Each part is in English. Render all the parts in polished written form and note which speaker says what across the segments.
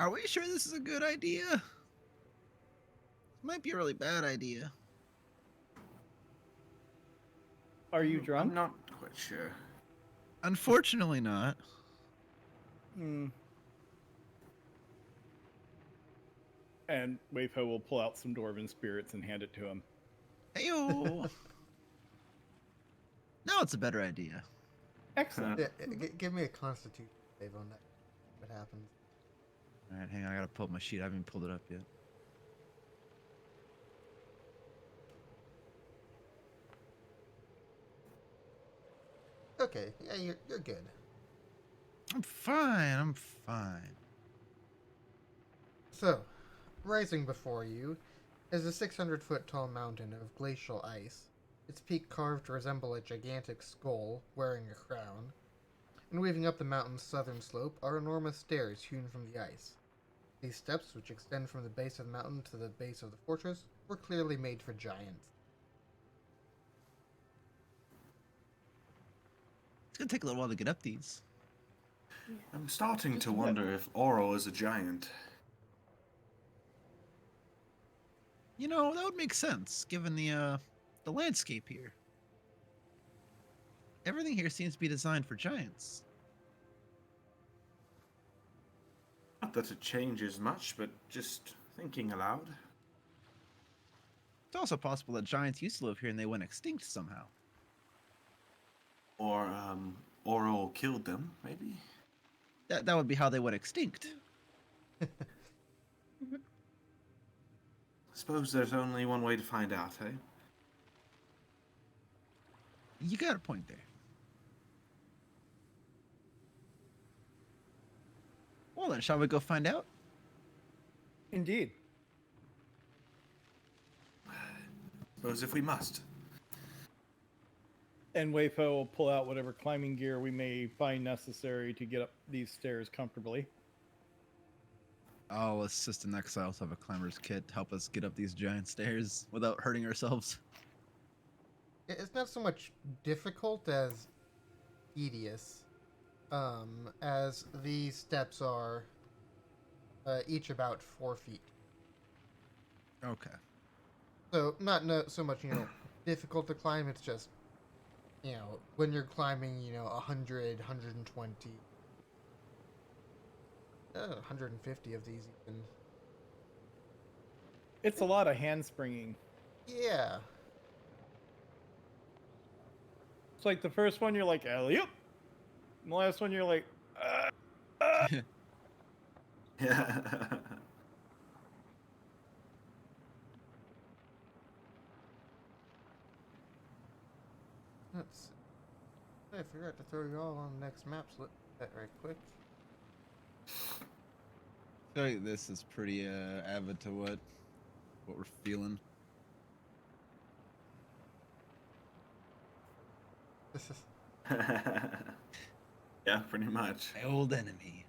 Speaker 1: Are we sure this is a good idea? Might be a really bad idea.
Speaker 2: Are you drunk?
Speaker 3: I'm not quite sure.
Speaker 1: Unfortunately not.
Speaker 2: Hmm. And Waypo will pull out some dwarven spirits and hand it to him.
Speaker 1: Heyo! Now it's a better idea.
Speaker 2: Excellent.
Speaker 4: Yeah, give me a constitution save on that. What happens?
Speaker 1: Alright, hang on, I gotta pull up my sheet. I haven't pulled it up yet.
Speaker 4: Okay, yeah, you're good.
Speaker 1: I'm fine.
Speaker 4: So, rising before you is a 600-foot tall mountain of glacial ice, its peak carved to resemble a gigantic skull wearing a crown, and weaving up the mountain's southern slope are enormous stairs hewn from the ice. These steps, which extend from the base of the mountain to the base of the fortress, were clearly made for giants.
Speaker 1: It's gonna take a little while to get up these.
Speaker 3: I'm starting to wonder if Auril is a giant.
Speaker 1: You know, that would make sense, given the landscape here. Everything here seems to be designed for giants.
Speaker 3: Not that it changes much, but just thinking aloud.
Speaker 1: It's also possible that giants used to live here and they went extinct somehow.
Speaker 3: Or, Auril killed them, maybe?
Speaker 1: That would be how they went extinct.
Speaker 3: Suppose there's only one way to find out, eh?
Speaker 1: You got a point there. Well then, shall we go find out?
Speaker 2: Indeed.
Speaker 3: Suppose if we must.
Speaker 2: And Waypo will pull out whatever climbing gear we may find necessary to get up these stairs comfortably.
Speaker 1: I'll assist an exiles have a climber's kit to help us get up these giant stairs without hurting ourselves.
Speaker 4: It's not so much difficult as tedious, as these steps are each about 4 feet.
Speaker 1: Okay.
Speaker 4: So not so much, difficult to climb. It's just, when you're climbing, 100, 120, 150 of these even.
Speaker 2: It's a lot of handspringing.
Speaker 4: Yeah.
Speaker 2: It's like the first one you're like, alley-oop. And the last one you're like,
Speaker 3: Yeah.
Speaker 4: Let's see. I forgot to throw you all on the next map, so let's do that right quick.
Speaker 1: I feel like this is pretty avid to what we're feeling.
Speaker 4: This is
Speaker 3: Yeah, pretty much.
Speaker 1: My old enemy.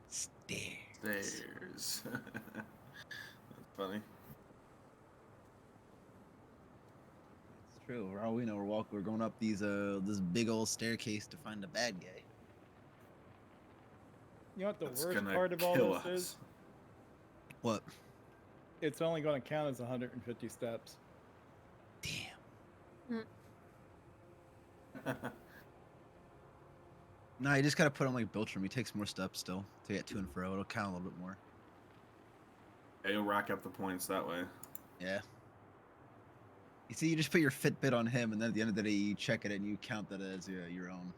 Speaker 1: Stairs.
Speaker 3: Stairs. That's funny.
Speaker 1: It's true. For all we know, we're going up these this big old staircase to find a bad guy.
Speaker 2: you know what the
Speaker 3: That's
Speaker 2: worst
Speaker 3: gonna
Speaker 2: part of all
Speaker 3: kill
Speaker 2: this
Speaker 3: us.
Speaker 2: is?
Speaker 1: What?
Speaker 2: It's only going to count as 150 steps.
Speaker 1: Damn. Nah, you just gotta put on like Biltram. He takes more steps still to get to and fro. It'll count a little bit more.
Speaker 3: Yeah, you'll rack up the points that way.
Speaker 1: Yeah. You see, you just put your Fitbit on him, and then at the end of the day, you check it and you count that as your own.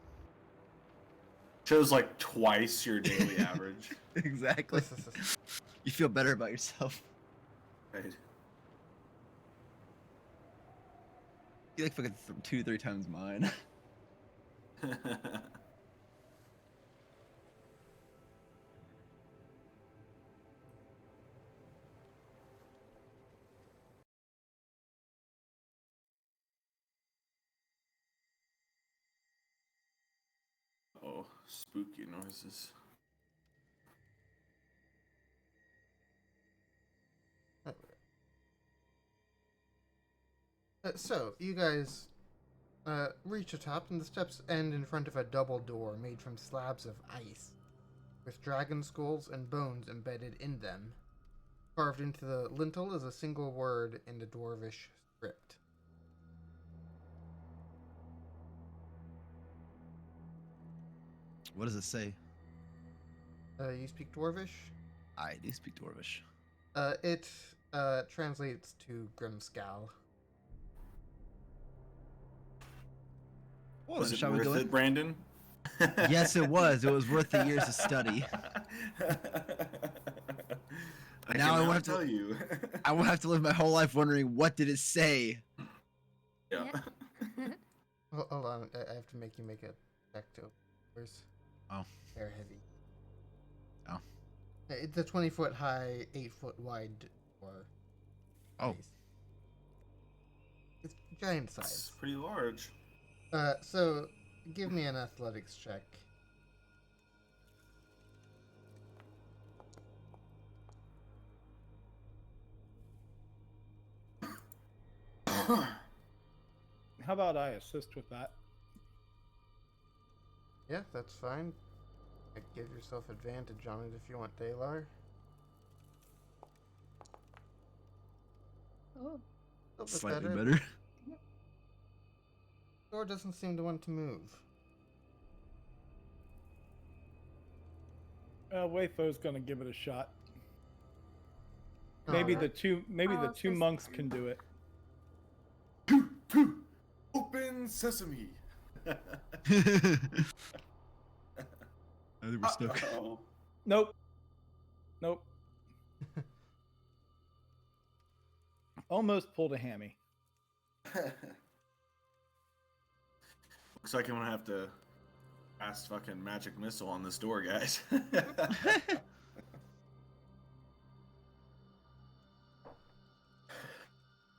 Speaker 3: Shows like twice your daily average.
Speaker 1: Exactly. You feel better about yourself.
Speaker 3: Right.
Speaker 1: You like fucking 2-3 times mine.
Speaker 3: Oh, spooky noises.
Speaker 4: So, you guys reach the top, and the steps end in front of a double door made from slabs of ice, with dragon skulls and bones embedded in them. Carved into the lintel is a single word in the dwarvish script.
Speaker 1: What does it say?
Speaker 4: You speak dwarvish?
Speaker 1: I do speak Dwarvish.
Speaker 4: It translates to Grimscal.
Speaker 1: Well,
Speaker 3: Was
Speaker 1: then
Speaker 3: it
Speaker 1: shall we
Speaker 3: worth
Speaker 1: go
Speaker 3: it,
Speaker 1: in?
Speaker 3: Brandon?
Speaker 1: Yes, it was. It was worth the years of study.
Speaker 3: I
Speaker 1: Now I
Speaker 3: can
Speaker 1: won't have to-
Speaker 3: tell you.
Speaker 1: I will have to live my whole life wondering what did it say.
Speaker 3: Yeah.
Speaker 4: Hold on, I have to make you make a check to where's
Speaker 1: Oh.
Speaker 4: They're heavy.
Speaker 1: Oh.
Speaker 4: It's a 20-foot high, 8-foot wide door.
Speaker 1: Oh.
Speaker 4: It's giant
Speaker 3: It's
Speaker 4: size.
Speaker 3: pretty large.
Speaker 4: So give me an athletics check.
Speaker 2: How about I assist with that?
Speaker 4: Yeah, that's fine. Give yourself advantage on it if you want, Dalar.
Speaker 5: Oh,
Speaker 4: A little bit
Speaker 1: Slightly better.
Speaker 4: Door doesn't seem to want to move.
Speaker 2: Wayfo's gonna give it a shot. Maybe
Speaker 4: Alright.
Speaker 2: the two
Speaker 5: assist.
Speaker 2: monks can do it.
Speaker 3: Open sesame.
Speaker 1: I think we're stuck.
Speaker 3: Uh-oh.
Speaker 2: Nope. Nope. Almost pulled a hammy.
Speaker 3: Looks like I'm gonna have to cast fucking magic missile on this door, guys.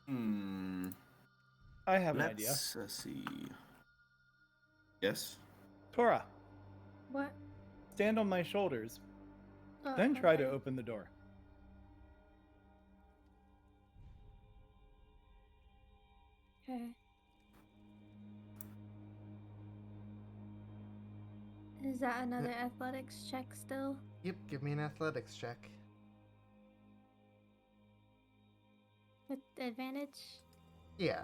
Speaker 3: Hmm.
Speaker 2: I have an idea.
Speaker 3: Let's see. Yes.
Speaker 2: Tora,
Speaker 5: what?
Speaker 2: stand on my shoulders,
Speaker 5: Oh,
Speaker 2: then try to
Speaker 5: okay.
Speaker 2: open the door.
Speaker 5: Okay. Is that another athletics check still?
Speaker 4: Yep, give me an athletics check.
Speaker 5: With advantage?
Speaker 4: Yeah.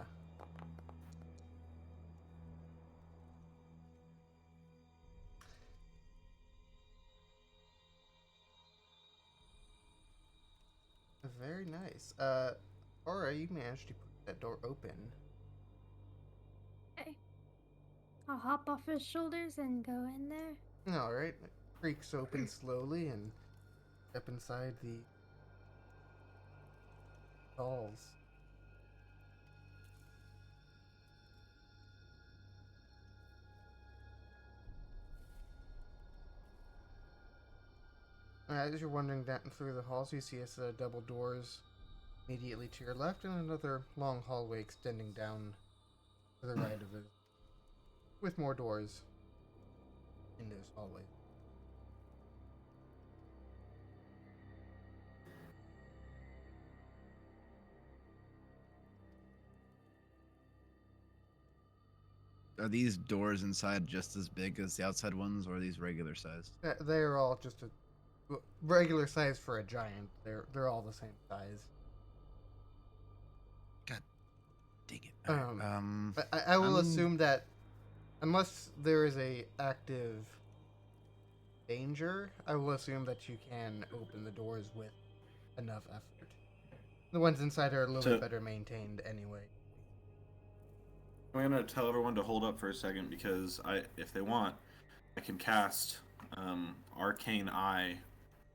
Speaker 4: Very nice. Aura, you managed to put that door open.
Speaker 5: Okay. I'll hop off his shoulders and go in there.
Speaker 4: Alright. It creaks open slowly and step inside the stalls. As you're wandering down through the halls, you see a set of double doors immediately to your left and another long hallway extending down to the right of it, with more doors in those hallways.
Speaker 1: Are these doors inside just as big as the outside ones, or are these regular size?
Speaker 4: They're all just a regular size for a giant. They're all the same size.
Speaker 1: Dang it. Alright,
Speaker 4: I will
Speaker 1: I'm-
Speaker 4: assume that unless there is a active danger, I will assume that you can open the doors with enough effort. The ones inside are a little
Speaker 3: So-
Speaker 4: bit better maintained anyway.
Speaker 3: I'm gonna tell everyone to hold up for a second because if they want, I can cast Arcane Eye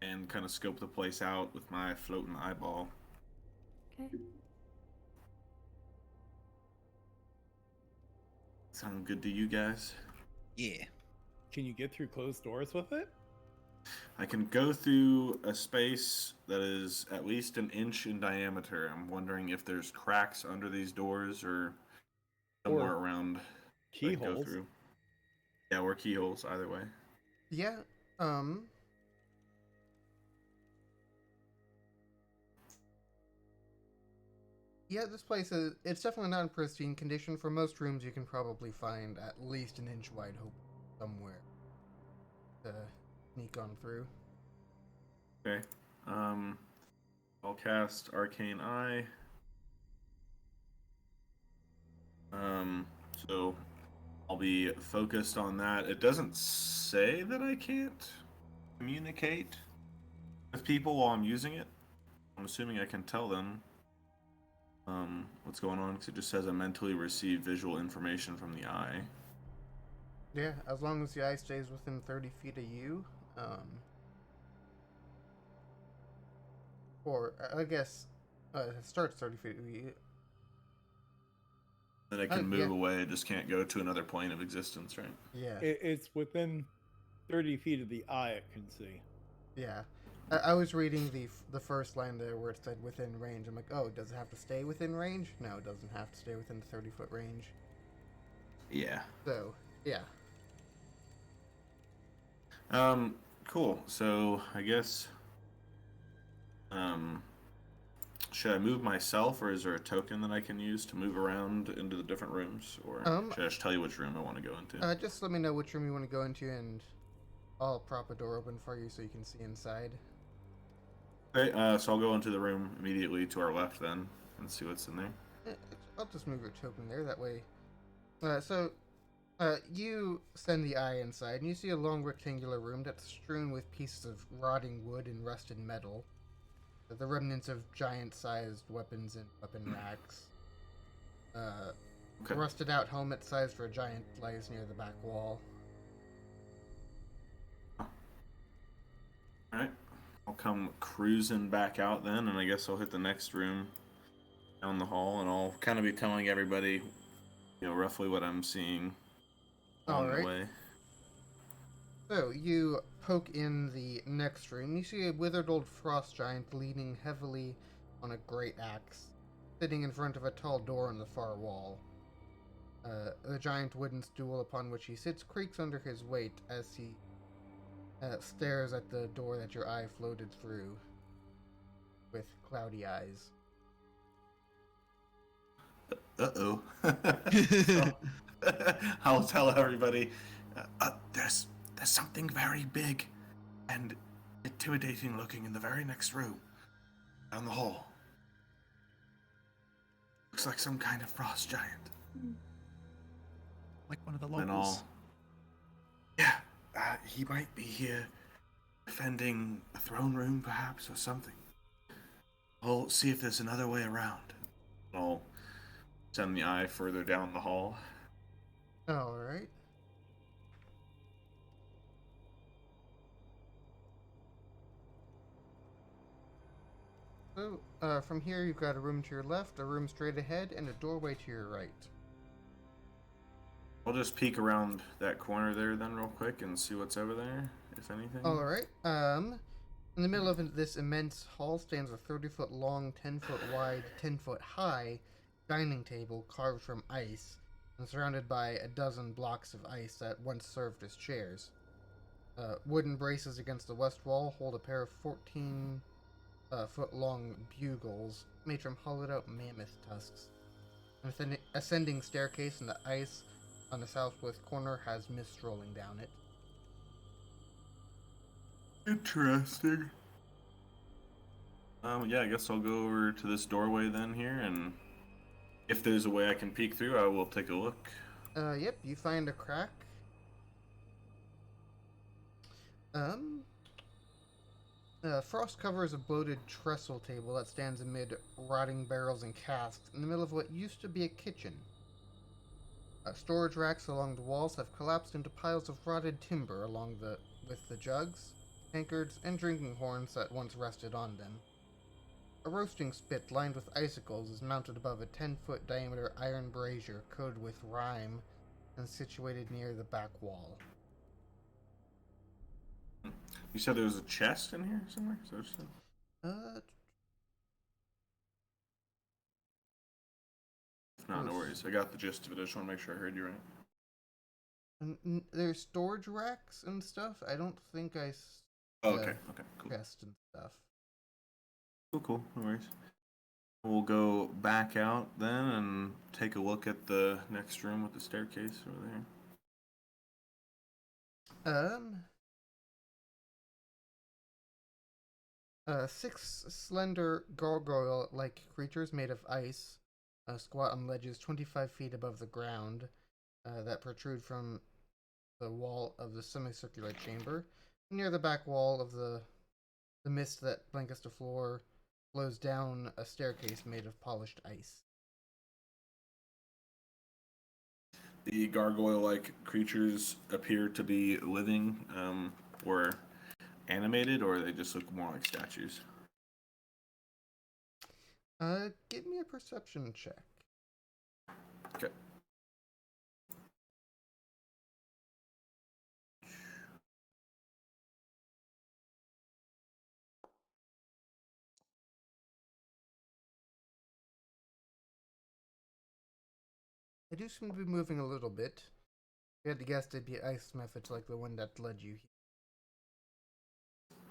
Speaker 3: and kind of scope the place out with my floating eyeball.
Speaker 5: Okay.
Speaker 3: Sound good to you guys?
Speaker 1: Yeah.
Speaker 2: Can you get through closed doors with it?
Speaker 3: I can go through a space that is at least an inch in diameter. I'm wondering if there's cracks under these doors or somewhere around that I can go
Speaker 2: Keyholes.
Speaker 3: through. Yeah, or keyholes, either way.
Speaker 4: Yeah, yeah, this place it's definitely not in pristine condition. For most rooms, you can probably find at least an inch wide hole somewhere to sneak on through.
Speaker 3: Okay. I'll cast Arcane Eye. So I'll be focused on that. It doesn't say that I can't communicate with people while I'm using it. I'm assuming I can tell them what's going on, because it just says I mentally receive visual information from the eye.
Speaker 4: Yeah, as long as the eye stays within 30 feet of you. Or, I guess, it starts 30 feet of you.
Speaker 3: Then it can
Speaker 4: yeah.
Speaker 3: move away. It just can't go to another plane of existence, right?
Speaker 4: Yeah.
Speaker 2: It's within 30 feet of the eye, it can see.
Speaker 4: Yeah. I was reading the first line there where it said within range. I'm like, oh, does it have to stay within range? No, it doesn't have to stay within the 30-foot range.
Speaker 3: Yeah.
Speaker 4: So, yeah.
Speaker 3: Cool. So I guess should I move myself, or is there a token that I can use to move around into the different rooms, or should I just tell you which room I want to go into?
Speaker 4: Just let me know which room you want to go into, and I'll prop a door open for you so you can see inside.
Speaker 3: Okay, so I'll go into the room immediately to our left then and see what's in there.
Speaker 4: I'll just move your token there, that way. You send the eye inside, and you see a long rectangular room that's strewn with pieces of rotting wood and rusted metal. The remnants of giant-sized weapons and weapon racks.
Speaker 3: Okay.
Speaker 4: Rusted out helmet sized for a giant lies near the back wall.
Speaker 3: Alright. I'll come cruising back out then, and I guess I'll hit the next room down the hall, and I'll kind of be telling everybody, roughly what I'm seeing on the way.
Speaker 4: So, you poke in the next room. You see a withered old frost giant leaning heavily on a great axe, sitting in front of a tall door on the far wall. The giant wooden stool upon which he sits creaks under his weight as he stares at the door that your eye floated through with cloudy eyes.
Speaker 3: Uh-oh. I'll tell everybody, there's something very big and intimidating looking in the very next room, down the hall. Looks like some kind of frost giant.
Speaker 1: Like one of the
Speaker 3: And
Speaker 1: locals.
Speaker 3: he might be here defending a throne room, perhaps, or something. I'll see if there's another way around. I'll send the eye further down the hall.
Speaker 4: Alright. So, from here you've got a room to your left, a room straight ahead, and a doorway to your right.
Speaker 3: I'll just peek around that corner there then real quick and see what's over there, if anything.
Speaker 4: Alright, in the middle of this immense hall stands a 30-foot long, 10-foot wide, 10-foot high dining table carved from ice and surrounded by a dozen blocks of ice that once served as chairs. Wooden braces against the west wall hold a pair of 14-foot-long bugles made from hollowed-out mammoth tusks. An ascending staircase in the ice on the southwest corner has mist rolling down it.
Speaker 3: Interesting. Yeah, I guess I'll go over to this doorway then here, and if there's a way I can peek through, I will take a look.
Speaker 4: Yep, you find a crack. Frost covers a bloated trestle table that stands amid rotting barrels and casks in the middle of what used to be a kitchen. Storage racks along the walls have collapsed into piles of rotted timber with the jugs, tankards, and drinking horns that once rested on them. A roasting spit lined with icicles is mounted above a 10-foot diameter iron brazier coated with rime and situated near the back wall.
Speaker 3: You said there was a chest in here somewhere? Is that what you said? If not, no worries. I got the gist of it. I just want to make sure I heard you right.
Speaker 4: There's storage racks and stuff. I don't think I
Speaker 3: okay, cool.
Speaker 4: chest and stuff.
Speaker 3: Cool, no worries. We'll go back out then and take a look at the next room with the staircase over there.
Speaker 4: Six slender gargoyle-like creatures made of ice squat on ledges 25 feet above the ground that protrude from the wall of the semicircular chamber. Near the back wall of the mist that blankets the floor flows down a staircase made of polished ice.
Speaker 3: The gargoyle-like creatures appear to be living, or animated, or they just look more like statues.
Speaker 4: Give me a perception check.
Speaker 3: Okay.
Speaker 4: They do seem to be moving a little bit. If you had to guess, they'd be ice methods like the one that led you here.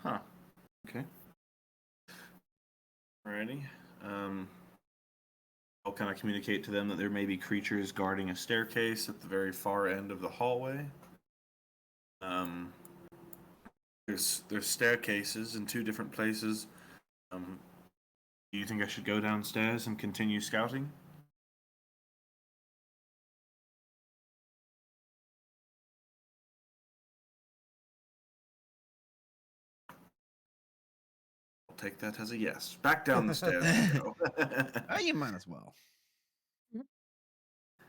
Speaker 3: Huh. Okay. Alrighty. I'll kind of communicate to them that there may be creatures guarding a staircase at the very far end of the hallway. There's staircases in two different places. Do you think I should go downstairs and continue scouting? I'll take that as a yes. Back down the stairs we go.
Speaker 1: Oh, you might as well.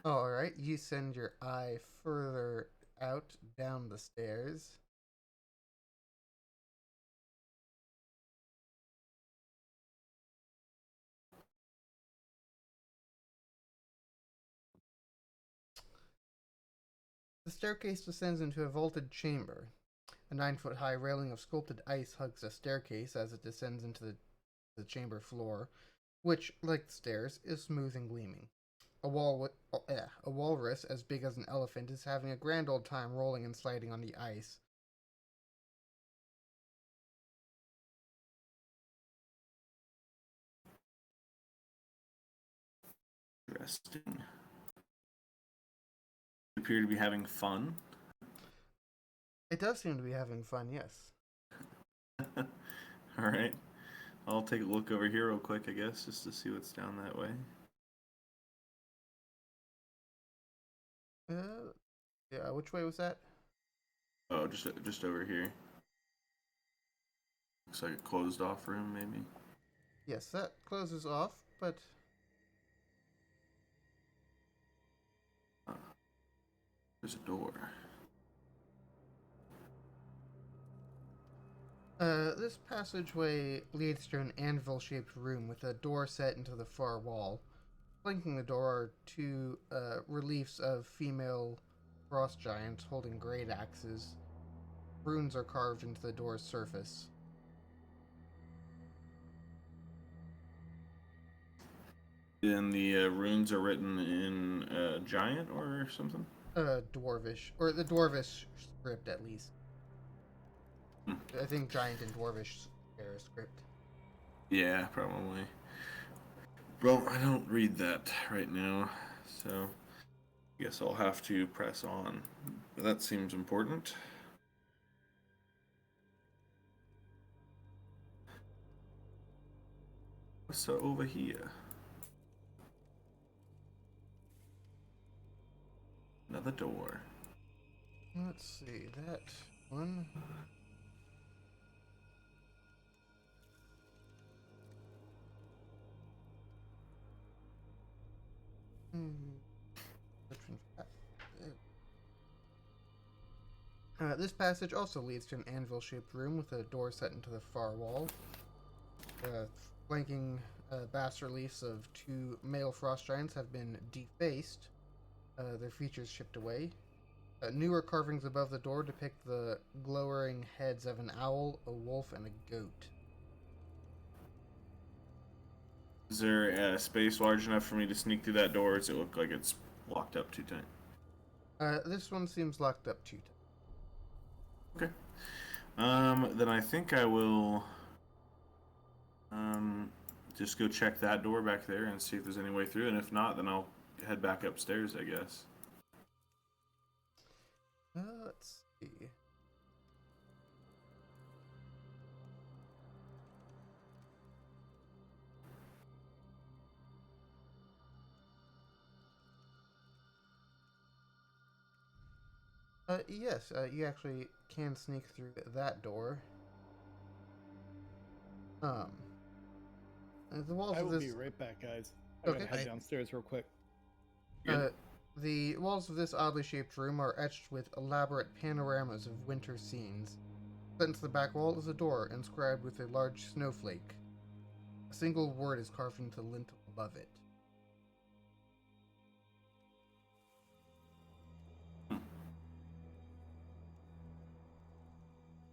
Speaker 4: Alright, you send your eye further out down the stairs. The staircase descends into a vaulted chamber. A 9-foot high railing of sculpted ice hugs the staircase as it descends into the chamber floor, which, like the stairs, is smooth and gleaming. A walrus as big as an elephant is having a grand old time rolling and sliding on the ice.
Speaker 3: Interesting. You appear to be having fun.
Speaker 4: It does seem to be having fun, yes.
Speaker 3: Alright. I'll take a look over here real quick, I guess, just to see what's down that way.
Speaker 4: Yeah, which way was that?
Speaker 3: Oh, just over here. Looks like a closed off room, maybe.
Speaker 4: Yes, that closes off, but
Speaker 3: There's a door.
Speaker 4: this passageway leads to an anvil-shaped room with a door set into the far wall. Flanking the door are two reliefs of female frost giants holding great axes. Runes are carved into the door's surface.
Speaker 3: And the runes are written in giant or something?
Speaker 4: Dwarvish, or the Dwarvish script at least. I think giant and Dwarvish share a script.
Speaker 3: Yeah, probably. Well, I don't read that right now, so I guess I'll have to press on. That seems important. What's over here? Another door.
Speaker 4: Let's see, that one. This passage also leads to an anvil-shaped room with a door set into the far wall. Flanking bas-reliefs of two male frost giants have been defaced, their features chipped away. Newer carvings above the door depict the glowering heads of an owl, a wolf, and a goat.
Speaker 3: Is there a space large enough for me to sneak through that door, or does it look like it's locked up too tight?
Speaker 4: This one seems locked up too tight.
Speaker 3: Okay. Then I think I will just go check that door back there and see if there's any way through, and if not, then I'll head back upstairs, I guess.
Speaker 4: Let's see. Yes, you actually can sneak through that door. The walls
Speaker 2: I
Speaker 4: of
Speaker 2: will
Speaker 4: this
Speaker 2: be right back, guys. I
Speaker 4: Okay.
Speaker 2: gotta head
Speaker 1: Right.
Speaker 2: downstairs real quick.
Speaker 4: The walls of this oddly shaped room are etched with elaborate panoramas of winter scenes. Set into the back wall is a door inscribed with a large snowflake. A single word is carved into the lintel above it.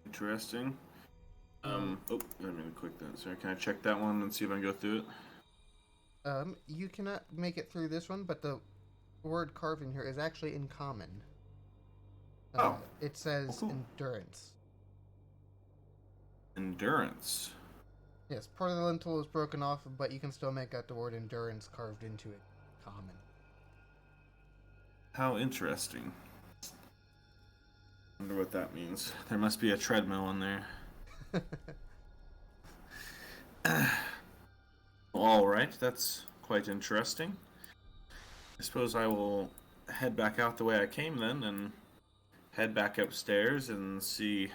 Speaker 3: Interesting. Oh, I made a quick then. Sorry, can I check that one and see if I can go through it?
Speaker 4: You cannot make it through this one, but the word carved in here is actually in common. It says
Speaker 3: cool.
Speaker 4: endurance.
Speaker 3: Endurance.
Speaker 4: Yes, part of the lintel is broken off, but you can still make out the word endurance carved into it. Common.
Speaker 3: How interesting. Wonder what that means. There must be a treadmill in there. All right, that's quite interesting. I suppose I will head back out the way I came then and head back upstairs and see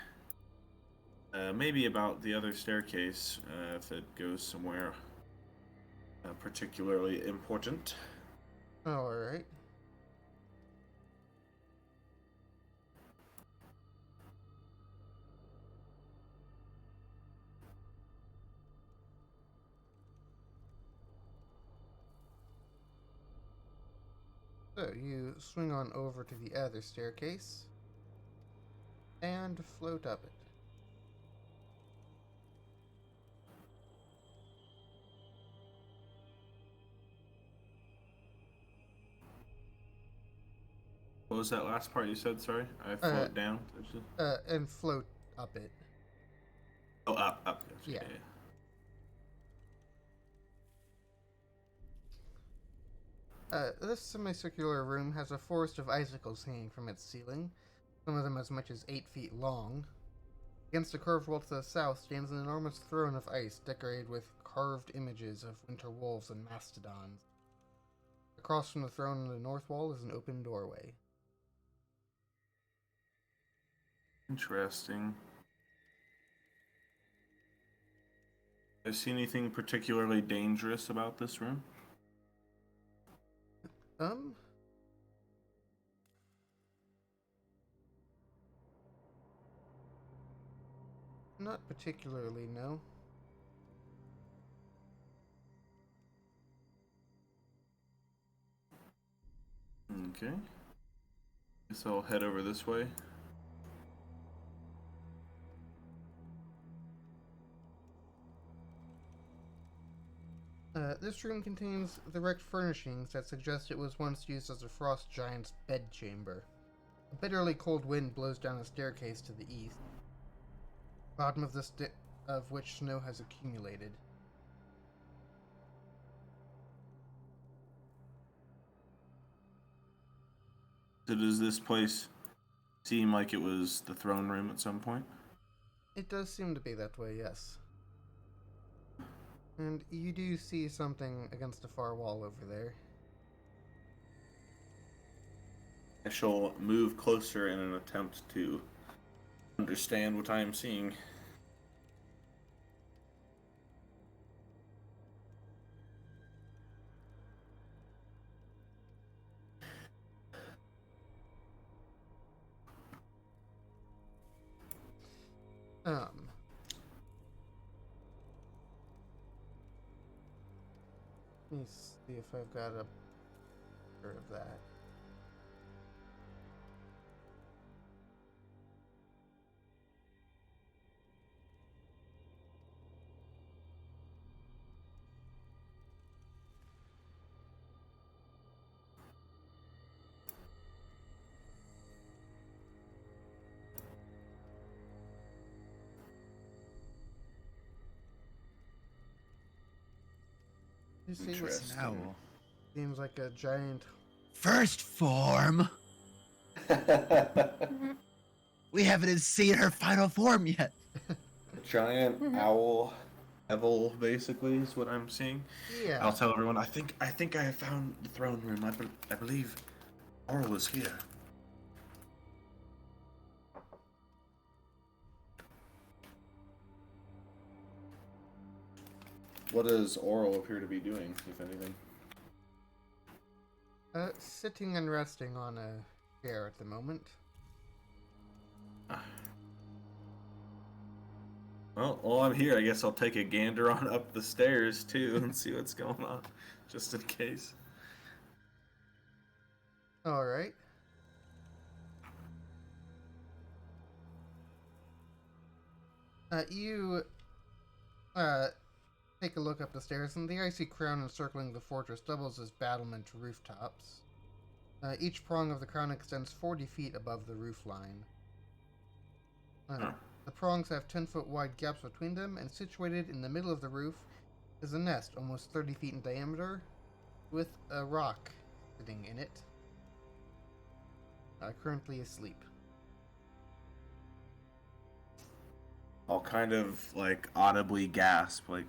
Speaker 3: maybe about the other staircase if it goes somewhere particularly important.
Speaker 4: Alright. So you swing on over to the other staircase and float up it.
Speaker 3: What was that last part you said? Sorry, I float down.
Speaker 4: And float up it.
Speaker 3: Oh, up. Gotcha.
Speaker 4: Yeah. This semicircular room has a forest of icicles hanging from its ceiling, some of them as much as 8 feet long. Against a curved wall to the south stands an enormous throne of ice decorated with carved images of winter wolves and mastodons. Across from the throne on the north wall is an open doorway.
Speaker 3: Interesting. I see anything particularly dangerous about this room?
Speaker 4: Not particularly, no.
Speaker 3: Okay. Guess I'll head over this way.
Speaker 4: This room contains the wrecked furnishings that suggest it was once used as a frost giant's bedchamber. A bitterly cold wind blows down a staircase to the east, bottom of of which snow has accumulated.
Speaker 3: So does this place seem like it was the throne room at some point?
Speaker 4: It does seem to be that way, yes. And you do see something against the far wall over there.
Speaker 3: I shall move closer in an attempt to understand what I am seeing.
Speaker 4: Let me see if I've got a picture of that. You see what
Speaker 3: Interesting.
Speaker 1: Owl.
Speaker 4: seems like a giant.
Speaker 1: First form. We haven't even seen her final form yet.
Speaker 3: Giant owl devil, basically, is what I'm seeing.
Speaker 4: Yeah.
Speaker 3: I'll tell everyone. I think I have found the throne room. I believe Auril is here. What does Auril appear to be doing, if anything?
Speaker 4: Sitting and resting on a chair at the moment.
Speaker 3: Well, while I'm here, I guess I'll take a gander on up the stairs too and see what's going on, just in case.
Speaker 4: Alright. You take a look up the stairs, and the icy crown encircling the fortress doubles as battlement rooftops. Each prong of the crown extends 40 feet above the roof line. The prongs have 10-foot wide gaps between them, and situated in the middle of the roof is a nest almost 30 feet in diameter, with a rock sitting in it, currently asleep.
Speaker 3: I'll kind of like audibly gasp, like,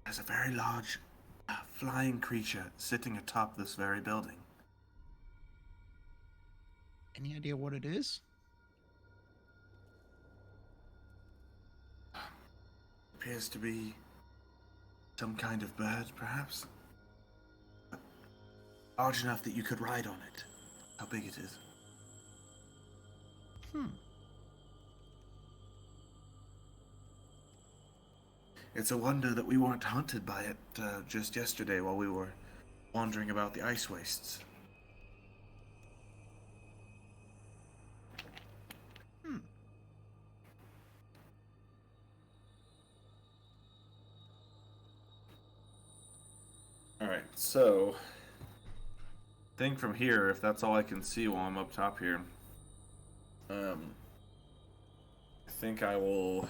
Speaker 3: there's a very large flying creature sitting atop this very building.
Speaker 1: Any idea what it is?
Speaker 3: Appears to be some kind of bird, perhaps. Large enough that you could ride on it. How big it is. It's a wonder that we weren't hunted by it just yesterday while we were wandering about the ice wastes. Alright, so I think from here, if that's all I can see while I'm up top here, I think I will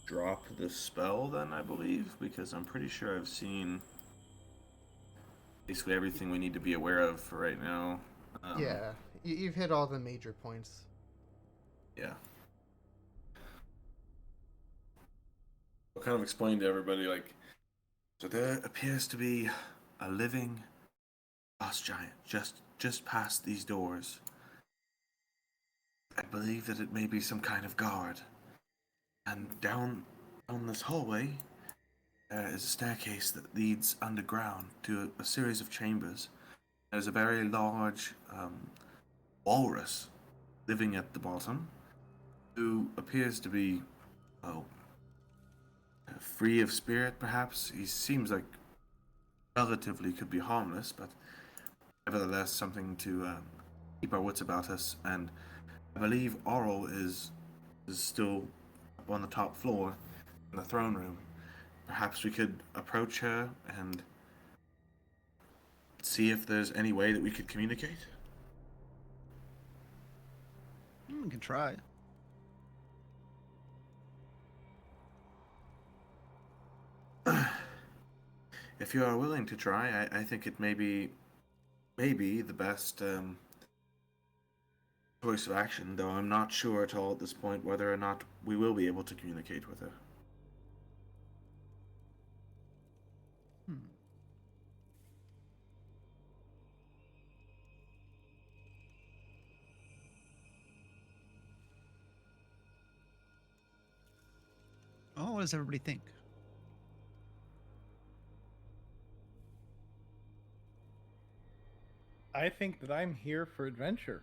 Speaker 3: drop the spell then, I believe, because I'm pretty sure I've seen basically everything we need to be aware of for right now.
Speaker 4: Yeah, you've hit all the major points.
Speaker 3: Yeah. I'll kind of explain to everybody, like, so there appears to be a living frost giant just past these doors. I believe that it may be some kind of guard. And down this hallway, there is a staircase that leads underground to a series of chambers. There's a very large walrus living at the bottom, who appears to be, well, free of spirit, perhaps. He seems like relatively could be harmless, but nevertheless something to keep our wits about us. And I believe Auril is still up on the top floor in the throne room. Perhaps we could approach her and see if there's any way that we could communicate.
Speaker 1: We can try.
Speaker 3: If you are willing to try, I think it may be the best choice of action, though I'm not sure at all at this point whether or not we will be able to communicate with her.
Speaker 1: Oh, what does everybody think?
Speaker 2: I think that I'm here for adventure,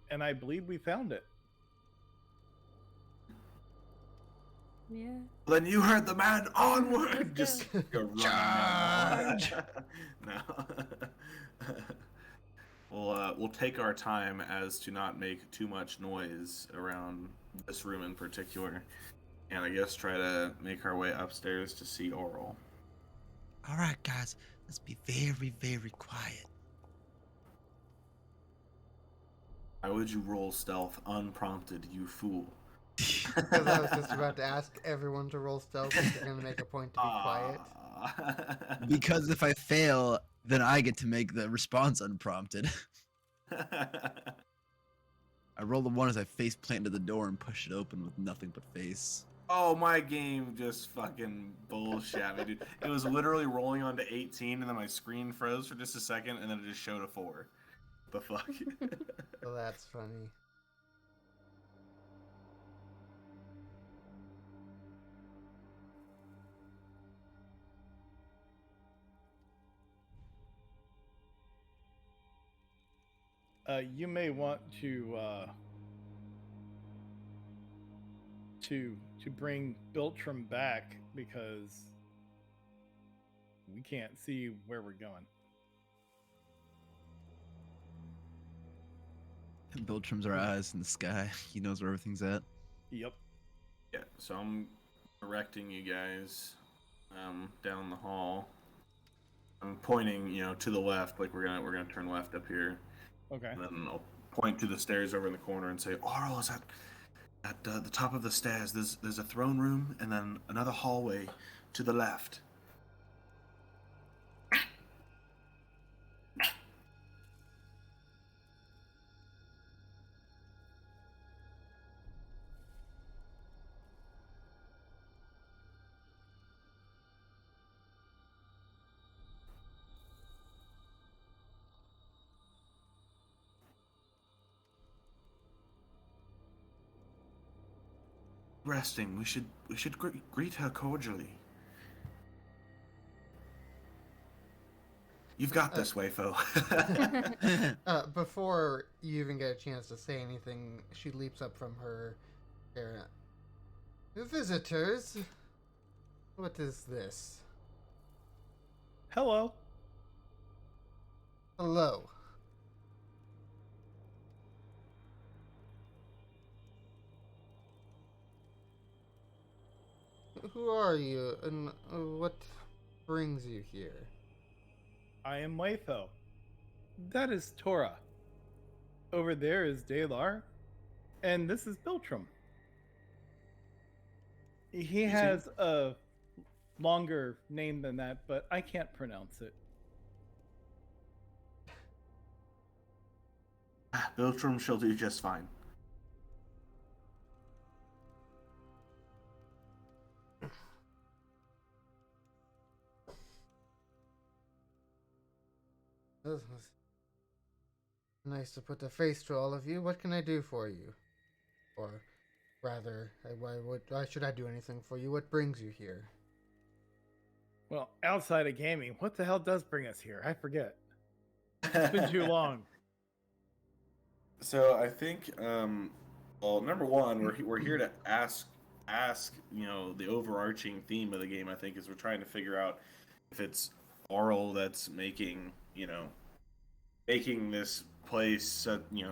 Speaker 2: and I believe we found it.
Speaker 5: Yeah.
Speaker 3: Then you heard the man. Onward!
Speaker 5: Let's
Speaker 3: Just
Speaker 5: go.
Speaker 3: go running
Speaker 1: Charge! No. We'll take our time as to not make too much noise around this room in particular, and I guess try to make our way upstairs to see Auril. All right, guys, let's be very, very quiet.
Speaker 3: Why would you roll stealth unprompted, you fool?
Speaker 4: Because I was just about to ask everyone to roll stealth if they're going to make a point to be quiet.
Speaker 1: Because if I fail, then I get to make the response unprompted. I roll the one as I face plant into the door and push it open with nothing but face.
Speaker 3: Oh, my game just fucking bullshit me, dude. It was literally rolling onto 18, and then my screen froze for just a second, and then it just showed a 4. The fuck?
Speaker 4: So that's funny.
Speaker 2: You may want to bring Biltram back because we can't see where we're going.
Speaker 6: Biltram's our eyes in the sky. He knows where everything's at.
Speaker 2: Yep.
Speaker 3: Yeah, so I'm directing you guys down the hall. I'm pointing, to the left, like we're gonna turn left up here.
Speaker 2: Okay.
Speaker 3: And then I'll point to the stairs over in the corner and say, Auril is at the top of the stairs. There's a throne room and then another hallway to the left. Resting. We should greet her cordially. You've got this, Wayfo.
Speaker 4: Before you even get a chance to say anything, she leaps up from her chair. Visitors? What is this?
Speaker 2: Hello.
Speaker 4: Hello. Who are you, and what brings you here?
Speaker 2: I am Wayfo. That is Tora. Over there is Dalar, and this is Biltram. He has a longer name than that, but I can't pronounce it.
Speaker 3: Biltram shall do just fine.
Speaker 4: Nice to put a face to all of you. What can I do for you? Or rather, why should I do anything for you? What brings you here?
Speaker 2: Well, outside of gaming, what the hell does bring us here? I forget. It's been too long.
Speaker 3: So I think, well, number one, we're here to ask, the overarching theme of the game. I think is we're trying to figure out if it's Auril that's making this place,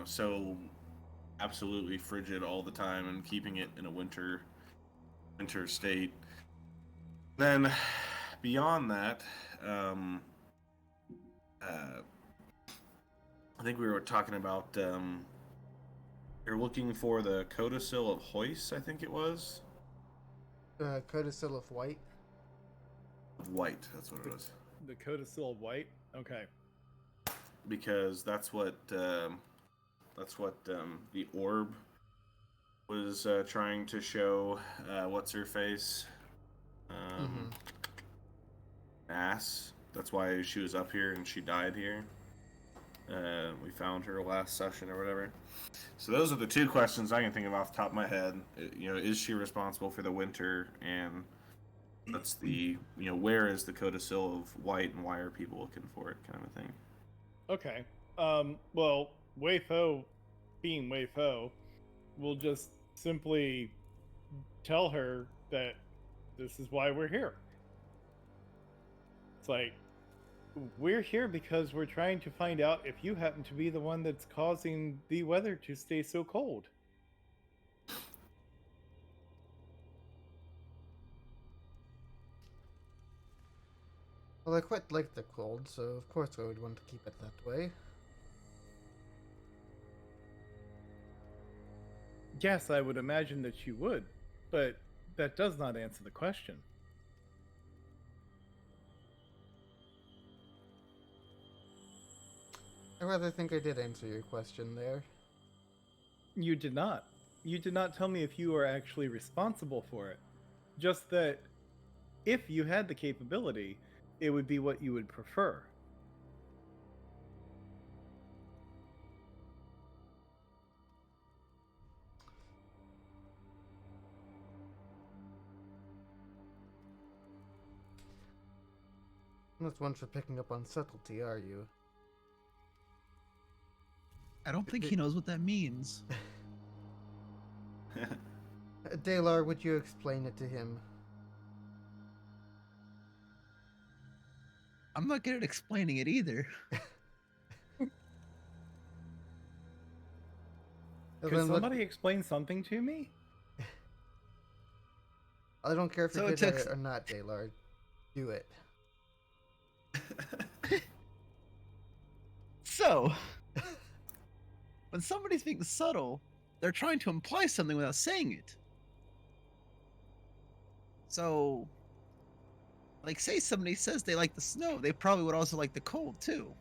Speaker 3: so absolutely frigid all the time and keeping it in a winter state. Then beyond that, I think we were talking about you're looking for the codicil of Hoyce, I think it was.
Speaker 4: Codicil of White.
Speaker 3: Of White, that's what it was.
Speaker 2: The Codicil of White? Okay.
Speaker 3: Because that's what the orb was trying to show. What's her face? Ass. That's why she was up here and she died here. We found her last session or whatever. So those are the two questions I can think of off the top of my head. Is she responsible for the winter? And that's the, where is the Codicil of White and why are people looking for it, kind of a thing.
Speaker 2: Okay. Well, Wayfo, being Wayfo, will just simply tell her that this is why we're here. It's like, we're here because we're trying to find out if you happen to be the one that's causing the weather to stay so cold.
Speaker 4: Well, I quite like the cold, so of course I would want to keep it that way.
Speaker 2: Yes, I would imagine that you would, but that does not answer the question.
Speaker 4: I rather think I did answer your question there.
Speaker 2: You did not. You did not tell me if you were actually responsible for it. Just that if you had the capability, it would be what you would prefer.
Speaker 4: Not one for picking up on subtlety, are you?
Speaker 6: I don't think he knows what that means.
Speaker 4: Dalar, would you explain it to him?
Speaker 6: I'm not good at explaining it either.
Speaker 2: Could somebody explain something to me?
Speaker 4: I don't care if
Speaker 6: So
Speaker 4: you're
Speaker 6: it
Speaker 4: good at
Speaker 6: took-
Speaker 4: it or not, Dalar. Do it.
Speaker 6: So, when somebody's being subtle, they're trying to imply something without saying it. So, like, say somebody says they like the snow, they probably would also like the cold, too.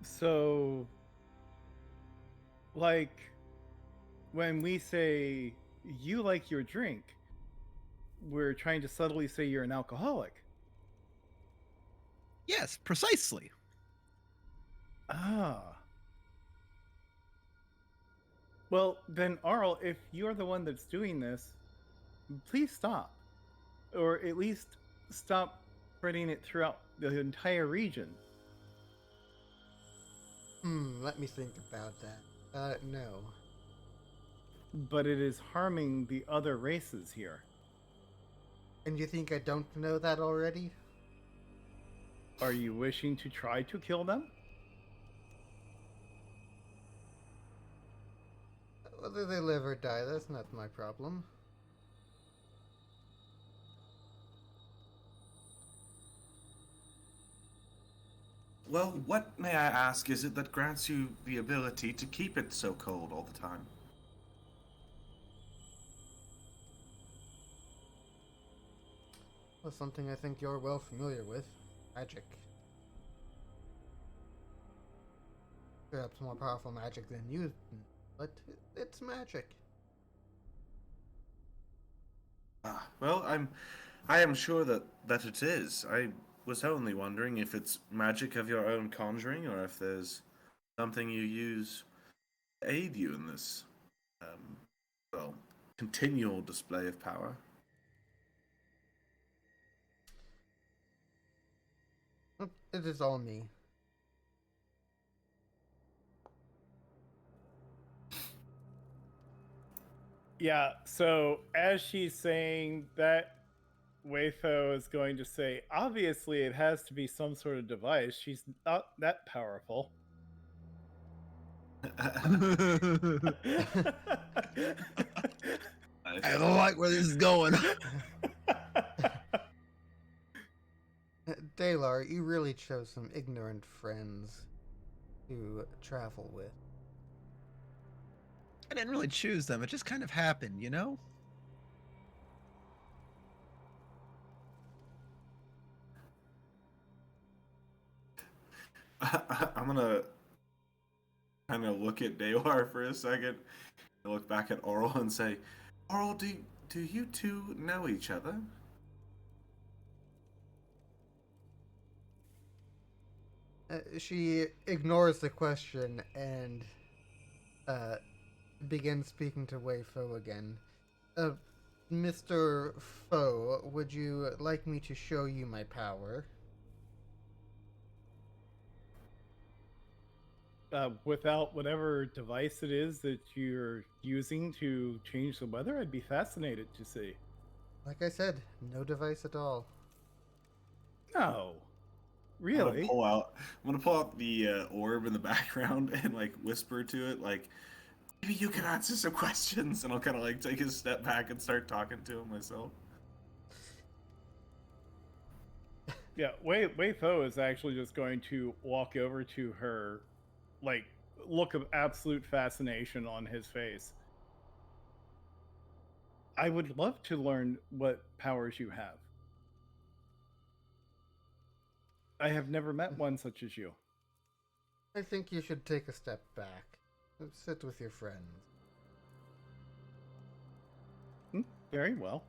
Speaker 2: So, like, when we say you like your drink, we're trying to subtly say you're an alcoholic.
Speaker 6: Yes, precisely.
Speaker 2: Ah. Well, then, Auril, if you're the one that's doing this, please stop. Or at least stop spreading it throughout the entire region.
Speaker 4: Let me think about that. No.
Speaker 2: But it is harming the other races here.
Speaker 4: And you think I don't know that already?
Speaker 2: Are you wishing to try to kill them?
Speaker 4: Whether they live or die, that's not my problem.
Speaker 3: Well, what, may I ask, is it that grants you the ability to keep it so cold all the time?
Speaker 4: Well, something I think you're well familiar with. Magic. Perhaps more powerful magic than you, but it's magic.
Speaker 3: Well, I am sure that it is. I was only wondering if it's magic of your own conjuring, or if there's something you use to aid you in this, well, continual display of power.
Speaker 4: It is all me.
Speaker 2: Yeah, so as she's saying that, Waitho is going to say, obviously it has to be some sort of device. She's not that powerful.
Speaker 6: I don't like where this is going.
Speaker 4: Dalar, you really chose some ignorant friends to travel with.
Speaker 6: I didn't really choose them. It just kind of happened, you know?
Speaker 3: I'm gonna kind of look at Dewar for a second, and look back at Auril and say, Auril, do you two know each other?
Speaker 4: She ignores the question and begins speaking to Wei Fo again. Mr. Fo, would you like me to show you my power?
Speaker 2: Without whatever device it is that you're using to change the weather, I'd be fascinated to see.
Speaker 4: Like I said, no device at all.
Speaker 2: No.
Speaker 3: I'm
Speaker 2: Really?
Speaker 3: gonna pull out the orb in the background and like whisper to it, like, maybe you can answer some questions, and I'll kind of like take a step back and start talking to him myself.
Speaker 2: Yeah, Wei Fo is actually just going to walk over to her, like, look of absolute fascination on his face. I would love to learn what powers you have. I have never met one such as you.
Speaker 4: I think you should take a step back. Sit with your friends.
Speaker 2: Very well.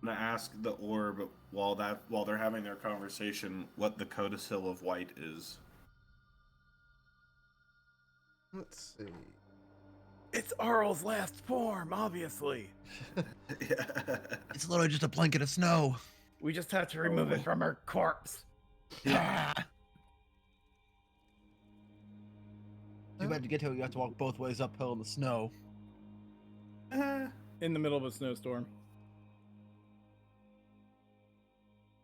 Speaker 3: I'm gonna ask the orb while they're having their conversation what the codicil of white is.
Speaker 4: Let's see.
Speaker 2: It's Auril's last form, obviously.
Speaker 3: Yeah.
Speaker 6: It's literally just a blanket of snow.
Speaker 2: We just have to remove it from her corpse.
Speaker 6: Ah. Too bad to get to it, you have to walk both ways uphill in the snow.
Speaker 2: In the middle of a snowstorm.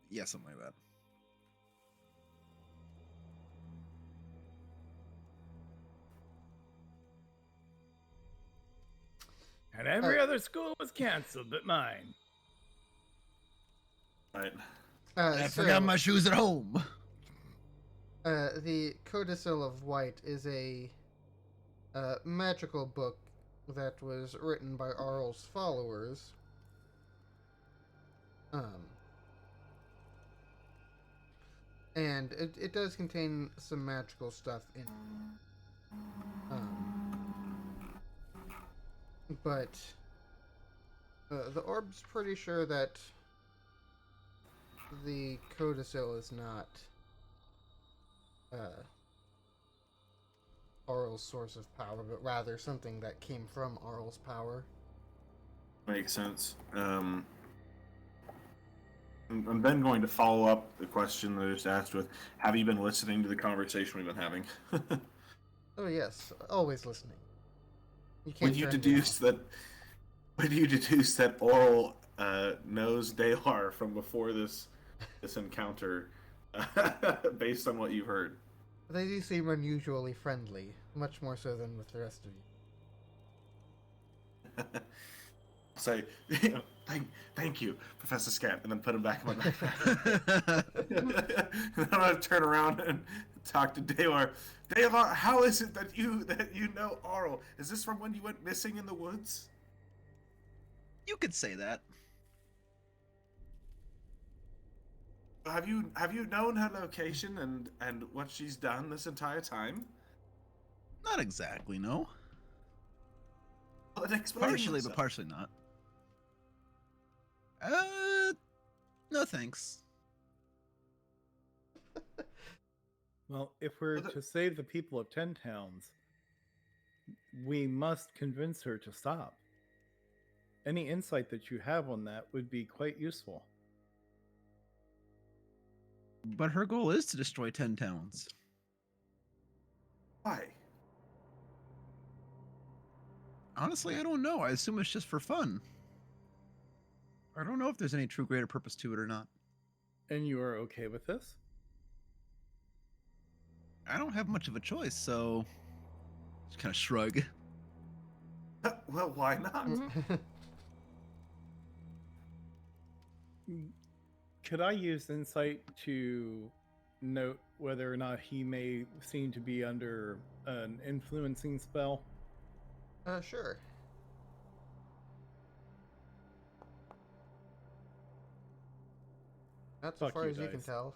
Speaker 6: Yeah, something like that.
Speaker 2: And every other school was canceled but mine.
Speaker 3: Right.
Speaker 6: I
Speaker 4: So,
Speaker 6: forgot my shoes at home.
Speaker 4: the Codicil of White is a magical book that was written by Auril's followers. And it does contain some magical stuff in it. But the orb's pretty sure that the Codicil is not Auril's source of power, but rather something that came from Auril's power.
Speaker 3: Makes sense. I'm then going to follow up the question that I just asked with, have you been listening to the conversation we've been having?
Speaker 4: Oh yes, always listening. You can't
Speaker 3: When you
Speaker 4: turn me
Speaker 3: deduce
Speaker 4: off.
Speaker 3: that Auril knows Dalar from before this encounter, based on what you've heard.
Speaker 4: They do seem unusually friendly, much more so than with the rest of you.
Speaker 3: Say, thank you, Professor Scat, and then put him back in my backpack. And then I'm gonna turn around and talk to Dalar. Dalar, how is it that you know Auril? Is this from when you went missing in the woods?
Speaker 6: You could say that.
Speaker 3: Have you known her location and what she's done this entire time?
Speaker 6: Not exactly, no.
Speaker 3: Well, then explain
Speaker 6: Partially,
Speaker 3: yourself.
Speaker 6: but partially not. No thanks.
Speaker 2: Well, if we're to save the people of 10 towns, we must convince her to stop. Any insight that you have on that would be quite useful.
Speaker 6: But her goal is to destroy 10 towns.
Speaker 3: Why?
Speaker 6: Honestly, I don't know. I assume it's just for fun. I don't know if there's any true greater purpose to it or not.
Speaker 2: And you are okay with this?
Speaker 6: I don't have much of a choice, so just kind of shrug.
Speaker 3: Well, why not?
Speaker 2: Could I use insight to note whether or not he may seem to be under an influencing spell?
Speaker 4: Sure. Not so
Speaker 2: Fuck
Speaker 4: far
Speaker 2: you
Speaker 4: as you can
Speaker 2: guys.
Speaker 4: tell.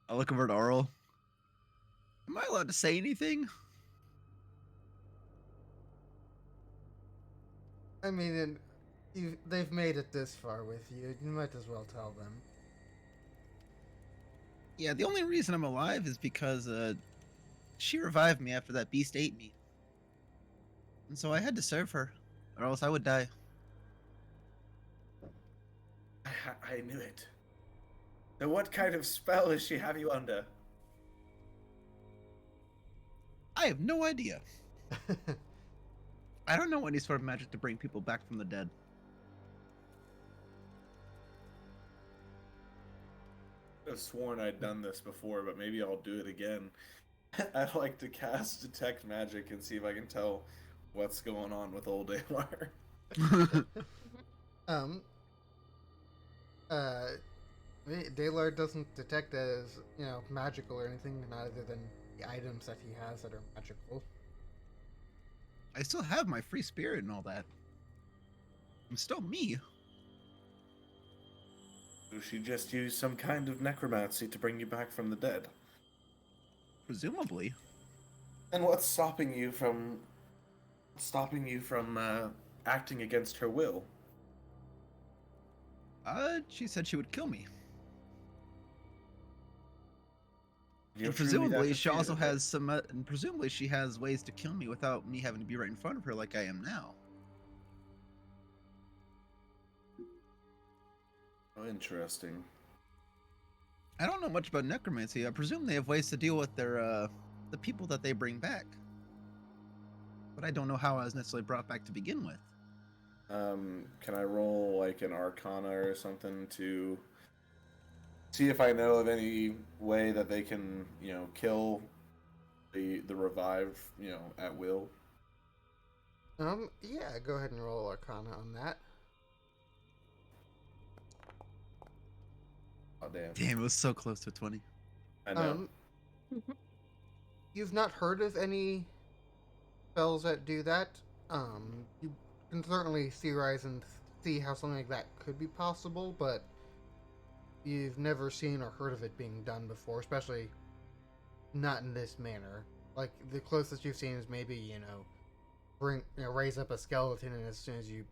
Speaker 6: I look over at Auril. Am I allowed to say anything?
Speaker 4: I mean, they've made it this far with you. You might as well tell them.
Speaker 6: Yeah, the only reason I'm alive is because she revived me after that beast ate me. And so I had to serve her, or else I would die.
Speaker 3: I knew it. So what kind of spell does she have you under?
Speaker 6: I have no idea. I don't know any sort of magic to bring people back from the dead.
Speaker 3: I've sworn I'd done this before, but maybe I'll do it again. I'd like to cast Detect Magic and see if I can tell what's going on with old Dalar.
Speaker 4: Dalar doesn't detect as, magical or anything, other than the items that he has that are magical.
Speaker 6: I still have my free spirit and all that. I'm still me.
Speaker 3: So she just used some kind of necromancy to bring you back from the dead.
Speaker 6: Presumably.
Speaker 3: And what's stopping you from acting against her will?
Speaker 6: She said she would kill me.
Speaker 3: You're
Speaker 6: And
Speaker 3: truly
Speaker 6: presumably
Speaker 3: that
Speaker 6: she also
Speaker 3: defeated,
Speaker 6: has some, and presumably she has ways to kill me without me having to be right in front of her like I am now.
Speaker 3: Oh, interesting.
Speaker 6: I don't know much about necromancy. I presume they have ways to deal with their the people that they bring back. But I don't know how I was necessarily brought back to begin with.
Speaker 3: Can I roll like an Arcana or something to see if I know of any way that they can, kill the revive, at will?
Speaker 4: Yeah, go ahead and roll Arcana on that.
Speaker 3: Oh damn!
Speaker 6: Damn, it was so close to 20.
Speaker 3: I know.
Speaker 4: You've not heard of any spells that do that. You can certainly theorize and see how something like that could be possible, but you've never seen or heard of it being done before, especially not in this manner. Like, the closest you've seen is maybe, raise up a skeleton, and as soon as you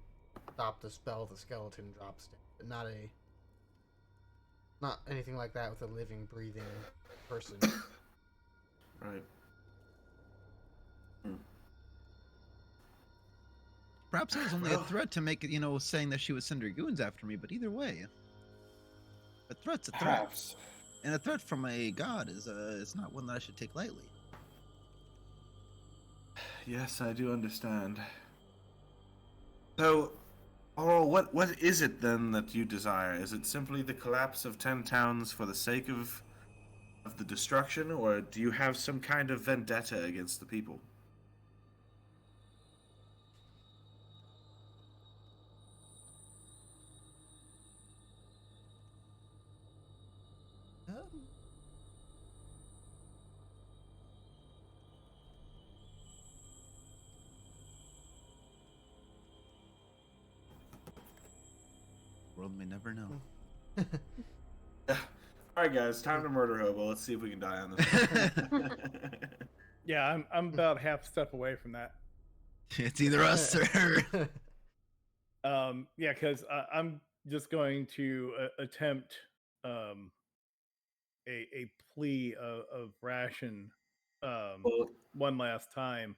Speaker 4: stop the spell, the skeleton drops down. But not anything like that with a living, breathing person.
Speaker 3: Right.
Speaker 6: Perhaps it was only a threat to make it, saying that she would send her goons after me, but either way, a threat's a threat.
Speaker 3: Perhaps.
Speaker 6: And a threat from a god is not one that I should take lightly.
Speaker 3: Yes, I do understand. So, Auril, what is it then that you desire? Is it simply the collapse of 10 towns for the sake of the destruction, or do you have some kind of vendetta against the people?
Speaker 6: World may never know.
Speaker 3: Alright guys, time to murder Hobo. Let's see if we can die on this.
Speaker 2: Yeah, I'm about half step away from that.
Speaker 6: It's either us or her.
Speaker 2: Yeah, because I'm just going to attempt a plea of ration one last time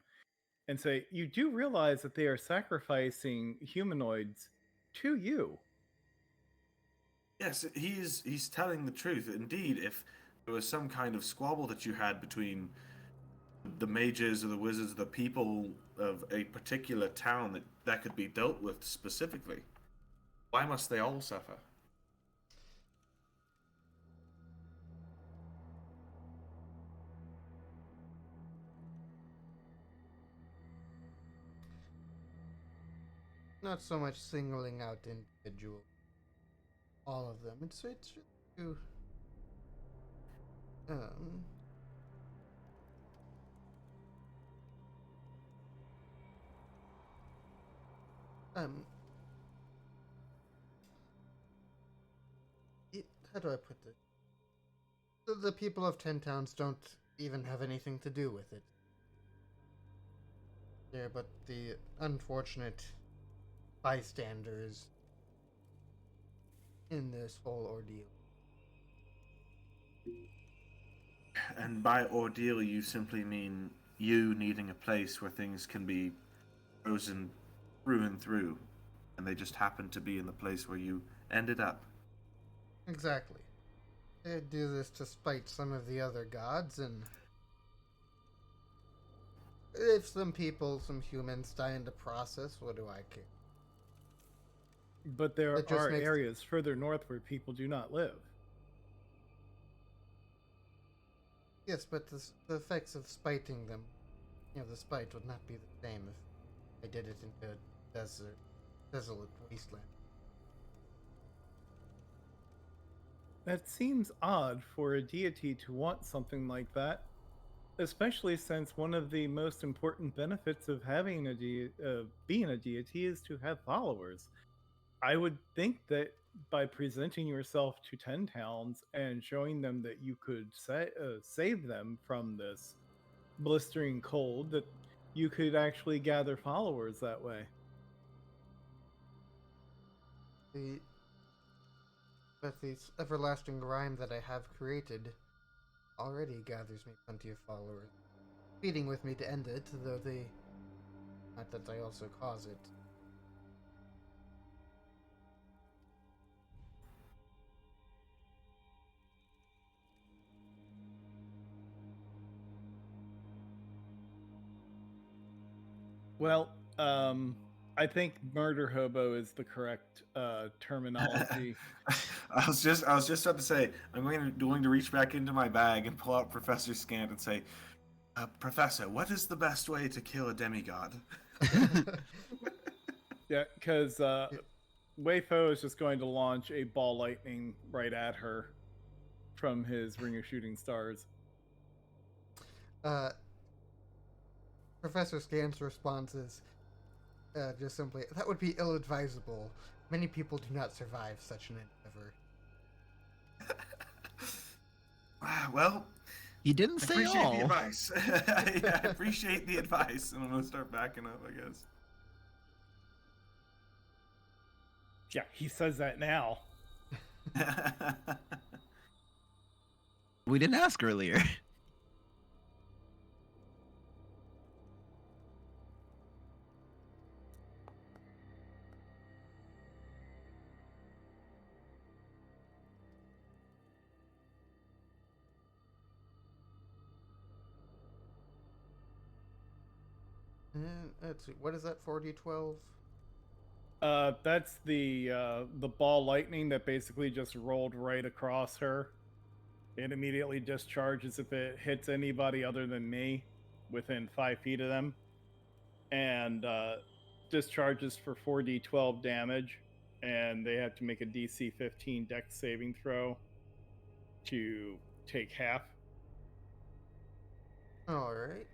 Speaker 2: and say, you do realize that they are sacrificing humanoids to you.
Speaker 3: Yes, he's telling the truth. Indeed, if there was some kind of squabble that you had between the mages or the wizards, the people of a particular town that could be dealt with specifically, why must they all suffer?
Speaker 4: Not so much singling out individual, all of them. It's to how do I put this? The people of 10 towns don't even have anything to do with it. Yeah, but the unfortunate bystanders in this whole ordeal.
Speaker 3: And by ordeal, you simply mean you needing a place where things can be frozen through and through, and they just happen to be in the place where you ended up.
Speaker 4: Exactly. They do this to spite some of the other gods, and if some humans die in the process, what do I care?
Speaker 2: But there are areas further north where people do not live.
Speaker 4: Yes, but the effects of spiting them, the spite would not be the same if I did it in a desolate wasteland.
Speaker 2: That seems odd for a deity to want something like that, especially since one of the most important benefits of having being a deity is to have followers. I would think that by presenting yourself to 10 towns and showing them that you could save them from this blistering cold, that you could actually gather followers that way.
Speaker 4: But the everlasting rhyme that I have created already gathers me plenty of followers. Feeding with me to end it, though not that I also cause it.
Speaker 2: Well, I think murder hobo is the correct terminology.
Speaker 3: I was just about to say I'm going to reach back into my bag and pull out Professor Scant and say, Professor, what is the best way to kill a demigod?
Speaker 2: Yeah, because Wayfo is just going to launch a ball lightning right at her from his ring of shooting stars.
Speaker 4: Professor Scant's response is just simply, that would be ill-advisable. Many people do not survive such an endeavor.
Speaker 3: Well,
Speaker 6: He didn't say
Speaker 3: appreciate
Speaker 6: all.
Speaker 3: the advice. I appreciate the advice, and I'm gonna start backing up, I guess.
Speaker 2: Yeah, he says that now.
Speaker 6: We didn't ask earlier.
Speaker 4: And let's see, what is that, 4d12?
Speaker 2: That's the ball lightning that basically just rolled right across her. It immediately discharges if it hits anybody other than me within 5 feet of them, and discharges for 4d12 damage, and they have to make a DC 15 Dex saving throw to take half.
Speaker 4: Alright.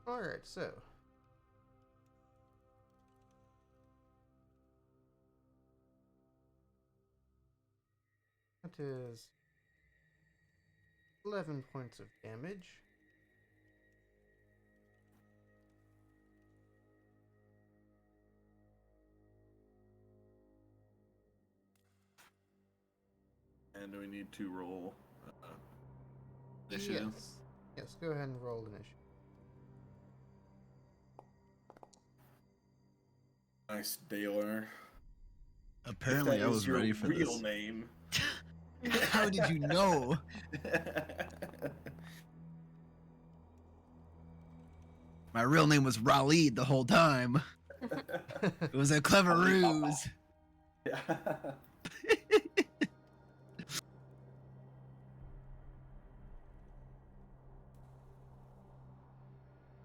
Speaker 4: Alright, so. That is 11 points of damage.
Speaker 3: And do we need to roll initiative?
Speaker 4: Yes. Yes, go ahead and roll initiative.
Speaker 3: Nice, Daler.
Speaker 6: Apparently, I was ready for
Speaker 3: real
Speaker 6: this.
Speaker 3: name.
Speaker 6: How did you know? My real name was Raleigh the whole time. It was a clever ruse.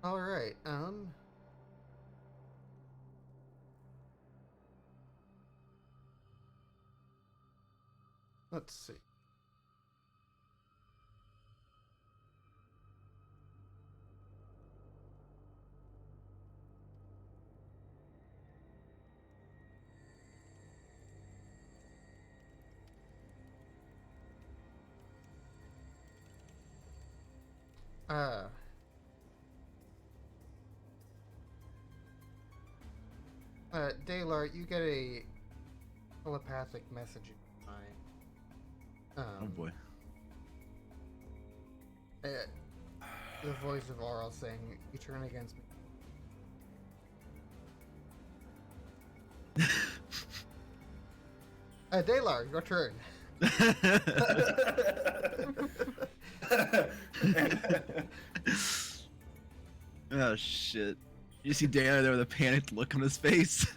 Speaker 4: Alright, let's see. Dalar, you get a telepathic message in your mind.
Speaker 6: Oh boy.
Speaker 4: The voice of Auril saying, "You turn against me." Dalar, your turn.
Speaker 6: Oh shit. You see Dana there with a panicked look on his face.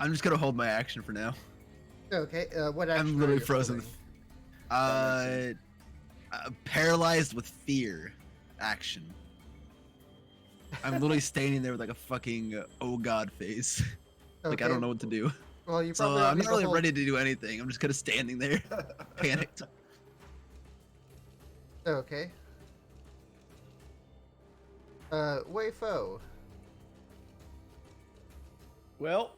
Speaker 6: I'm just gonna hold my action for now.
Speaker 4: Okay, what action
Speaker 6: I'm
Speaker 4: are
Speaker 6: literally
Speaker 4: you
Speaker 6: frozen.
Speaker 4: holding?
Speaker 6: Paralyzed with fear. Action. I'm literally standing there with like a fucking oh god face. Like I
Speaker 4: Okay,
Speaker 6: don't know what to do.
Speaker 4: Well, you
Speaker 6: So
Speaker 4: probably don't
Speaker 6: I'm
Speaker 4: need
Speaker 6: not
Speaker 4: to
Speaker 6: really
Speaker 4: hold-
Speaker 6: ready to do anything. I'm just kind of standing there, panicked.
Speaker 4: Okay. Wayfo.
Speaker 2: Well,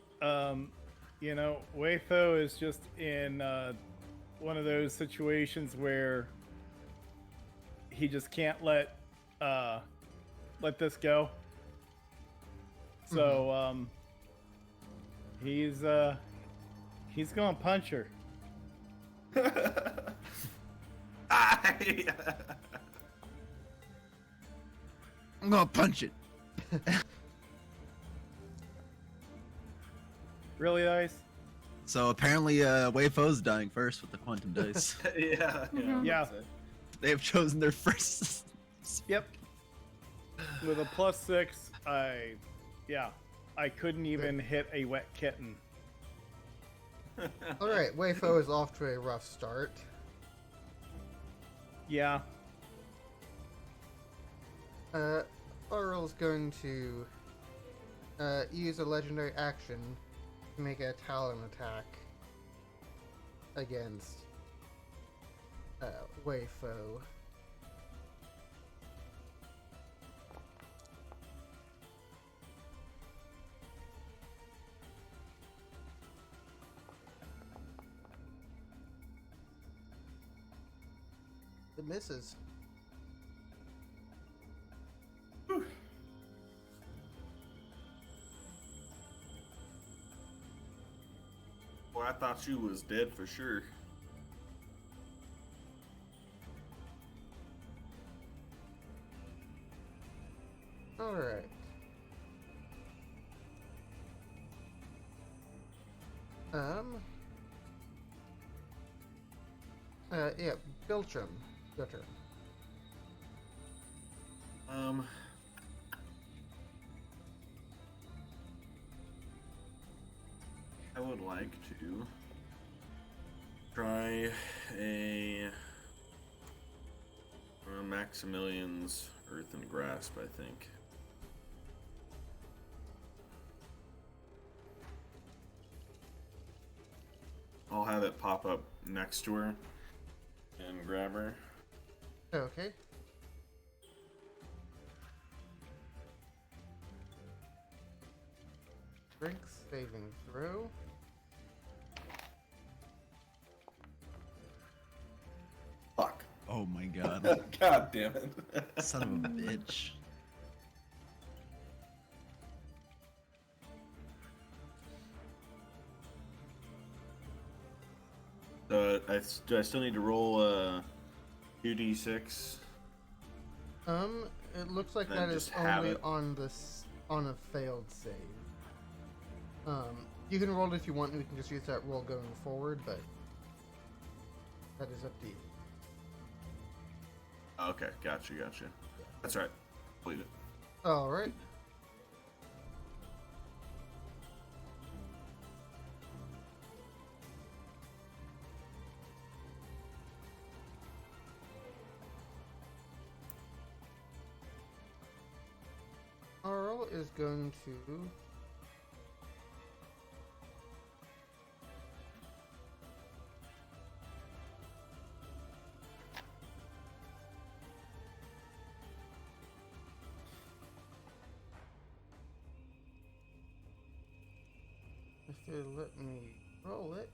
Speaker 2: you know, Wayfo is just in one of those situations where he just can't let this go. So he's gonna punch her.
Speaker 6: I'm gonna punch it.
Speaker 2: Really, Ice?
Speaker 6: So apparently, Wei Fo's dying first with the quantum dice.
Speaker 1: Yeah.
Speaker 2: Yeah.
Speaker 6: They have chosen their first.
Speaker 2: Yep. With a +6, I couldn't even hit a wet kitten.
Speaker 4: Alright, Weifo is off to a rough start.
Speaker 2: Yeah.
Speaker 4: Auril's going to use a legendary action to make a Talon attack against Weifo. It misses.
Speaker 1: Boy, I thought you was dead for sure.
Speaker 4: Alright. Yeah, Biltram, your turn.
Speaker 1: I would like to try a Maximilian's Earth and Grasp, I think. I'll have it pop up next to her and grab her.
Speaker 4: Okay. Strength saving throw.
Speaker 1: Fuck.
Speaker 6: Oh my god.
Speaker 1: God damn it.
Speaker 6: Son of a bitch.
Speaker 1: Do I still need to roll 2d6?
Speaker 4: It looks like
Speaker 1: Then
Speaker 4: that is
Speaker 1: just have
Speaker 4: only
Speaker 1: it.
Speaker 4: on a failed save. You can roll it if you want, and we can just use that roll going forward, but that is up to you.
Speaker 1: Okay, gotcha. That's right. Believe it.
Speaker 4: Alright. Auril is going to if they let me roll it.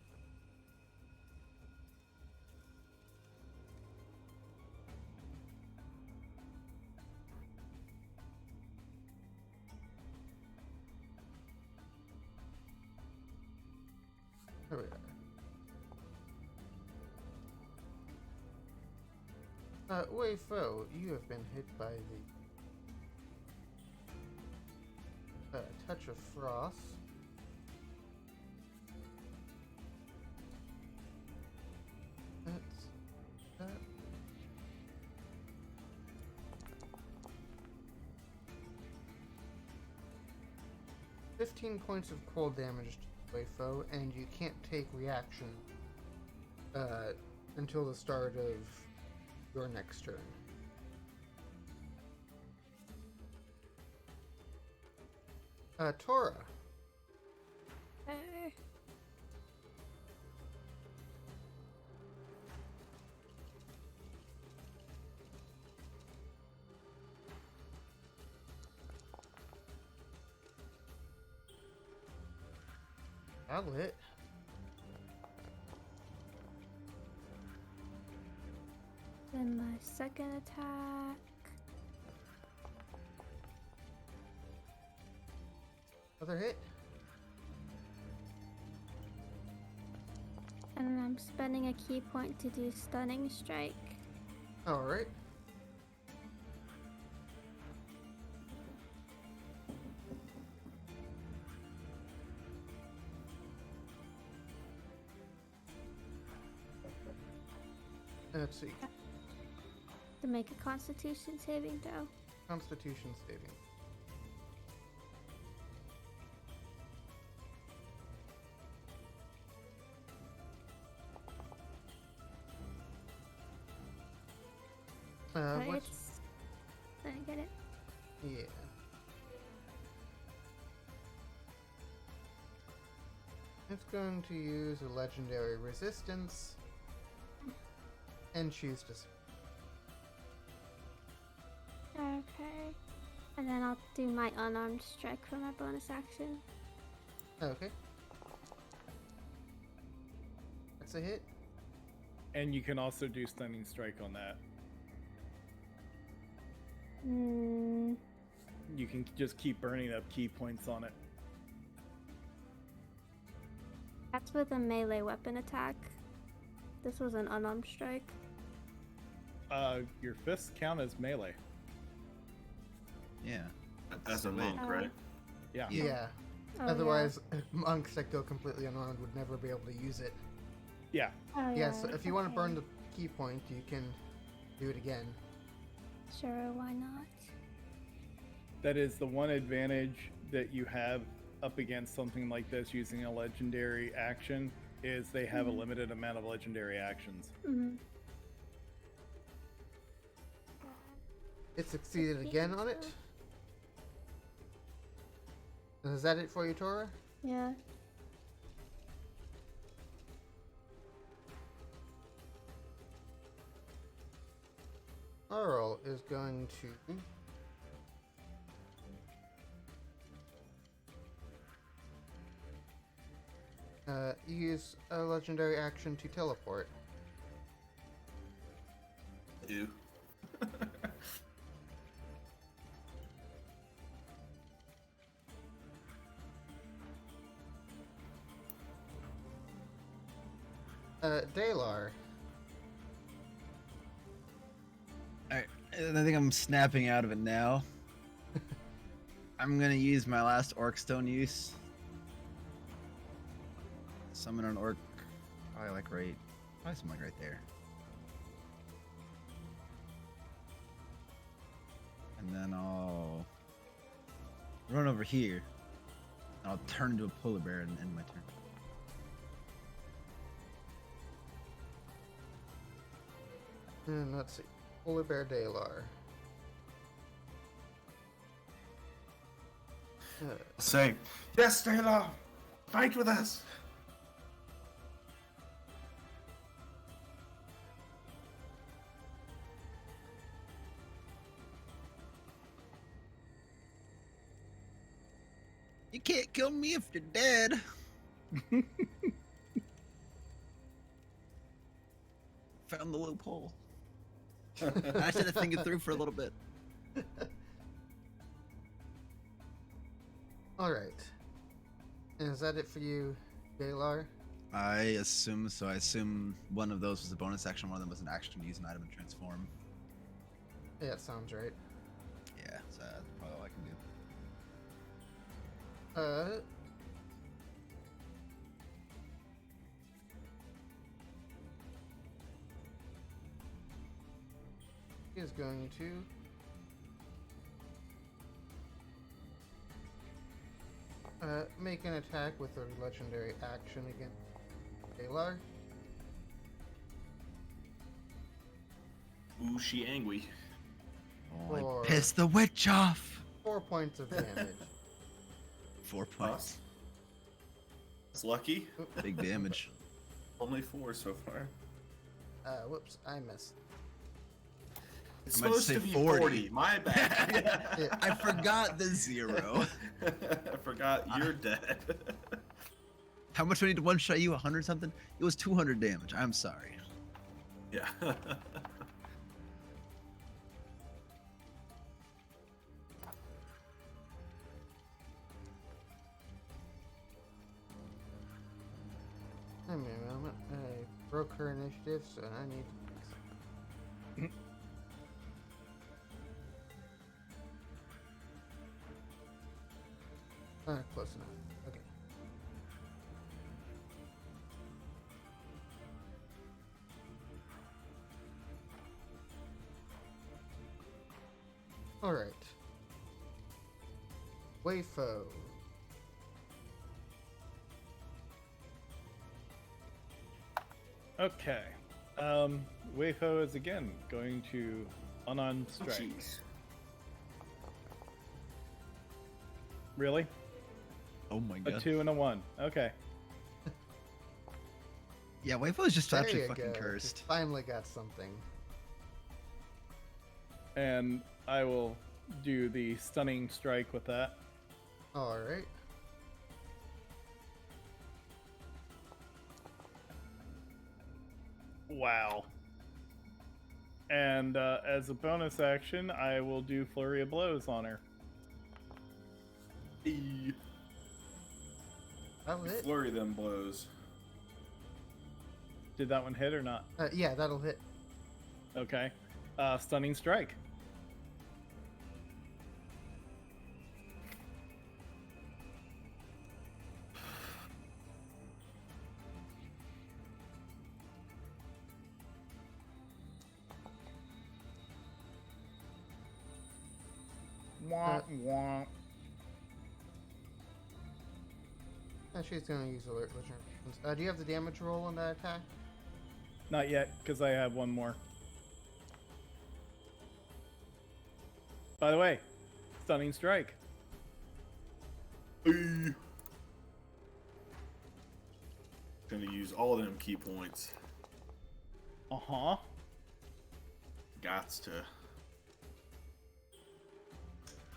Speaker 4: There we are. Wei Fo, you have been hit by the touch of frost. That's that. "15 points of cold damage to Wei Fo, and you can't take reaction until the start of your next turn." Tora. That'll hit.
Speaker 5: Then my second attack.
Speaker 4: Another hit.
Speaker 5: And I'm spending a key point to do stunning strike.
Speaker 4: Alright. Let's see.
Speaker 5: To make a Constitution saving throw.
Speaker 4: Constitution saving. What's...
Speaker 5: I didn't get it.
Speaker 4: Yeah. It's going to use a legendary resistance and choose to.
Speaker 5: Okay. And then I'll do my unarmed strike for my bonus action.
Speaker 4: Okay. That's a hit.
Speaker 2: And you can also do stunning strike on that.
Speaker 5: Hmm.
Speaker 2: You can just keep burning up key points on it.
Speaker 5: That's with a melee weapon attack. This was an unarmed strike.
Speaker 2: Your fists count as melee.
Speaker 6: Yeah.
Speaker 3: As a monk, right?
Speaker 2: Yeah.
Speaker 4: Yeah.
Speaker 5: Oh,
Speaker 4: Otherwise, monks that go completely unarmed would never be able to use it.
Speaker 2: Yeah.
Speaker 5: Yeah. Oh,
Speaker 4: Yeah, so if you want to
Speaker 5: okay.
Speaker 4: burn the key point, you can do it again.
Speaker 5: Sure, why not?
Speaker 2: That is the one advantage that you have up against something like this using a legendary action is they have a limited amount of legendary actions.
Speaker 5: Mm-hmm.
Speaker 4: It succeeded again on it. Is that it for you, Tora?
Speaker 5: Yeah.
Speaker 4: Auril is going to use a legendary action to teleport.
Speaker 3: Ew.
Speaker 4: Dalar.
Speaker 6: Alright, I think I'm snapping out of it now. I'm gonna use my last Orc Stone use. Summon an Orc. Probably like right. Probably something like right there. And then I'll run over here. And I'll turn into a polar bear and end my turn.
Speaker 4: And let's see. Polar Bear Dalar.
Speaker 3: Say, yes, Taylor, fight with us.
Speaker 6: You can't kill me if you're dead. Found the loophole. I should have think it through for a little bit.
Speaker 4: Alright. And is that it for you, Dalar?
Speaker 6: I assume so. I assume one of those was a bonus action, one of them was an action to use an item and transform.
Speaker 4: Yeah, that sounds right.
Speaker 6: Yeah, so that's probably all I can do.
Speaker 4: Is going to make an attack with a legendary action against Dalar.
Speaker 3: Ooh, she angry.
Speaker 6: Oh,
Speaker 4: Or-
Speaker 6: I pissed the witch off.
Speaker 4: 4 points of damage.
Speaker 6: 4 points.
Speaker 3: It's lucky.
Speaker 6: Big damage.
Speaker 3: Only 4 so far.
Speaker 4: Whoops, I missed.
Speaker 3: It's
Speaker 6: I meant to
Speaker 3: supposed to
Speaker 6: say
Speaker 3: be
Speaker 6: 40.
Speaker 3: 40. My bad.
Speaker 4: Yeah.
Speaker 6: I forgot the 0.
Speaker 3: I forgot you're dead.
Speaker 6: How much do I need to one-shot you? 100 something? It was 200 damage. I'm sorry.
Speaker 3: Yeah.
Speaker 4: Give me a moment. I broke her initiative, so I need to Close enough. Okay. Alright. Wayfo.
Speaker 2: Okay. Wayfo is again going to unarmed strike.
Speaker 3: Jeez.
Speaker 2: Really?
Speaker 6: Oh my
Speaker 2: A
Speaker 6: god.
Speaker 2: 2 and a 1. Okay.
Speaker 6: Yeah, Wayfo is just
Speaker 4: There
Speaker 6: actually
Speaker 4: you
Speaker 6: fucking
Speaker 4: go.
Speaker 6: cursed.
Speaker 4: You finally got something.
Speaker 2: And I will do the stunning strike with that.
Speaker 4: Alright.
Speaker 2: Wow. And as a bonus action, I will do Flurry of Blows on her.
Speaker 4: That'll hit.
Speaker 3: Flurry them blows.
Speaker 2: Did that one hit or not?
Speaker 4: Yeah, that'll hit.
Speaker 2: Okay. Stunning strike. Wah, wah.
Speaker 4: She's gonna use alert return. Do you have the damage roll on that attack?
Speaker 2: Not yet, because I have one more. By the way, stunning strike.
Speaker 3: Gonna use all them key points.
Speaker 2: Uh-huh.
Speaker 3: Gots to.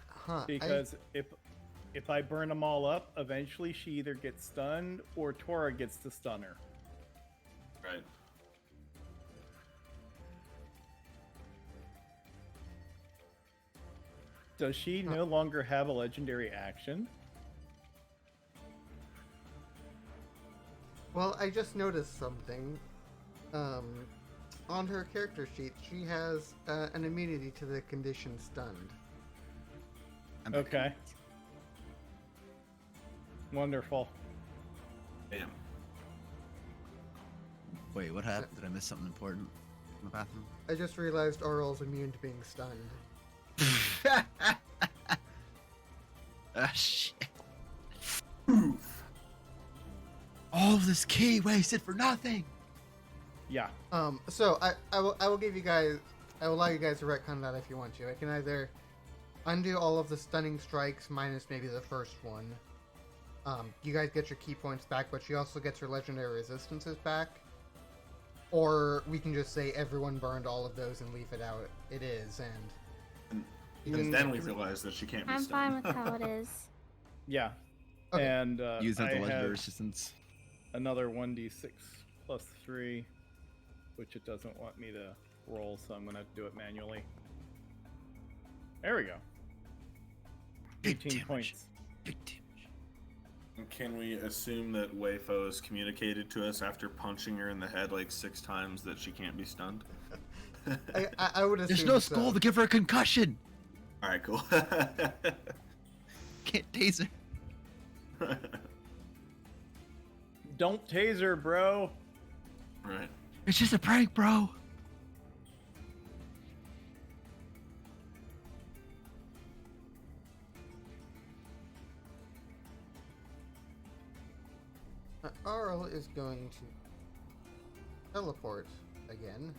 Speaker 4: Huh.
Speaker 2: Because if I burn them all up, eventually she either gets stunned or Tora gets to stun her.
Speaker 3: Right.
Speaker 2: Does she no longer have a legendary action?
Speaker 4: Well, I just noticed something. On her character sheet, she has an immunity to the condition stunned.
Speaker 2: Okay. Wonderful.
Speaker 3: Damn.
Speaker 6: Wait, what happened? Did I miss something important in the bathroom?
Speaker 4: I just realized Auril's immune to being stunned.
Speaker 6: Ah, shit. All of this key wasted for nothing.
Speaker 2: Yeah.
Speaker 4: So I will give you guys, I will allow you guys to retcon that if you want to. I can either undo all of the stunning strikes minus maybe the first one. You guys get your key points back, but she also gets her legendary resistances back. Or we can just say everyone burned all of those and leave it out. It is,
Speaker 3: And then we realize that she can't be
Speaker 5: I'm
Speaker 3: stunned.
Speaker 5: fine with how it is.
Speaker 2: Yeah.
Speaker 4: Okay.
Speaker 2: And
Speaker 6: Use that
Speaker 2: I
Speaker 6: the legendary
Speaker 2: have
Speaker 6: resistance.
Speaker 2: another 1d6 plus 3, which it doesn't want me to roll, so I'm going to do it manually. There we go.
Speaker 6: Big
Speaker 2: 18
Speaker 6: damage.
Speaker 2: points.
Speaker 6: Big damage.
Speaker 3: Can we assume that Wayfo has communicated to us after punching her in the head like 6 times that she can't be stunned?
Speaker 4: I would assume
Speaker 6: There's no
Speaker 4: so.
Speaker 6: skull to give her a concussion.
Speaker 3: Alright, cool.
Speaker 6: Can't tase her.
Speaker 2: Don't taser, bro.
Speaker 3: Right.
Speaker 6: It's just a prank, bro.
Speaker 4: Auril is going to teleport again.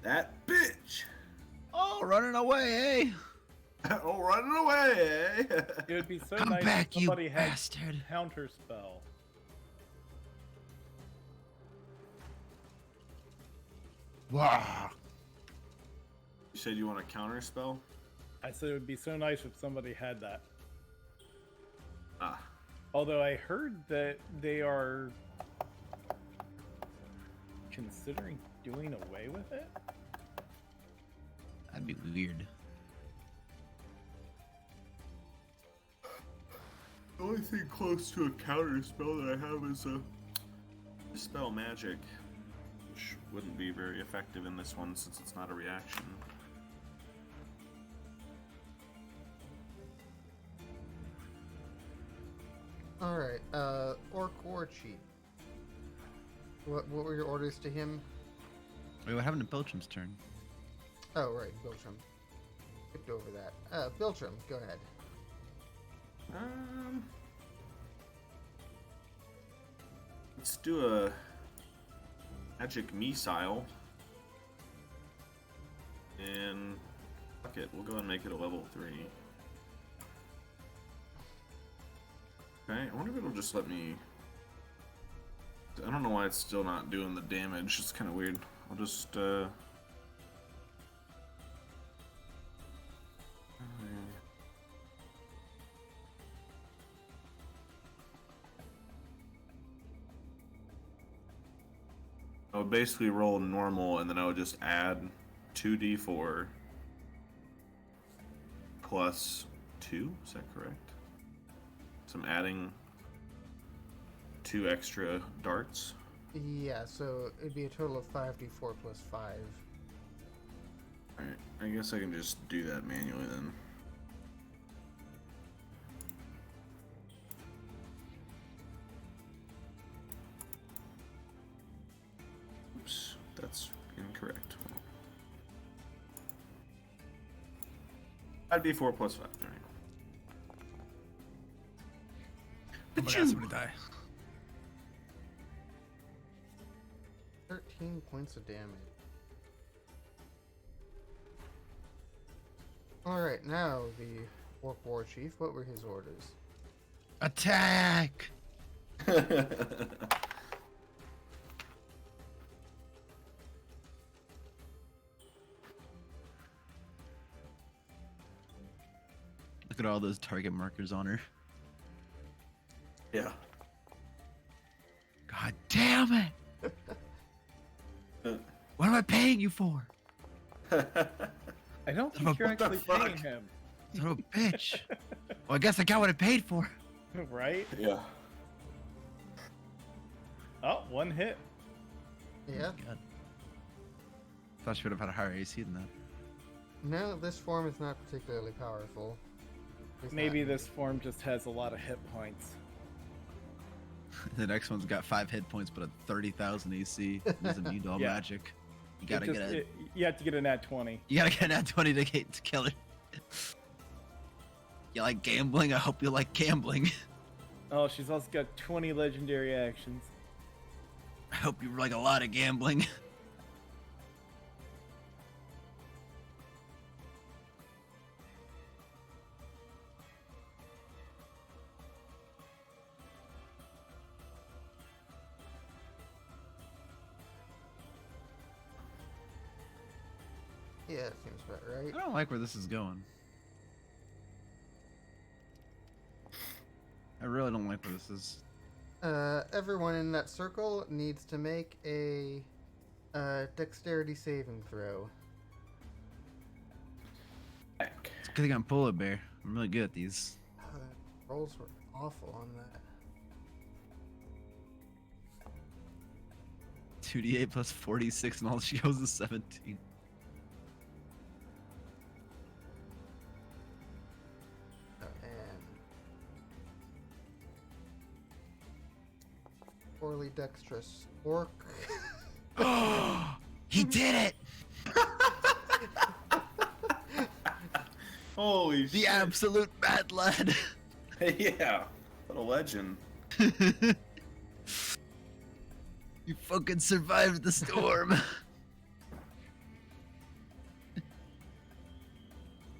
Speaker 3: That bitch!
Speaker 6: Oh, running away, eh?
Speaker 3: Oh, running away, eh?
Speaker 2: It would be so
Speaker 6: Come
Speaker 2: nice
Speaker 6: back,
Speaker 2: if
Speaker 6: you
Speaker 2: somebody had
Speaker 6: bastard.
Speaker 2: counter spell.
Speaker 6: Wow.
Speaker 3: You said you want a counter spell?
Speaker 2: I said it would be so nice if somebody had that.
Speaker 3: Ah.
Speaker 2: Although I heard that they are considering doing away with it.
Speaker 6: That'd be weird.
Speaker 3: The only thing close to a counter spell that I have is a Dispel Magic, which wouldn't be very effective in this one since it's not a reaction.
Speaker 4: Alright, Orc War Chief. What were your orders to him?
Speaker 6: Wait, what happened to Beltram's turn?
Speaker 4: Oh, right, Biltram. Skipped over that. Biltram, go ahead.
Speaker 3: Let's do a magic missile. And fuck it, we'll go and make it a level 3. Okay, I wonder if it'll just let me... I don't know why it's still not doing the damage. It's kind of weird. I'll just, I would basically roll normal, and then I would just add 2d4 plus 2. Is that correct? So I'm adding 2 extra darts.
Speaker 4: Yeah, so it'd be a total of 5d4 plus 5.
Speaker 3: Alright, I guess I can just do that manually then. Oops, that's incorrect. 5d4 plus 5. Alright.
Speaker 6: Oh my god, somebody die.
Speaker 4: 13 points of damage. Alright, now the Orc War Chief, what were his orders?
Speaker 6: Attack! Look at all those target markers on her.
Speaker 3: Yeah.
Speaker 6: God damn it! What am I paying you for?
Speaker 2: I don't think you're actually paying him.
Speaker 6: Son of a bitch. Well, I guess I got what I paid for.
Speaker 2: Right?
Speaker 3: Yeah.
Speaker 2: Oh, one hit.
Speaker 4: Yeah.
Speaker 6: God. Thought she would have had a higher AC than that.
Speaker 4: No, this form is not particularly powerful. It's
Speaker 2: Maybe
Speaker 4: not.
Speaker 2: this form just has a lot of hit points.
Speaker 6: The next one's got 5 hit points, but a 30,000 AC. He's immune to all
Speaker 2: Yeah.
Speaker 6: magic. You gotta get a.
Speaker 2: You have to get a nat 20.
Speaker 6: You gotta get an at 20 to kill it. You like gambling? I hope you like gambling.
Speaker 2: Oh, she's also got 20 legendary actions.
Speaker 6: I hope you like a lot of gambling.
Speaker 4: Yeah, it seems about right.
Speaker 6: I don't like where this is going. I really don't like where this is.
Speaker 4: Everyone in that circle needs to make a dexterity saving throw.
Speaker 6: It's a good thing I'm Polar Bear. I'm really good at these.
Speaker 4: Rolls were awful on that.
Speaker 6: 2d8 plus 46, and all she goes is 17.
Speaker 4: And poorly dexterous orc.
Speaker 6: He did it!
Speaker 3: Holy
Speaker 6: The
Speaker 3: shit.
Speaker 6: absolute bad lad.
Speaker 3: Yeah. What a legend.
Speaker 6: You fucking survived the storm.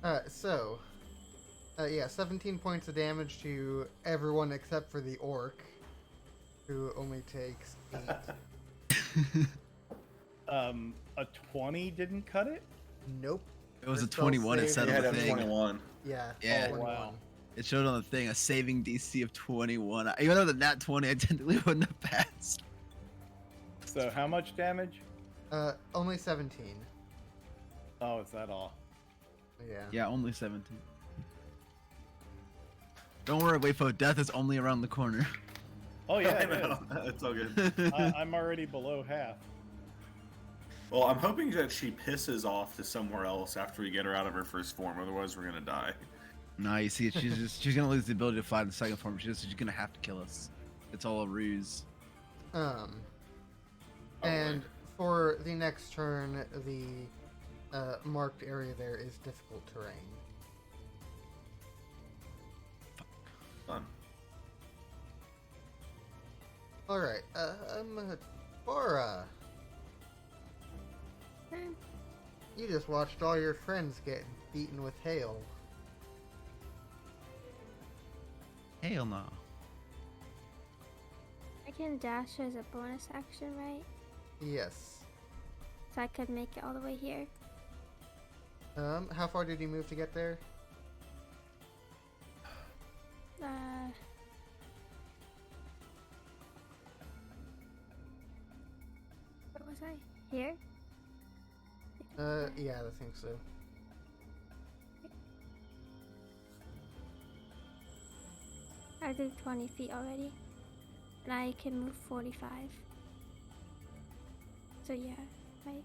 Speaker 4: Yeah, 17 points of damage to everyone except for the orc, who only takes 8.
Speaker 2: A 20 didn't cut it?
Speaker 4: Nope.
Speaker 6: It was a
Speaker 4: Your spell
Speaker 6: 21. It
Speaker 4: save-
Speaker 6: said
Speaker 3: Yeah,
Speaker 6: on the
Speaker 3: that's
Speaker 6: thing.
Speaker 3: 21.
Speaker 4: Yeah.
Speaker 6: Yeah.
Speaker 2: Oh,
Speaker 4: 21.
Speaker 2: wow.
Speaker 6: It showed on the thing a saving DC of 21. Even though the nat 20, I technically wouldn't have passed.
Speaker 2: So how much damage?
Speaker 4: Only 17.
Speaker 2: Oh, is that all?
Speaker 4: Yeah.
Speaker 6: Yeah, only 17. Don't worry, Wayfo. Death is only around the corner.
Speaker 2: Oh yeah,
Speaker 3: I
Speaker 2: it
Speaker 3: know.
Speaker 2: is.
Speaker 3: It's all good.
Speaker 2: I'm already below half.
Speaker 3: Well, I'm hoping that she pisses off to somewhere else after we get her out of her first form, otherwise we're gonna die.
Speaker 6: No, you see, she's gonna lose the ability to fly in the second form. She's gonna have to kill us. It's all a ruse.
Speaker 4: And for the next turn, the marked area there is difficult terrain.
Speaker 3: Fun.
Speaker 4: Alright, Bora,
Speaker 5: Okay.
Speaker 4: you just watched all your friends get beaten with hail.
Speaker 6: Hell no.
Speaker 5: I can dash as a bonus action, right?
Speaker 4: Yes.
Speaker 5: So I could make it all the way here.
Speaker 4: How far did you move to get there?
Speaker 5: What was I? Here?
Speaker 4: Yeah, I think so.
Speaker 5: I did 20 feet already. And I can move 45. So yeah, right?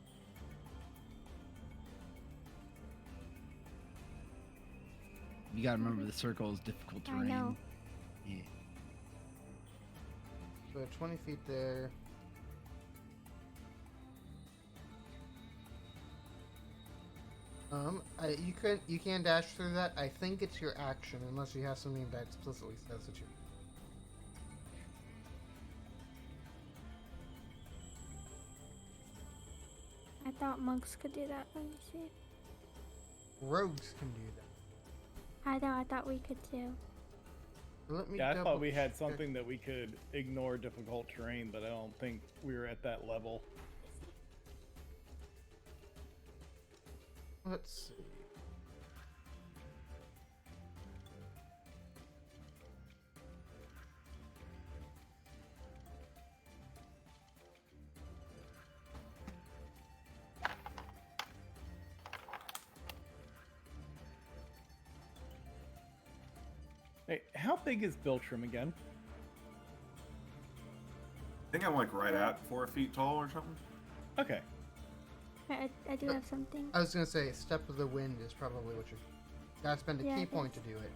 Speaker 6: You gotta remember the circle is difficult terrain.
Speaker 5: I know.
Speaker 6: Yeah.
Speaker 4: So 20 feet there. You can dash through that. I think it's your action, unless you have something that explicitly says that you.
Speaker 5: I thought monks could do that. Let me see.
Speaker 4: Rogues can do that.
Speaker 5: I know, I thought we could too.
Speaker 4: Let me
Speaker 2: Yeah, I thought
Speaker 4: double
Speaker 2: we had
Speaker 4: check.
Speaker 2: something that we could ignore difficult terrain, but I don't think we were at that level.
Speaker 4: Let's see.
Speaker 2: Hey, how big is Biltram again?
Speaker 3: I think I'm like right at 4 feet tall or something.
Speaker 2: Okay.
Speaker 5: I do have something.
Speaker 4: I was gonna say, Step of the Wind is probably what you. Gotta spend a
Speaker 5: Yeah,
Speaker 4: key
Speaker 5: it
Speaker 4: point
Speaker 5: is.
Speaker 4: to do it.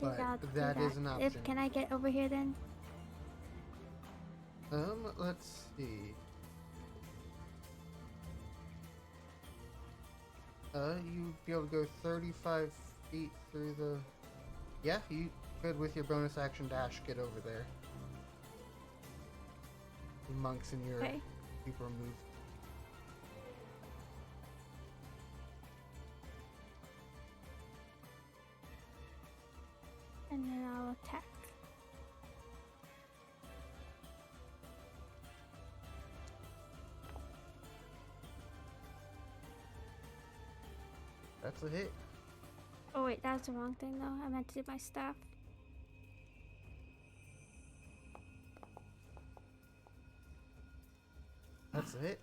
Speaker 5: Think
Speaker 4: But
Speaker 5: I'll do
Speaker 4: that is an option.
Speaker 5: Can I get over here then?
Speaker 4: Let's see. You'd be able to go 35 feet through the. Yeah, you could with your bonus action dash get over there. The monks in your
Speaker 5: Okay.
Speaker 4: people move.
Speaker 5: And then I'll attack.
Speaker 4: That's a hit.
Speaker 5: Oh wait, that was the wrong thing though. I meant to do my staff.
Speaker 4: That's a hit.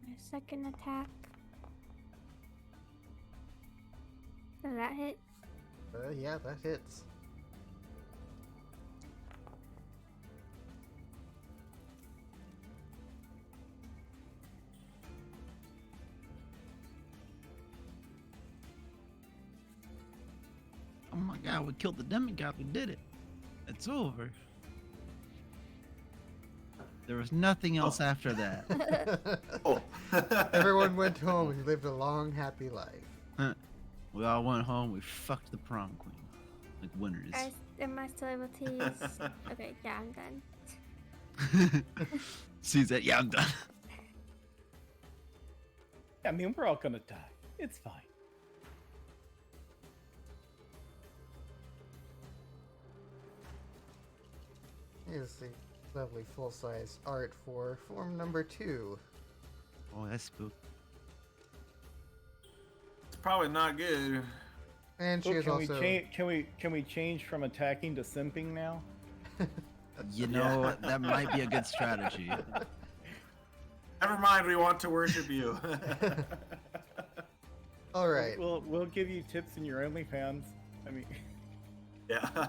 Speaker 5: My second attack. Does that hit?
Speaker 4: Yeah, that hits.
Speaker 6: Oh my god, we killed the demigod. We did it. It's over. There was nothing else after that.
Speaker 3: Oh.
Speaker 4: Everyone went home and lived a long, happy life.
Speaker 6: We all went home. We fucked the prom queen, like winners.
Speaker 5: Am I still able to use? Okay, yeah, I'm done.
Speaker 6: Sees that? Yeah, I'm done.
Speaker 2: I mean, we're all gonna die. It's fine.
Speaker 4: Here's the lovely full-size art for form number 2.
Speaker 6: Oh, that's spook.
Speaker 3: It's probably not good.
Speaker 4: And she
Speaker 2: Oh,
Speaker 4: is
Speaker 2: can
Speaker 4: also.
Speaker 2: can we change from attacking to simping now?
Speaker 6: You know, that might be a good strategy.
Speaker 3: Never mind, we want to worship you.
Speaker 4: All right.
Speaker 2: We'll give you tips in your OnlyFans. I mean,
Speaker 3: Yeah.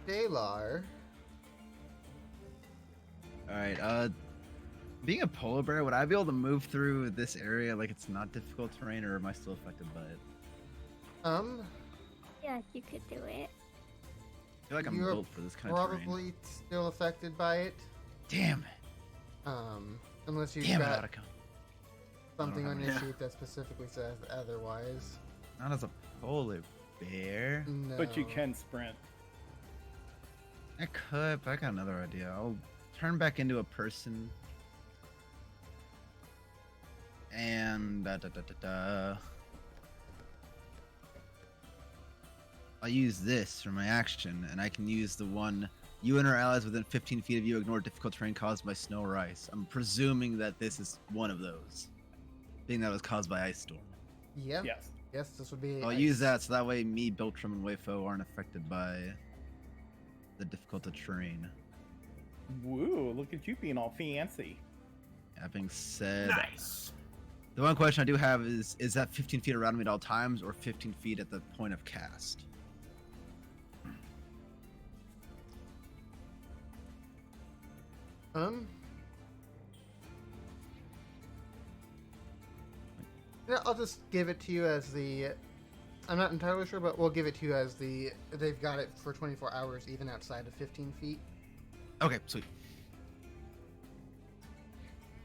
Speaker 4: Dalar,
Speaker 6: All right. Being a polar bear, would I be able to move through this area like it's not difficult terrain, or am I still affected by it?
Speaker 5: Yeah, you could do it.
Speaker 6: I feel like I'm
Speaker 4: You're
Speaker 6: built for this kind of terrain.
Speaker 4: probably still affected by it.
Speaker 6: Damn it.
Speaker 4: Unless you've
Speaker 6: Damn it,
Speaker 4: got
Speaker 6: Audica.
Speaker 4: something on
Speaker 6: have
Speaker 4: your
Speaker 1: it.
Speaker 4: sheet that specifically says otherwise.
Speaker 6: Not as a polar bear.
Speaker 4: No.
Speaker 2: But you can sprint.
Speaker 6: I could, but I got another idea. I'll turn back into a person. And I'll use this for my action, and I can use the one, you and our allies within 15 feet of you ignore difficult terrain caused by snow or ice. I'm presuming that this is one of those, being that it was caused by ice storm.
Speaker 4: Yep.
Speaker 2: Yes.
Speaker 4: Yes, this would be.
Speaker 6: I'll use that so that way me, Beltram, and Wayfo aren't affected by the difficult terrain.
Speaker 2: Woo, look at you being all fancy.
Speaker 6: That being said,
Speaker 1: Nice.
Speaker 6: the one question I do have is that 15 feet around me at all times, or 15 feet at the point of cast?
Speaker 4: Yeah, I'll just give it to you as the. I'm not entirely sure, but we'll give it to you as the. They've got it for 24 hours, even outside of 15 feet.
Speaker 6: Okay, sweet.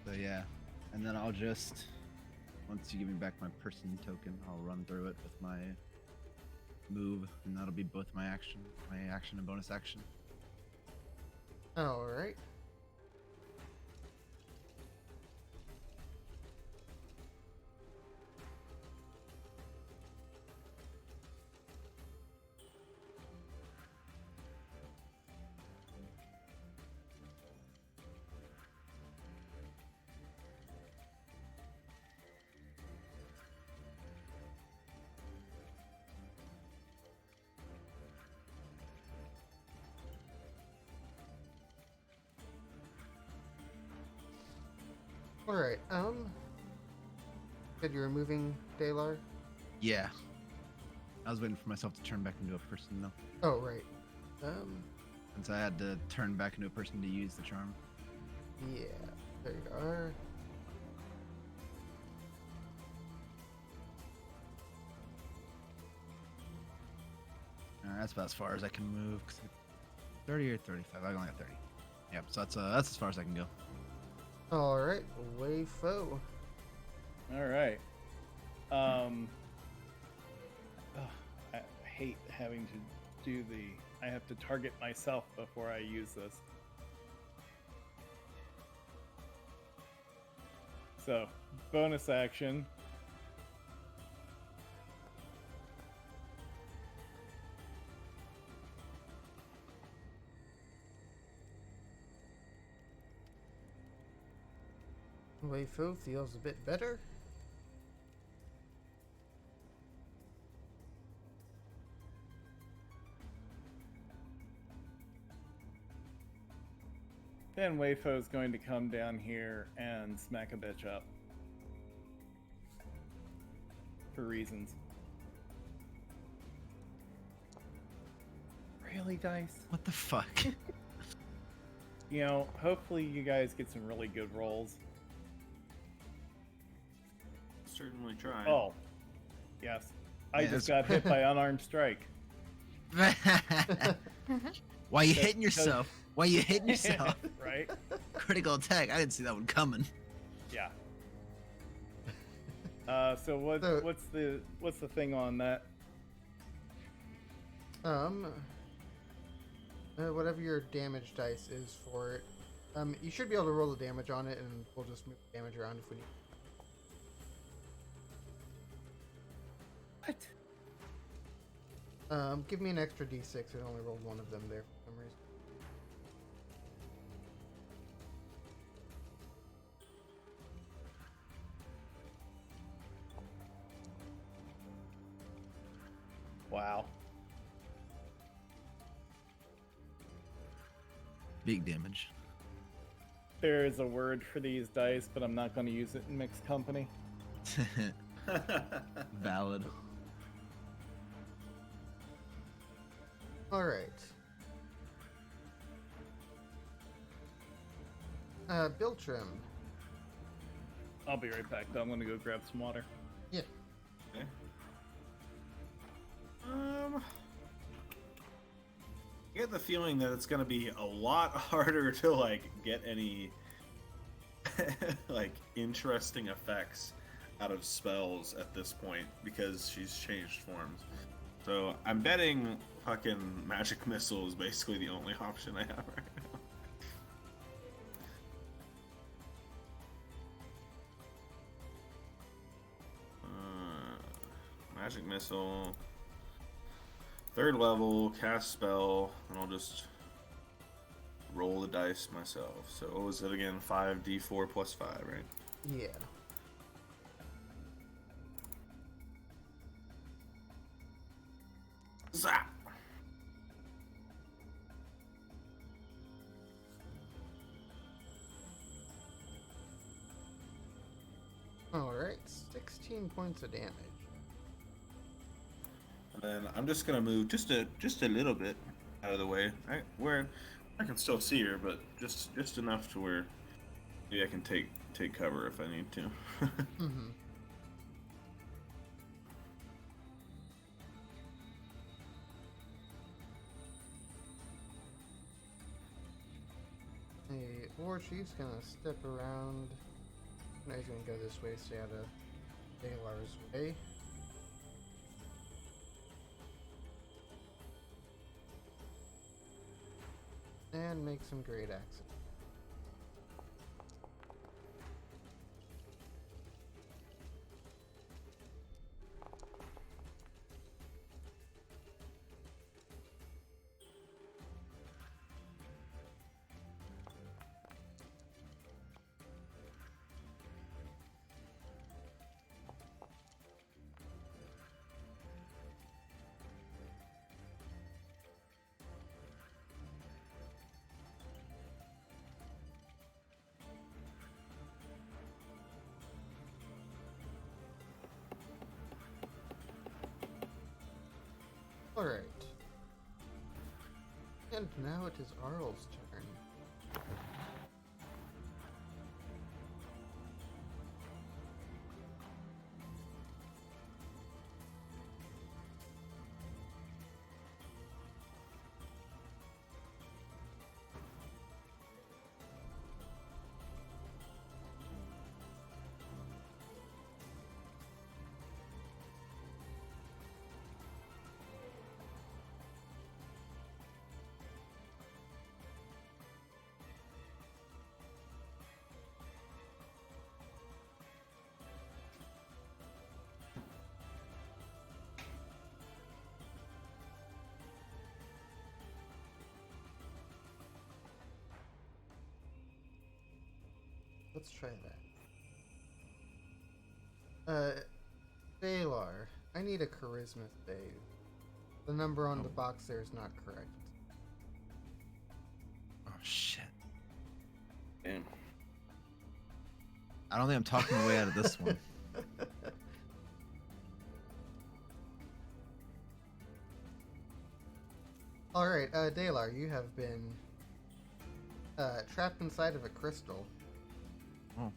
Speaker 6: So yeah, and then I'll just, once you give me back my person token, I'll run through it with my move, and that'll be both my action and bonus action.
Speaker 4: All right. All right. Said you were moving, Dalar?
Speaker 6: Yeah. I was waiting for myself to turn back into a person though,
Speaker 4: Oh, right.
Speaker 6: since I had to turn back into a person to use the charm.
Speaker 4: Yeah. There you are.
Speaker 6: That's about as far as I can move. 30 or 35? I only got 30. Yep. So that's as far as I can go.
Speaker 4: All right. Way foe.
Speaker 2: All right. I hate having to do I have to target myself before I use this. So, bonus action.
Speaker 4: Way foe feels a bit better.
Speaker 2: Then Wayfo's going to come down here and smack a bitch up. For reasons. Really, Dice?
Speaker 6: What the fuck?
Speaker 2: You know, hopefully you guys get some really good rolls.
Speaker 1: Certainly try.
Speaker 2: Oh, yes. I
Speaker 6: Yeah,
Speaker 2: just
Speaker 6: that's-
Speaker 2: got hit by unarmed strike.
Speaker 6: Why you hitting yourself? Why you hitting yourself?
Speaker 2: Right?
Speaker 6: Critical attack. I didn't see that one coming.
Speaker 2: Yeah. So what's the thing on that?
Speaker 4: Whatever your damage dice is for it, you should be able to roll the damage on it, and we'll just move the damage around if we need.
Speaker 2: What?
Speaker 4: Give me an extra d6. I only rolled one of them there for some reason.
Speaker 2: Wow.
Speaker 6: Big damage.
Speaker 2: There is a word for these dice, but I'm not going to use it in mixed company.
Speaker 6: Valid.
Speaker 4: All right. Biltrim.
Speaker 2: I'll be right back, though. I'm going to go grab some water.
Speaker 4: Yeah.
Speaker 3: Okay. I get the feeling that it's gonna be a lot harder to like get any like interesting effects out of spells at this point because she's changed forms. So I'm betting fucking magic missile is basically the only option I have right now. Magic missile. 3rd level, cast spell, and I'll just roll the dice myself. So what was it again? 5d4 plus 5, right?
Speaker 4: Yeah.
Speaker 3: Zap!
Speaker 4: Alright, 16 points of damage.
Speaker 3: And then I'm just gonna move just a little bit out of the way. Where I can still see her, but just enough to where maybe I can take cover if I need to.
Speaker 4: Mm-hmm. Hey, or she's gonna step around. No, he's gonna go this way, stay out of Balar's way. And make some great axes. Alright. And now it is Auril's turn. Let's try that. Balar, I need a charisma save. The number on the box there is not correct.
Speaker 6: Oh shit.
Speaker 3: Damn.
Speaker 6: I don't think I'm talking my way out of this one.
Speaker 4: Alright, Dalar, you have been trapped inside of a crystal.
Speaker 6: Oh.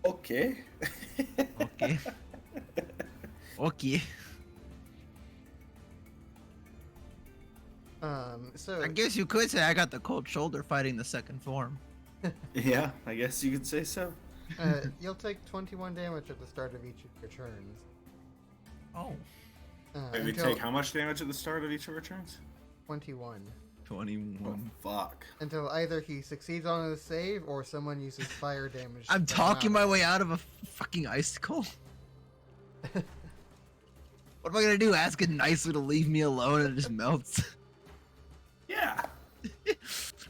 Speaker 3: Okay.
Speaker 6: Okay. Okay.
Speaker 4: So
Speaker 6: I guess you could say I got the cold shoulder fighting the 2nd form.
Speaker 3: Yeah, I guess you could say so.
Speaker 4: you'll take 21 damage at the start of each of your turns.
Speaker 6: Oh.
Speaker 3: Maybe
Speaker 4: Until
Speaker 3: take how much damage at the start of each of our turns?
Speaker 4: 21.
Speaker 6: 21.
Speaker 3: Fuck.
Speaker 4: Until either he succeeds on a save or someone uses fire damage.
Speaker 6: I'm
Speaker 4: to
Speaker 6: talking
Speaker 4: come
Speaker 6: my
Speaker 4: out.
Speaker 6: way out of a fucking icicle. What am I gonna do? Ask it nicely to leave me alone and it just melts?
Speaker 3: Yeah.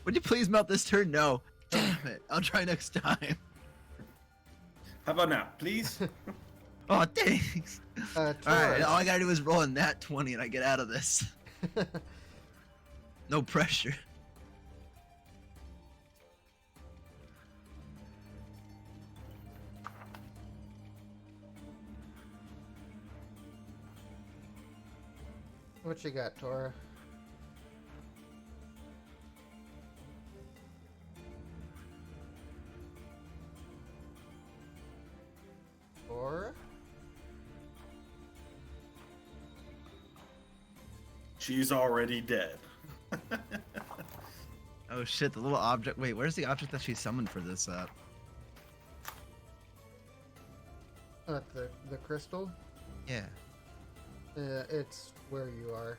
Speaker 6: Would you please melt this turn? No. Damn it. I'll try next time.
Speaker 3: How about now, please?
Speaker 6: Oh, thanks.
Speaker 4: Taurus.
Speaker 6: Alright, all I gotta do is roll a nat 20 and I get out of this. No pressure.
Speaker 4: What you got, Tora?
Speaker 3: She's already dead.
Speaker 6: Oh shit, the little object. Wait, where's the object that she summoned for this at?
Speaker 4: The crystal?
Speaker 6: Yeah.
Speaker 4: It's where you are.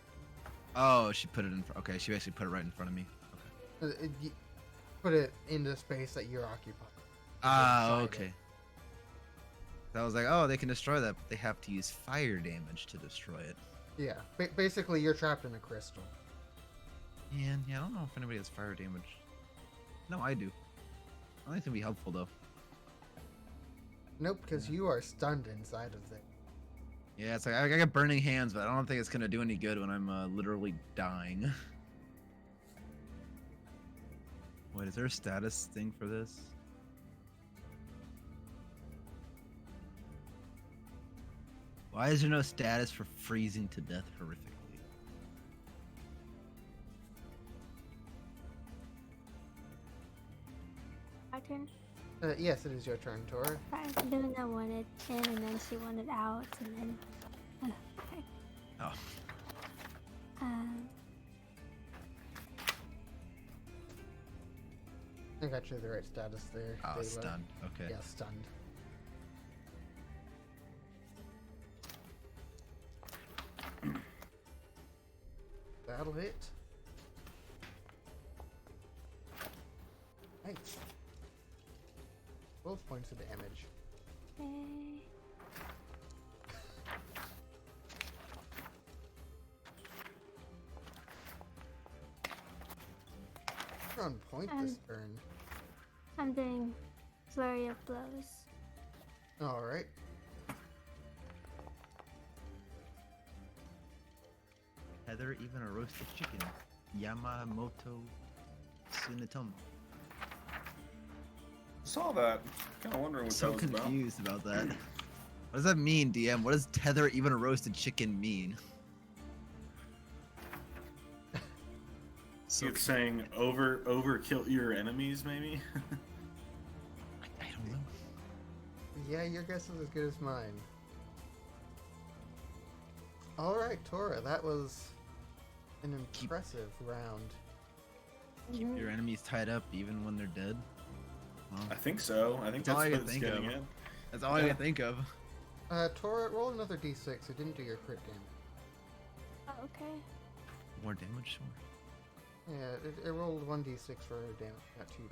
Speaker 6: Oh, she put it in. Okay, she basically put it right in front of me. Okay.
Speaker 4: Put it in the space that you're occupying.
Speaker 6: Ah,
Speaker 4: Inside
Speaker 6: okay. I was like, oh, they can destroy that, but they have to use fire damage to destroy it.
Speaker 4: Yeah, basically you're trapped in a crystal.
Speaker 6: And yeah, I don't know if anybody has fire damage. No, I do. I think it'd be helpful though.
Speaker 4: Nope, because you are stunned inside of it.
Speaker 6: Yeah, it's like I got burning hands, but I don't think it's gonna do any good when I'm literally dying. Wait, is there a status thing for this? Why is there no status for freezing to death horrifically?
Speaker 5: My turn.
Speaker 4: Yes, it is your turn, Tora.
Speaker 5: Right, Luna wanted in and then she wanted out and then... okay.
Speaker 6: Oh.
Speaker 4: I got you the right status there.
Speaker 6: Oh,
Speaker 4: Dayla.
Speaker 6: stunned. Okay.
Speaker 4: Yeah, stunned. That'll hit. Nice. 12 points of damage.
Speaker 5: Okay.
Speaker 4: You're on point this turn.
Speaker 5: I'm doing flurry of blows.
Speaker 4: Alright.
Speaker 6: Heather, even a roasted chicken. Yamamoto Tsunetomo.
Speaker 3: Saw that. Kind of wondering what
Speaker 6: So
Speaker 3: that was about.
Speaker 6: confused about that. What does that mean, DM? What does tether even a roasted chicken mean? So
Speaker 3: It's saying overkill your enemies, maybe.
Speaker 6: I don't know.
Speaker 4: Yeah, your guess is as good as mine. Alright, Tora, that was an impressive round.
Speaker 6: Keep your enemies tied up even when they're dead. Well,
Speaker 3: I think so. I think
Speaker 6: That's all
Speaker 3: that's
Speaker 6: I
Speaker 3: what
Speaker 6: can
Speaker 3: it's
Speaker 6: think
Speaker 3: getting
Speaker 6: of.
Speaker 3: at.
Speaker 6: that's all I can think of.
Speaker 4: Tora, roll another d6. It didn't do your crit damage.
Speaker 5: Oh, okay.
Speaker 6: More damage, sure.
Speaker 4: Yeah, it rolled 1d6 for damage, not 2.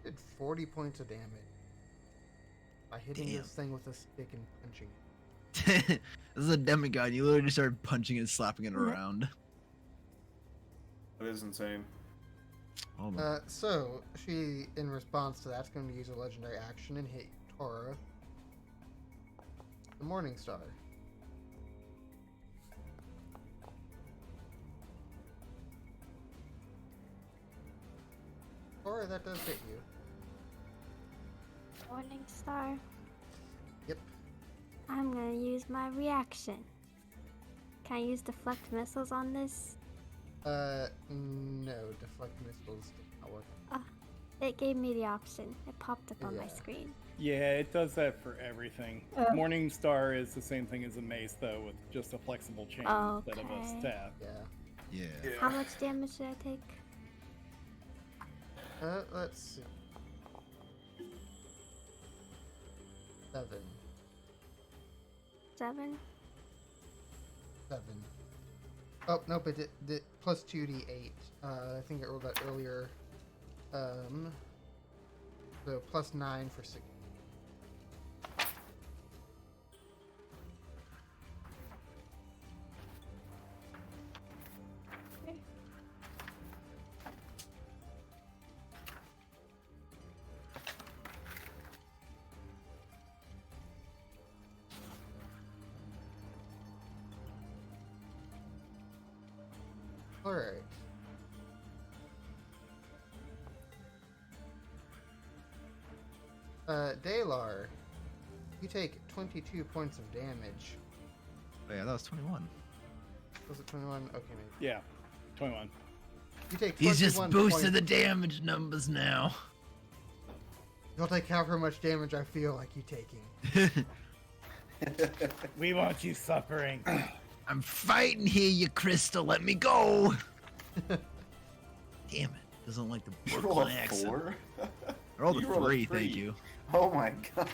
Speaker 4: Did 40 points of damage by hitting
Speaker 6: Damn.
Speaker 4: this thing with a stick and punching it.
Speaker 6: This is a demigod. You literally just started punching and slapping it
Speaker 5: Mhm.
Speaker 6: around.
Speaker 3: That is insane.
Speaker 6: Hold on.
Speaker 4: So she, in response to that, is going to use a legendary action and hit Tora. The Morningstar. Tora, that does hit you.
Speaker 5: Morningstar.
Speaker 4: Yep.
Speaker 5: I'm gonna use my reaction. Can I use deflect missiles on this?
Speaker 4: No, deflect missiles did not work.
Speaker 5: It gave me the option. It popped up on my
Speaker 4: Yeah.
Speaker 5: screen.
Speaker 2: Yeah, it does that for everything. Morningstar is the same thing as a mace, though, with just a flexible chain instead of a
Speaker 5: Okay.
Speaker 2: staff.
Speaker 4: Yeah.
Speaker 6: Yeah.
Speaker 5: How much damage did I take?
Speaker 4: Let's see. 7.
Speaker 5: 7?
Speaker 4: 7. Oh, no, but it plus 2d8. I think it rolled that earlier. So plus 9 for 6.
Speaker 5: Okay.
Speaker 4: Alright. Dalar, you take 22 points of damage.
Speaker 6: Oh, yeah, that was 21.
Speaker 4: Was it 21? Okay, maybe.
Speaker 2: Yeah, 21.
Speaker 4: You take
Speaker 6: He's just
Speaker 4: 21
Speaker 6: boosting the
Speaker 4: points.
Speaker 6: damage numbers now.
Speaker 4: You'll take however much damage I feel like you taking.
Speaker 2: We want you suffering.
Speaker 6: I'm fighting here, you crystal. Let me go. Damn it. Doesn't like the
Speaker 3: You rolled
Speaker 6: Brooklyn
Speaker 3: a
Speaker 6: accent.
Speaker 3: 4?
Speaker 6: I rolled
Speaker 3: You
Speaker 6: a
Speaker 3: rolled a
Speaker 6: 3,
Speaker 3: three.
Speaker 6: thank you.
Speaker 3: Oh my god.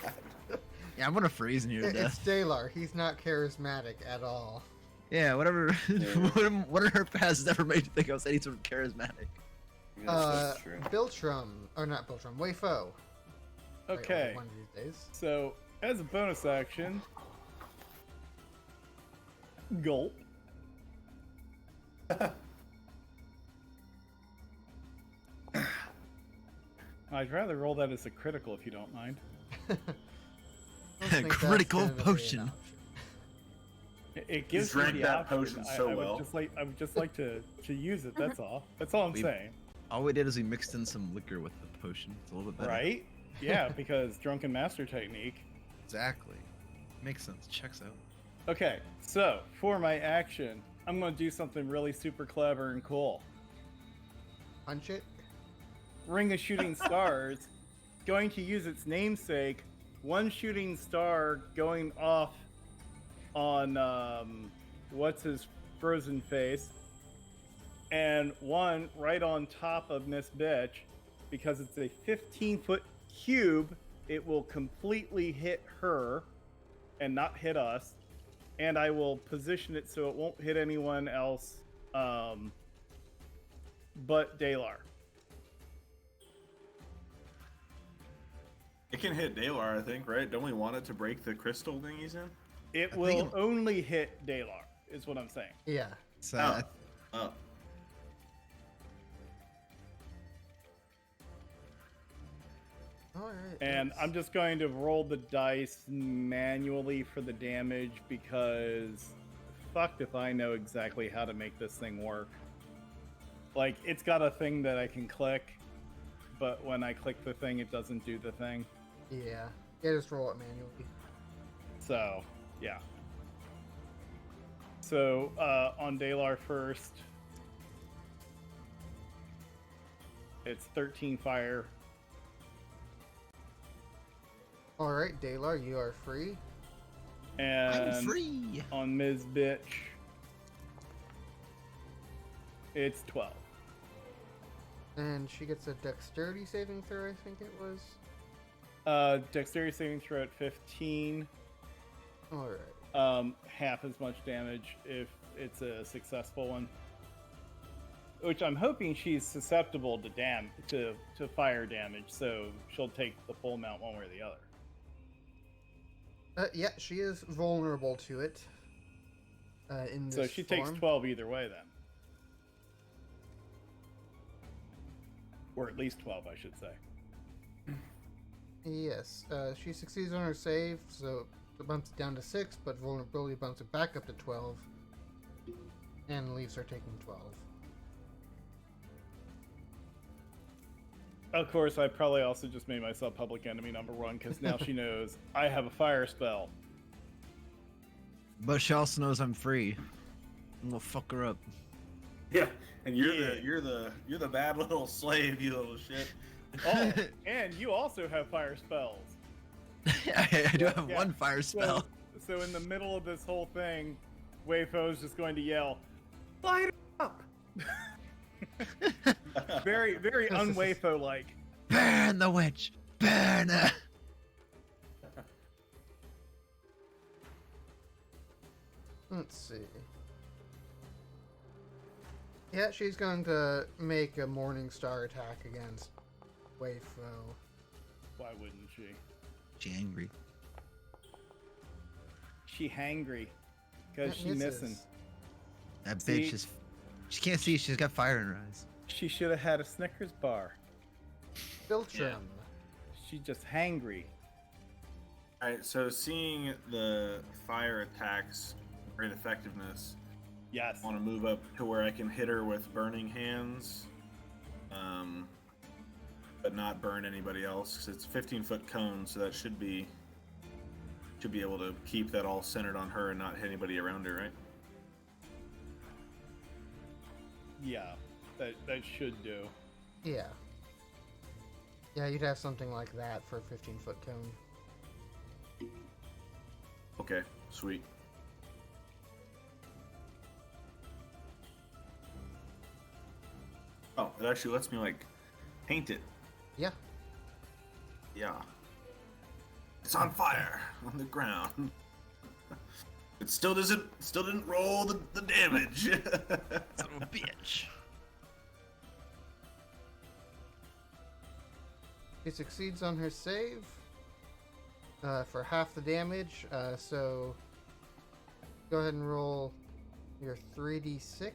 Speaker 6: Yeah, I'm gonna freeze in here to
Speaker 4: It's
Speaker 6: death.
Speaker 4: Dalar. He's not charismatic at all.
Speaker 6: Yeah, whatever.
Speaker 3: Yeah.
Speaker 6: What are her past ever made you think I was any sort of charismatic?
Speaker 3: Yes, that's true.
Speaker 4: Biltram, or not Biltram, Wayfo.
Speaker 2: Okay,
Speaker 4: One of these days.
Speaker 2: so as a bonus action, gulp. I'd rather roll that as a critical if you don't mind.
Speaker 4: I don't think that's
Speaker 6: Critical
Speaker 4: tentatively an
Speaker 6: potion.
Speaker 4: option.
Speaker 2: It gives
Speaker 3: He's
Speaker 2: me
Speaker 3: drank
Speaker 2: the
Speaker 3: that
Speaker 2: option.
Speaker 3: potion so
Speaker 2: I
Speaker 3: well.
Speaker 2: would just like to use it. That's all. That's all I'm
Speaker 6: We-
Speaker 2: saying.
Speaker 6: All we did is we mixed in some liquor with the potion. It's a little bit better.
Speaker 2: Right? Yeah, because drunken master technique.
Speaker 6: Exactly. Makes sense. Checks out.
Speaker 2: Okay, so for my action, I'm going to do something really super clever and cool.
Speaker 4: Punch it.
Speaker 2: Ring of Shooting Stars, going to use its namesake, one shooting star going off on what's his frozen face, and one right on top of Miss Bitch. Because it's a 15-foot cube, it will completely hit her and not hit us. And I will position it so it won't hit anyone else but Dalar.
Speaker 3: It can hit Dalar, I think, right? Don't we want it to break the crystal thing he's in?
Speaker 2: It
Speaker 6: I
Speaker 2: will
Speaker 6: think
Speaker 2: only hit Dalar, is what I'm saying.
Speaker 4: Yeah.
Speaker 6: So
Speaker 3: Oh.
Speaker 4: Alright.
Speaker 2: And I'm just going to roll the dice manually for the damage because fucked if I know exactly how to make this thing work. Like, it's got a thing that I can click, but when I click the thing, it doesn't do the thing.
Speaker 4: Yeah. Yeah, just roll it manually.
Speaker 2: So, yeah. So, on Dalar first, it's 13 fire.
Speaker 4: Alright, Dalar, you are free.
Speaker 2: And
Speaker 6: I'm free.
Speaker 2: on Ms. Bitch, it's 12.
Speaker 4: And she gets a dexterity saving throw, I think it was.
Speaker 2: Dexterity saving throw at 15.
Speaker 4: Alright.
Speaker 2: Half as much damage if it's a successful one. Which I'm hoping she's susceptible to fire damage, so she'll take the full amount one way or the other.
Speaker 4: Yeah, she is vulnerable to it. In this
Speaker 2: So she takes
Speaker 4: form.
Speaker 2: 12 either way then. Or at least 12, I should say.
Speaker 4: Yes, she succeeds on her save, so it bumps it down to 6, but vulnerability bumps it back up to 12. And leaves her taking 12.
Speaker 2: Of course, I probably also just made myself public enemy number 1, because now she knows I have a fire spell.
Speaker 6: But she also knows I'm free. I'm gonna fuck her up.
Speaker 3: Yeah. And you're
Speaker 2: Yeah.
Speaker 3: you're the bad little slave, you little shit.
Speaker 2: Oh, and you also have fire spells.
Speaker 6: I do have
Speaker 2: Yeah.
Speaker 6: one fire spell.
Speaker 2: So in the middle of this whole thing, Wayfo's just going to yell, "Light it up!" Very, very un-Wayfo-like.
Speaker 6: Burn the witch! Burn her!
Speaker 4: Let's see. Yeah, she's going to make a Morningstar attack against Wayfo.
Speaker 2: Why wouldn't she?
Speaker 6: She angry.
Speaker 2: She hangry. Because
Speaker 4: That
Speaker 2: she
Speaker 4: misses.
Speaker 2: missing.
Speaker 6: That
Speaker 2: See?
Speaker 6: bitch is. She can't see. She's got fire in her eyes.
Speaker 2: She should have had a Snickers bar.
Speaker 4: Biltram.
Speaker 2: She just hangry.
Speaker 3: Alright, so seeing the fire attacks great effectiveness,
Speaker 2: Yes.
Speaker 3: I want to move up to where I can hit her with burning hands, but not burn anybody else, because it's a 15-foot cone, so that should be able to keep that all centered on her and not hit anybody around her, right?
Speaker 2: Yeah. that should do.
Speaker 4: Yeah. Yeah, you'd have something like that for a 15-foot cone.
Speaker 3: Okay, sweet. Oh, it actually lets me like paint it.
Speaker 4: Yeah.
Speaker 3: Yeah. It's on fire on the ground. It still didn't roll the damage.
Speaker 6: Son of a bitch.
Speaker 4: She succeeds on her save for half the damage, so go ahead and roll your 3d6.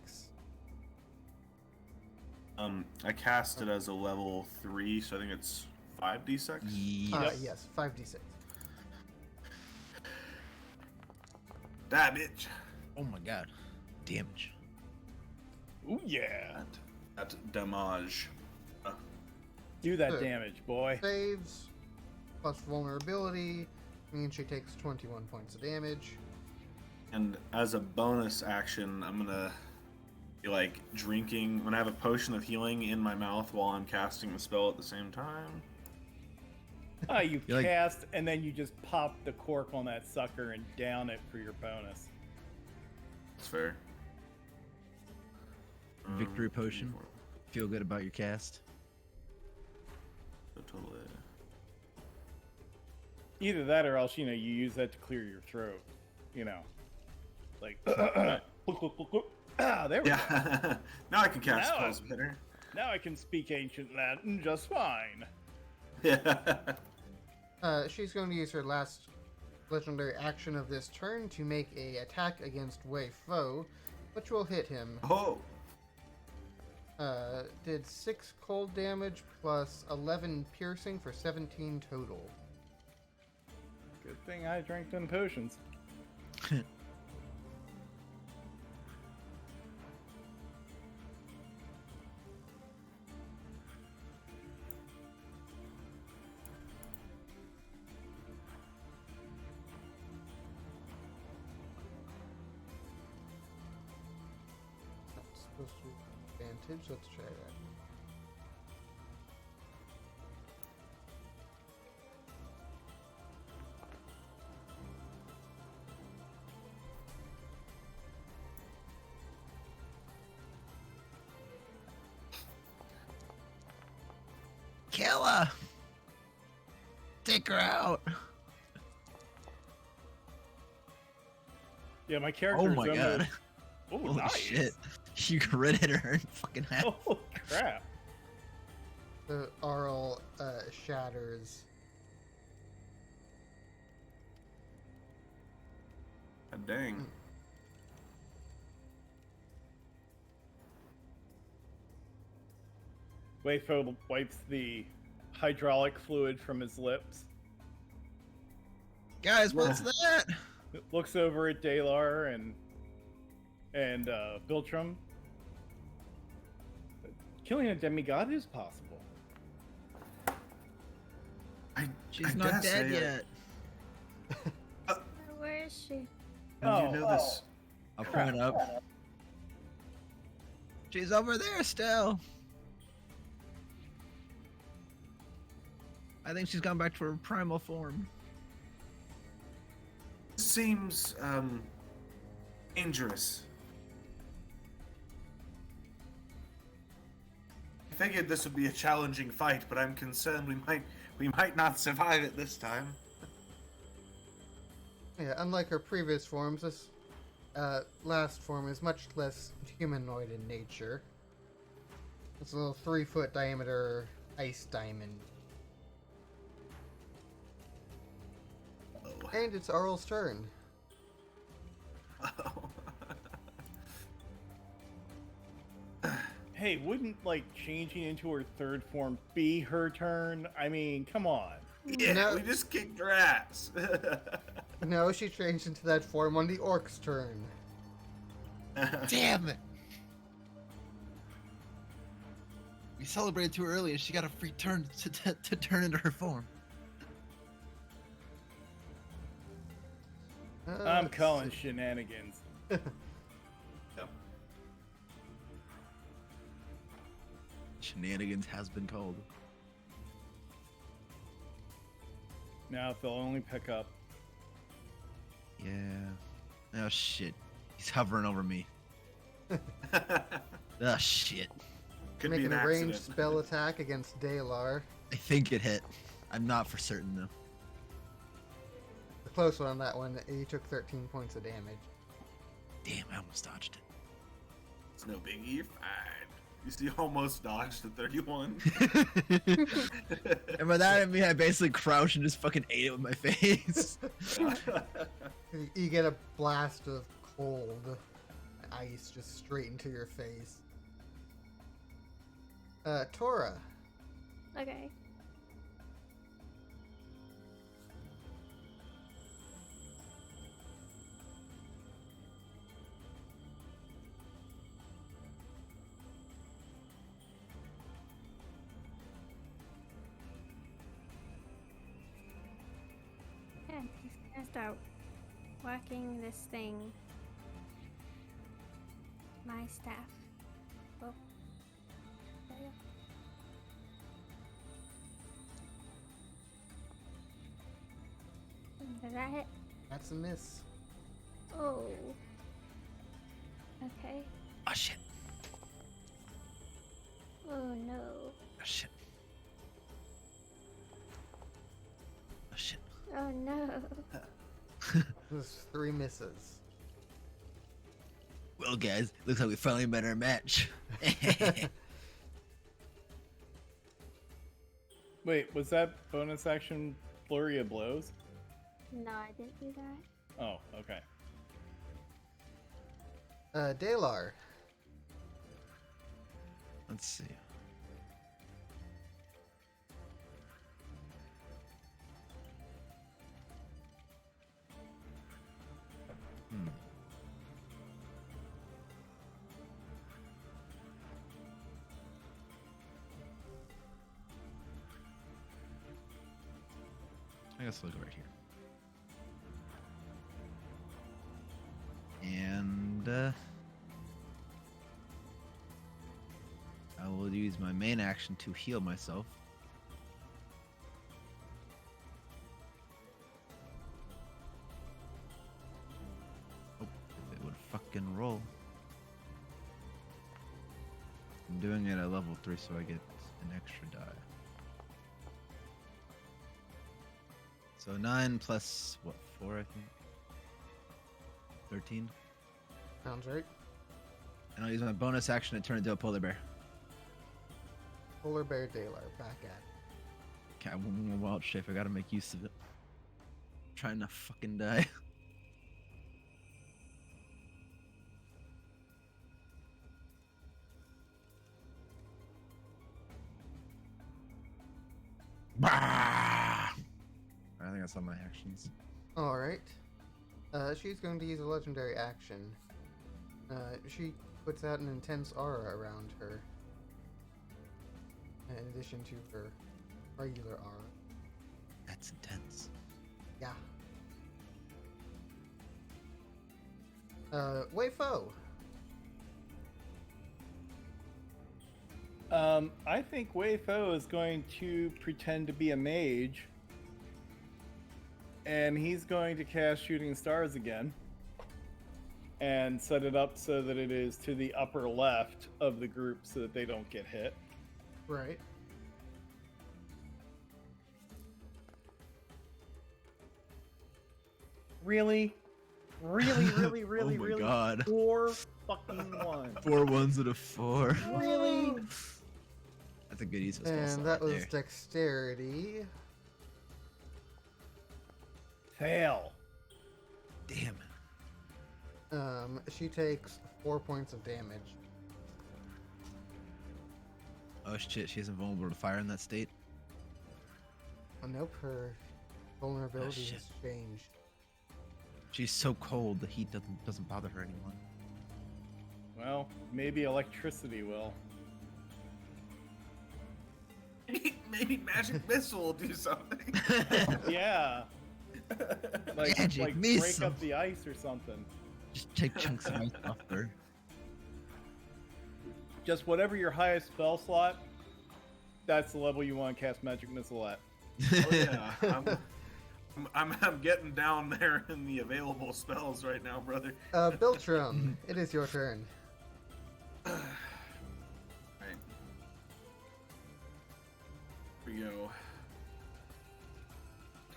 Speaker 3: I cast it as a level 3, so I think it's 5d6.
Speaker 4: Yes, 5d6.
Speaker 3: Damage.
Speaker 6: Oh my god. Damage.
Speaker 2: Ooh yeah.
Speaker 3: That damage.
Speaker 2: Do that
Speaker 4: Good.
Speaker 2: damage, boy.
Speaker 4: Saves plus vulnerability means she takes 21 points of damage.
Speaker 3: And as a bonus action, I'm gonna be like drinking. I'm gonna have a potion of healing in my mouth while I'm casting the spell at the same time.
Speaker 2: You
Speaker 6: You're like-
Speaker 2: cast, and then you just pop the cork on that sucker and down it for your bonus.
Speaker 3: That's fair.
Speaker 6: Victory potion. Feel good about your cast.
Speaker 3: So totally.
Speaker 2: Either that, or else you use that to clear your throat. Like there we go.
Speaker 3: Yeah. Now I can cast
Speaker 2: Now
Speaker 3: spells
Speaker 2: I'm-
Speaker 3: better.
Speaker 2: Now I can speak ancient Latin just fine.
Speaker 3: Yeah.
Speaker 4: She's going to use her last legendary action of this turn to make a attack against Wei Fo, which will hit him.
Speaker 3: Oh.
Speaker 4: Did 6 cold damage plus 11 piercing for 17 total.
Speaker 2: Good thing I drank them potions.
Speaker 4: That's supposed to be advantage. Let's try that.
Speaker 6: Kill her! Take her out!
Speaker 2: Yeah, my character.
Speaker 6: Oh my god.
Speaker 2: Oh,
Speaker 6: Holy
Speaker 2: nice.
Speaker 6: shit. You critted her in fucking half.
Speaker 2: Oh crap!
Speaker 4: The Auril shatters.
Speaker 3: God dang.
Speaker 2: Wayfo wipes the hydraulic fluid from his lips.
Speaker 6: Guys, what's that?
Speaker 2: Looks over at Dalar and Biltram. Killing a demigod is possible.
Speaker 6: She's not dead yet.
Speaker 5: Where is she?
Speaker 3: How did you know this?
Speaker 6: I'll bring it up. She's over there still. I think she's gone back to her primal form.
Speaker 3: Seems dangerous. I figured this would be a challenging fight, but I'm concerned we might not survive it this time.
Speaker 4: Yeah, unlike her previous forms, this last form is much less humanoid in nature. It's a little 3-foot diameter ice diamond.
Speaker 3: Oh.
Speaker 4: And it's Aurel's turn.
Speaker 2: Hey, wouldn't changing into her third form be her turn? I mean, come on.
Speaker 3: Yeah,
Speaker 4: No.
Speaker 3: we just kicked her ass.
Speaker 4: No, she changed into that form on the orc's turn.
Speaker 6: Damn it! We celebrated too early and she got a free turn to turn into her form.
Speaker 2: I'm
Speaker 4: Let's
Speaker 2: calling
Speaker 4: see.
Speaker 2: shenanigans.
Speaker 3: Yep.
Speaker 6: Shenanigans has been called.
Speaker 2: Now, if they'll only pick up.
Speaker 6: Yeah. Oh shit. He's hovering over me. Oh shit.
Speaker 3: Could be
Speaker 4: Making
Speaker 3: an
Speaker 4: a ranged
Speaker 3: accident.
Speaker 4: spell attack against Dalar.
Speaker 6: I think it hit. I'm not for certain though.
Speaker 4: The close one on that one, he took 13 points of damage.
Speaker 6: Damn, I almost dodged it.
Speaker 3: It's no biggie, you're fine. You see, almost dodged the 31.
Speaker 6: And by that I mean I basically crouched and just fucking ate it with my face.
Speaker 4: You get a blast of cold ice just straight into your face. Tora.
Speaker 5: Okay. Yeah, he's gonna start working this thing. My staff. Oh. There you go. Did that hit?
Speaker 4: That's a miss.
Speaker 5: Oh. Okay.
Speaker 6: Oh shit.
Speaker 5: Oh no.
Speaker 6: Oh shit. Oh shit.
Speaker 5: Oh no.
Speaker 4: There's 3 misses.
Speaker 6: Well guys, looks like we finally met our match.
Speaker 2: Wait, was that bonus action flurry of blows?
Speaker 5: No, I didn't do that.
Speaker 2: Oh, okay.
Speaker 4: Dalar.
Speaker 6: Let's see. I guess I'll go right here. And I will use my main action to heal myself. Oh, if it would fucking roll. I'm doing it at level 3 so I get an extra die. So 9 plus, what, 4 I think? 13?
Speaker 4: Sounds right.
Speaker 6: And I'll use my bonus action to turn into a polar bear.
Speaker 4: Polar Bear Dalar, back at.
Speaker 6: Okay, I'm a wild shape, I gotta make use of it. I'm trying not to fucking die. Bah! I think that's all my actions.
Speaker 4: Alright. She's going to use a legendary action. She puts out an intense aura around her. In addition to her regular aura.
Speaker 6: That's intense.
Speaker 4: Yeah. Wei Fo.
Speaker 2: I think Wei Fo is going to pretend to be a mage. And he's going to cast Shooting Stars again. And set it up so that it is to the upper left of the group so that they don't get hit.
Speaker 4: Right.
Speaker 2: Really? Really,
Speaker 6: Oh my God.
Speaker 2: 4 fucking 1.
Speaker 6: 4 ones and a 4.
Speaker 2: Really?
Speaker 6: That's a good use of spell
Speaker 4: And
Speaker 6: slot
Speaker 4: that was
Speaker 6: there.
Speaker 4: dexterity.
Speaker 2: Fail.
Speaker 6: Damn it.
Speaker 4: She takes 4 points of damage.
Speaker 6: Oh shit, she isn't vulnerable to fire in that state?
Speaker 4: Oh, nope, her vulnerability
Speaker 6: shit.
Speaker 4: has changed.
Speaker 6: She's so cold, the heat doesn't bother her anymore.
Speaker 2: Well, maybe electricity will.
Speaker 3: Maybe magic missile will do something.
Speaker 2: Yeah. Like,
Speaker 6: Magic
Speaker 2: break
Speaker 6: missile.
Speaker 2: up the ice or something.
Speaker 6: Just take chunks of ice off her.
Speaker 2: Just whatever your highest spell slot, that's the level you want to cast Magic Missile at.
Speaker 3: Oh yeah, I'm getting down there in the available spells right now, brother.
Speaker 4: Biltram, it is your turn.
Speaker 3: Right. Here we go.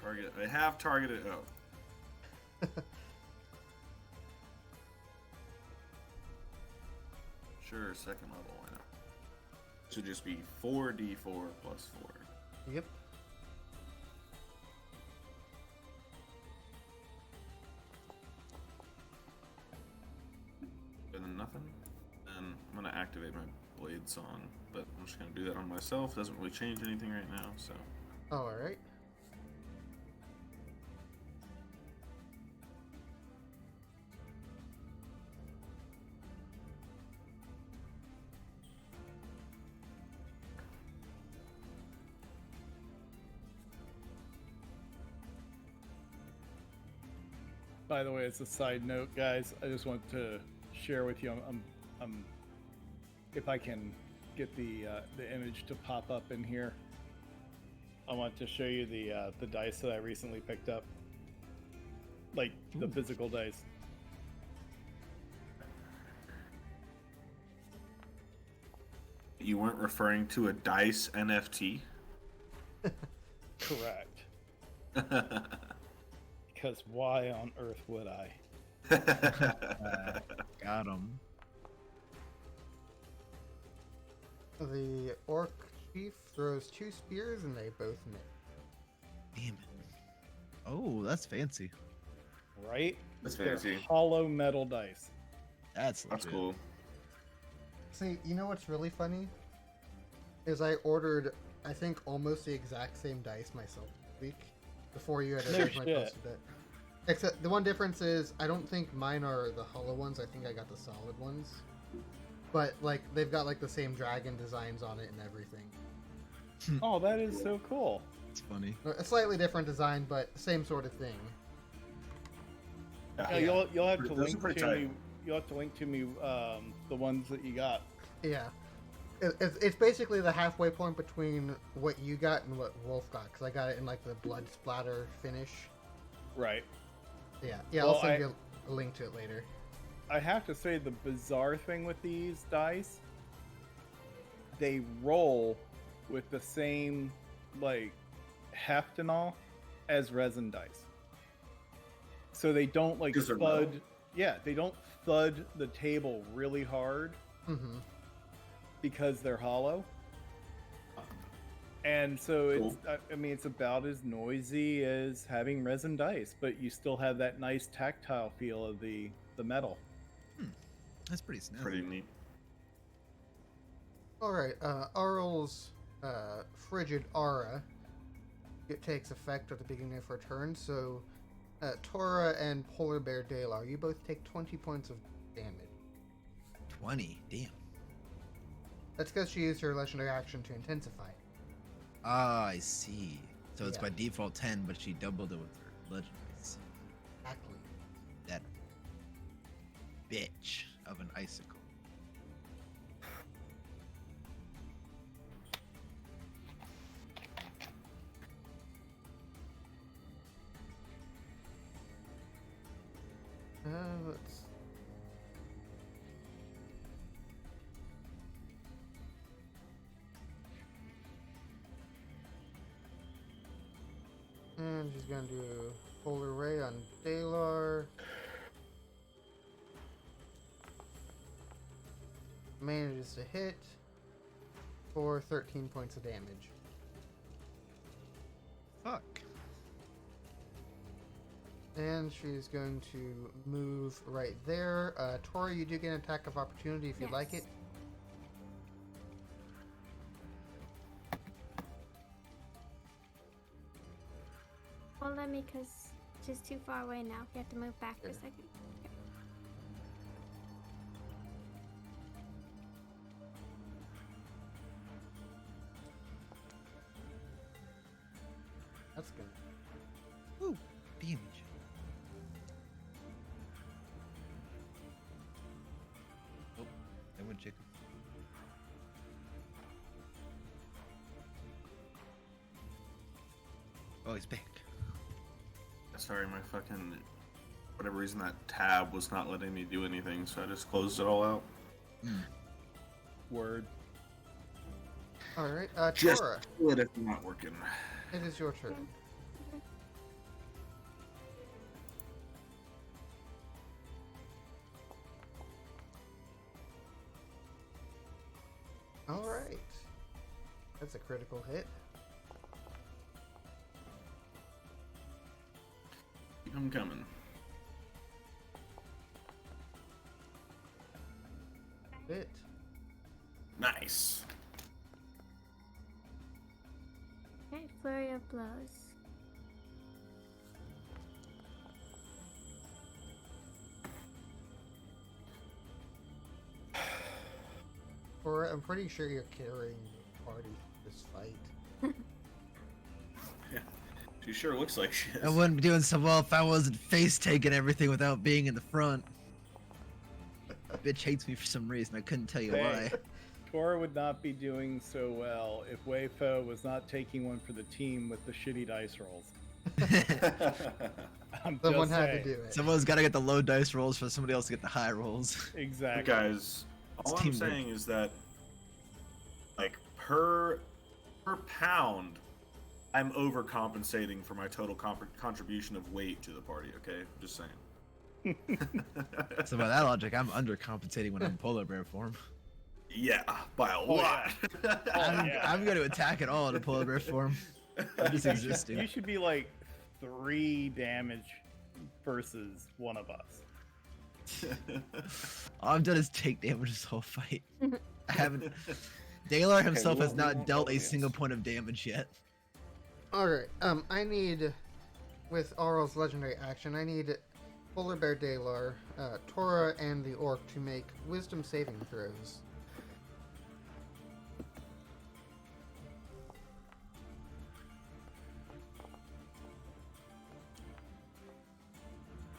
Speaker 3: Target. I have targeted. Oh. Sure, second level. Why not? Should just be 4d4 plus 4.
Speaker 4: Yep.
Speaker 3: Better than nothing. And I'm gonna activate my blade song, but I'm just gonna do that on myself. Doesn't really change anything right now, so.
Speaker 4: All right.
Speaker 2: By the way, as a side note, guys, I just want to share with you. I'm if I can get the image to pop up in here. I want to show you the dice that I recently picked up, like the physical dice.
Speaker 3: You weren't referring to a dice NFT?
Speaker 2: Correct. Because why on earth would I?
Speaker 6: Got him.
Speaker 4: The orc chief throws 2 spears and they both miss.
Speaker 6: Damn it. Oh, that's fancy.
Speaker 2: Right?
Speaker 3: That's
Speaker 2: They're
Speaker 3: fancy.
Speaker 2: hollow metal dice.
Speaker 6: That's
Speaker 3: That's
Speaker 6: legit.
Speaker 3: cool.
Speaker 4: See, you know what's really funny? Is I ordered, I think, almost the exact same dice myself this week before you had
Speaker 2: No
Speaker 4: originally
Speaker 2: shit.
Speaker 4: posted it. Except the one difference is I don't think mine are the hollow ones. I think I got the solid ones. But like they've got like the same dragon designs on it and everything.
Speaker 2: Oh, that is so cool.
Speaker 6: It's funny.
Speaker 4: A slightly different design, but same sort of thing.
Speaker 2: Yeah, you'll have to
Speaker 3: Those are
Speaker 2: link
Speaker 3: pretty
Speaker 2: to
Speaker 3: tight.
Speaker 2: me. You'll have to link to me the ones that you got.
Speaker 4: Yeah. It's basically the halfway point between what you got and what Wolf got, because I got it in like the blood splatter finish.
Speaker 2: Right.
Speaker 4: Yeah, yeah.
Speaker 2: Well,
Speaker 4: I'll send you a link to it later.
Speaker 2: I have to say the bizarre thing with these dice, they roll with the same like heft and all as resin dice. So they don't like
Speaker 3: Because they're
Speaker 2: thud.
Speaker 3: metal.
Speaker 2: Yeah, they don't thud the table really hard
Speaker 4: Mm-hmm.
Speaker 2: because they're hollow. And so
Speaker 3: Cool.
Speaker 2: I mean, it's about as noisy as having resin dice, but you still have that nice tactile feel of the metal.
Speaker 6: That's pretty snazzy.
Speaker 3: Pretty neat.
Speaker 4: All right. Auril's frigid aura. It takes effect at the beginning of her turn. So, Tora and Polar Bear Dalar, you both take 20 points of damage.
Speaker 6: 20. Damn.
Speaker 4: That's because she used her legendary action to intensify it.
Speaker 6: Ah, I see. So it's
Speaker 4: Yeah.
Speaker 6: by default 10, but she doubled it with her legendaries.
Speaker 4: Exactly.
Speaker 6: That bitch of an icicle.
Speaker 4: Let's. And she's gonna do Polar Ray on Dalar. Manages to hit for 13 points of damage.
Speaker 6: Fuck.
Speaker 4: And she's going to move right there. Tori, you do get an attack of opportunity if you'd like it.
Speaker 5: Yes. Well, let me, because she's too far away now. You have to move back for a second.
Speaker 4: That's good.
Speaker 6: Woo. Damage. Oh, that went chicken. Oh, he's back.
Speaker 3: Sorry, my fucking... whatever reason that tab was not letting me do anything, so I just closed it all out.
Speaker 2: Word.
Speaker 4: Alright,
Speaker 3: Just
Speaker 4: Tora,
Speaker 3: do it if it's not working.
Speaker 4: it is your turn. Alright. That's a critical hit.
Speaker 3: Keep 'em coming.
Speaker 4: Hit.
Speaker 3: Nice.
Speaker 5: Okay, flurry of blows.
Speaker 4: Tora, I'm pretty sure you're carrying the party this fight.
Speaker 3: She sure looks like she is.
Speaker 6: I wouldn't be doing so well if I wasn't face taking everything without being in the front. Bitch hates me for some reason. I couldn't tell you why.
Speaker 2: Tora would not be doing so well if Weifo was not taking one for the team with the shitty dice rolls. I'm
Speaker 4: Someone
Speaker 2: just
Speaker 4: had to
Speaker 2: saying.
Speaker 4: do it.
Speaker 6: Someone's got to get the low dice rolls for somebody else to get the high rolls.
Speaker 2: Exactly.
Speaker 3: Guys, all I'm
Speaker 6: teamwork.
Speaker 3: saying is that, like, per pound, I'm overcompensating for my total contribution of weight to the party, okay? Just saying.
Speaker 6: So by that logic, I'm undercompensating when I'm in polar bear form.
Speaker 3: Yeah, by a lot.
Speaker 6: I'm going to attack it all in a polar bear form. I'm just
Speaker 2: You
Speaker 6: existing.
Speaker 2: should be like 3 damage versus one of us.
Speaker 6: All I've done is take damage this whole fight. I haven't. Dalar himself
Speaker 1: we
Speaker 6: has
Speaker 1: won't-
Speaker 6: not
Speaker 1: we won't
Speaker 6: dealt
Speaker 1: roll
Speaker 6: a
Speaker 1: this.
Speaker 6: single point of damage yet.
Speaker 4: Alright, I need, with Auril's legendary action, I need Polar Bear Dalar, Tora, and the Orc to make wisdom saving throws.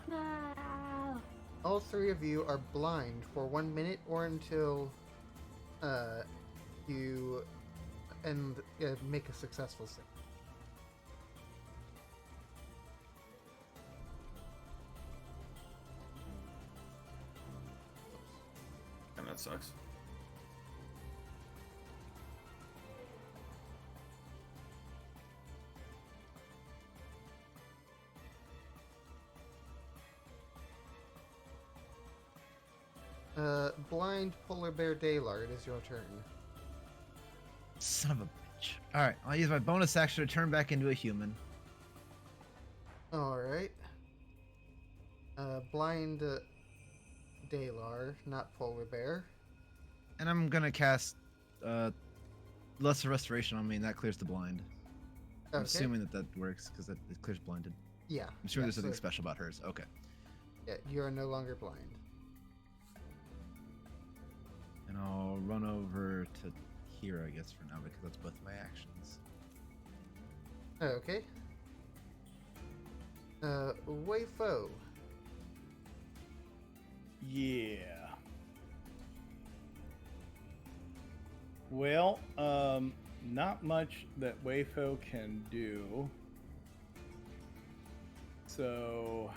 Speaker 5: No.
Speaker 4: All 3 of you are blind for 1 minute or until you make a successful save.
Speaker 3: And that sucks.
Speaker 4: Blind Polar Bear Dalar, it is your turn.
Speaker 6: Son of a bitch. Alright, I'll use my bonus action to turn back into a human.
Speaker 4: Alright. Blind Dalar, not Polar Bear.
Speaker 6: And I'm gonna cast Lesser Restoration on me, and that clears the blind. I'm
Speaker 4: Okay.
Speaker 6: assuming that works, because it clears blinded.
Speaker 4: Yeah.
Speaker 6: I'm assuming there's something
Speaker 4: so-
Speaker 6: special about hers. Okay.
Speaker 4: Yeah, you are no longer blind.
Speaker 6: And I'll run over to here, I guess, for now, because that's both my actions.
Speaker 4: Okay. Weifo.
Speaker 2: Yeah. Well, not much that Weifo can do. So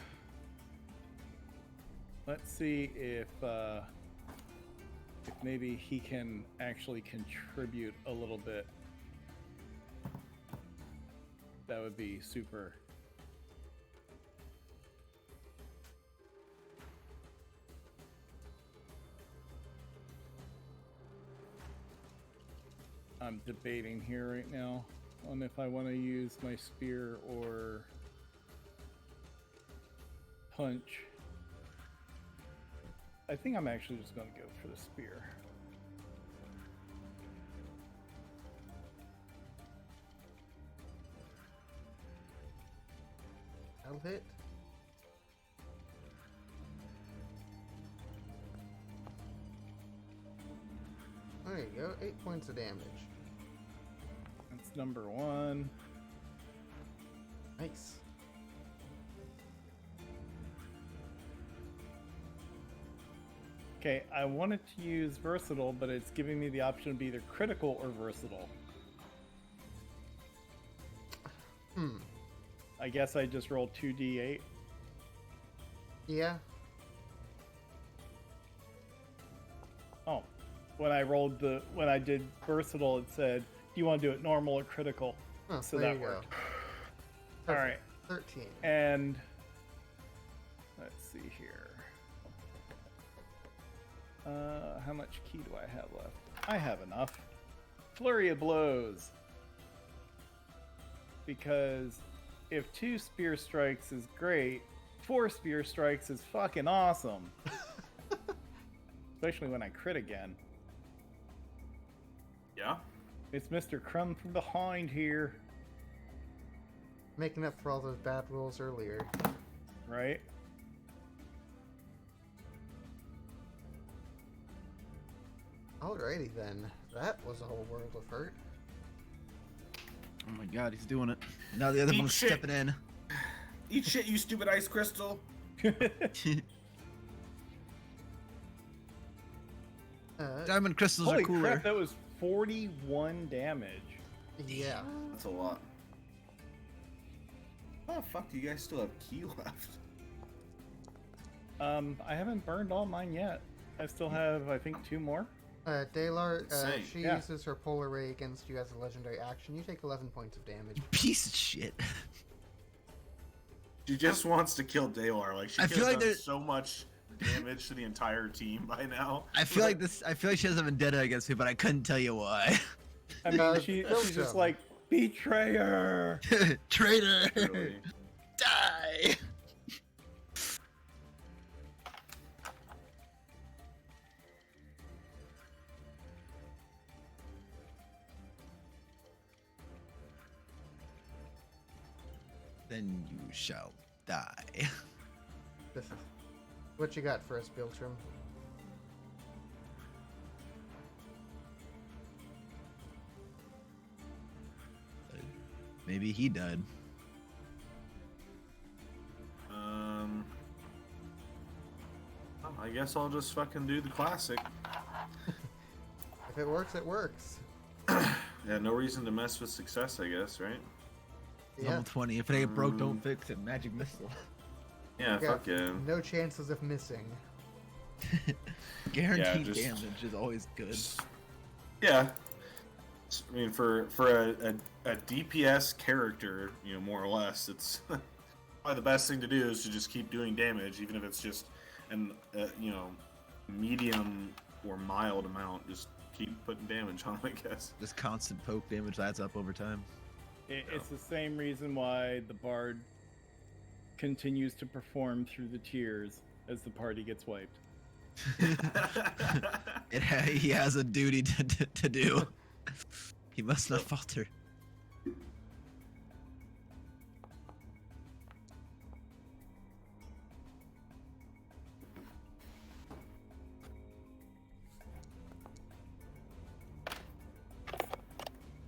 Speaker 2: let's see if maybe he can actually contribute a little bit. That would be super. I'm debating here right now on if I want to use my spear or punch. I think I'm actually just going to go for the spear.
Speaker 4: That'll hit. There you go, 8 points of damage.
Speaker 2: That's number 1.
Speaker 4: Nice.
Speaker 2: Okay, I wanted to use versatile, but it's giving me the option to be either critical or versatile. I guess I just rolled 2d8.
Speaker 4: Yeah.
Speaker 2: Oh, when I did versatile, it said, "Do you want to do it normal or critical?"
Speaker 4: Oh,
Speaker 2: So
Speaker 4: there
Speaker 2: that
Speaker 4: you
Speaker 2: worked.
Speaker 4: go.
Speaker 2: All right,
Speaker 4: 13.
Speaker 2: and let's see here. How much key do I have left? I have enough. Flurry of blows. Because if 2 spear strikes is great, 4 spear strikes is fucking awesome. Especially when I crit again.
Speaker 3: Yeah.
Speaker 2: It's Mr. Crumb from behind here,
Speaker 4: Making up for all those bad rolls earlier.
Speaker 2: right?
Speaker 4: Alrighty then. That was a whole world of hurt.
Speaker 6: Oh my god, he's doing it. Now the other
Speaker 3: Eat
Speaker 6: one's
Speaker 3: shit.
Speaker 6: stepping in.
Speaker 3: Eat shit, you stupid ice crystal.
Speaker 6: Diamond crystals
Speaker 2: Holy
Speaker 6: are cooler.
Speaker 2: crap, that was 41 damage.
Speaker 4: Yeah.
Speaker 3: That's a lot. How the fuck do you guys still have key left?
Speaker 2: I haven't burned all mine yet. I still have, I think, 2 more.
Speaker 4: Dalar,
Speaker 3: Insane.
Speaker 4: she
Speaker 2: Yeah.
Speaker 4: uses her polar ray against you as a legendary action. You take 11 points of damage.
Speaker 6: Piece of shit.
Speaker 3: She just wants to kill Dalar. Like she
Speaker 6: I
Speaker 3: could
Speaker 6: feel
Speaker 3: have
Speaker 6: like
Speaker 3: done
Speaker 6: there's-
Speaker 3: so much damage to the entire team by now.
Speaker 6: I feel like she has a vendetta against me, but I couldn't tell you why.
Speaker 2: I mean,
Speaker 4: Uh,
Speaker 2: she's
Speaker 4: Phil
Speaker 2: just
Speaker 4: Jones.
Speaker 2: like, betrayer!
Speaker 6: Traitor!
Speaker 3: Really.
Speaker 6: Die! Then you shall die.
Speaker 4: This is what you got for us, Biltram.
Speaker 6: Maybe he died.
Speaker 3: I guess I'll just fucking do the classic.
Speaker 4: If it works, it works.
Speaker 3: Yeah, no reason to mess with success, I guess, right?
Speaker 4: Yeah.
Speaker 6: Level 20. If it ain't broke, don't fix it. Magic missile.
Speaker 3: Yeah,
Speaker 4: Yeah,
Speaker 3: fuck yeah.
Speaker 4: No chances of missing.
Speaker 6: Guaranteed
Speaker 3: just-
Speaker 6: damage is always good.
Speaker 3: Yeah. I mean, for a DPS character, you know, more or less, it's probably the best thing to do is to just keep doing damage, even if it's just an you know, medium or mild amount. Just keep putting damage on, I guess.
Speaker 6: This constant poke damage adds up over time.
Speaker 2: It's the same reason why the bard continues to perform through the tiers as the party gets wiped.
Speaker 6: He has a duty to do. He must not falter.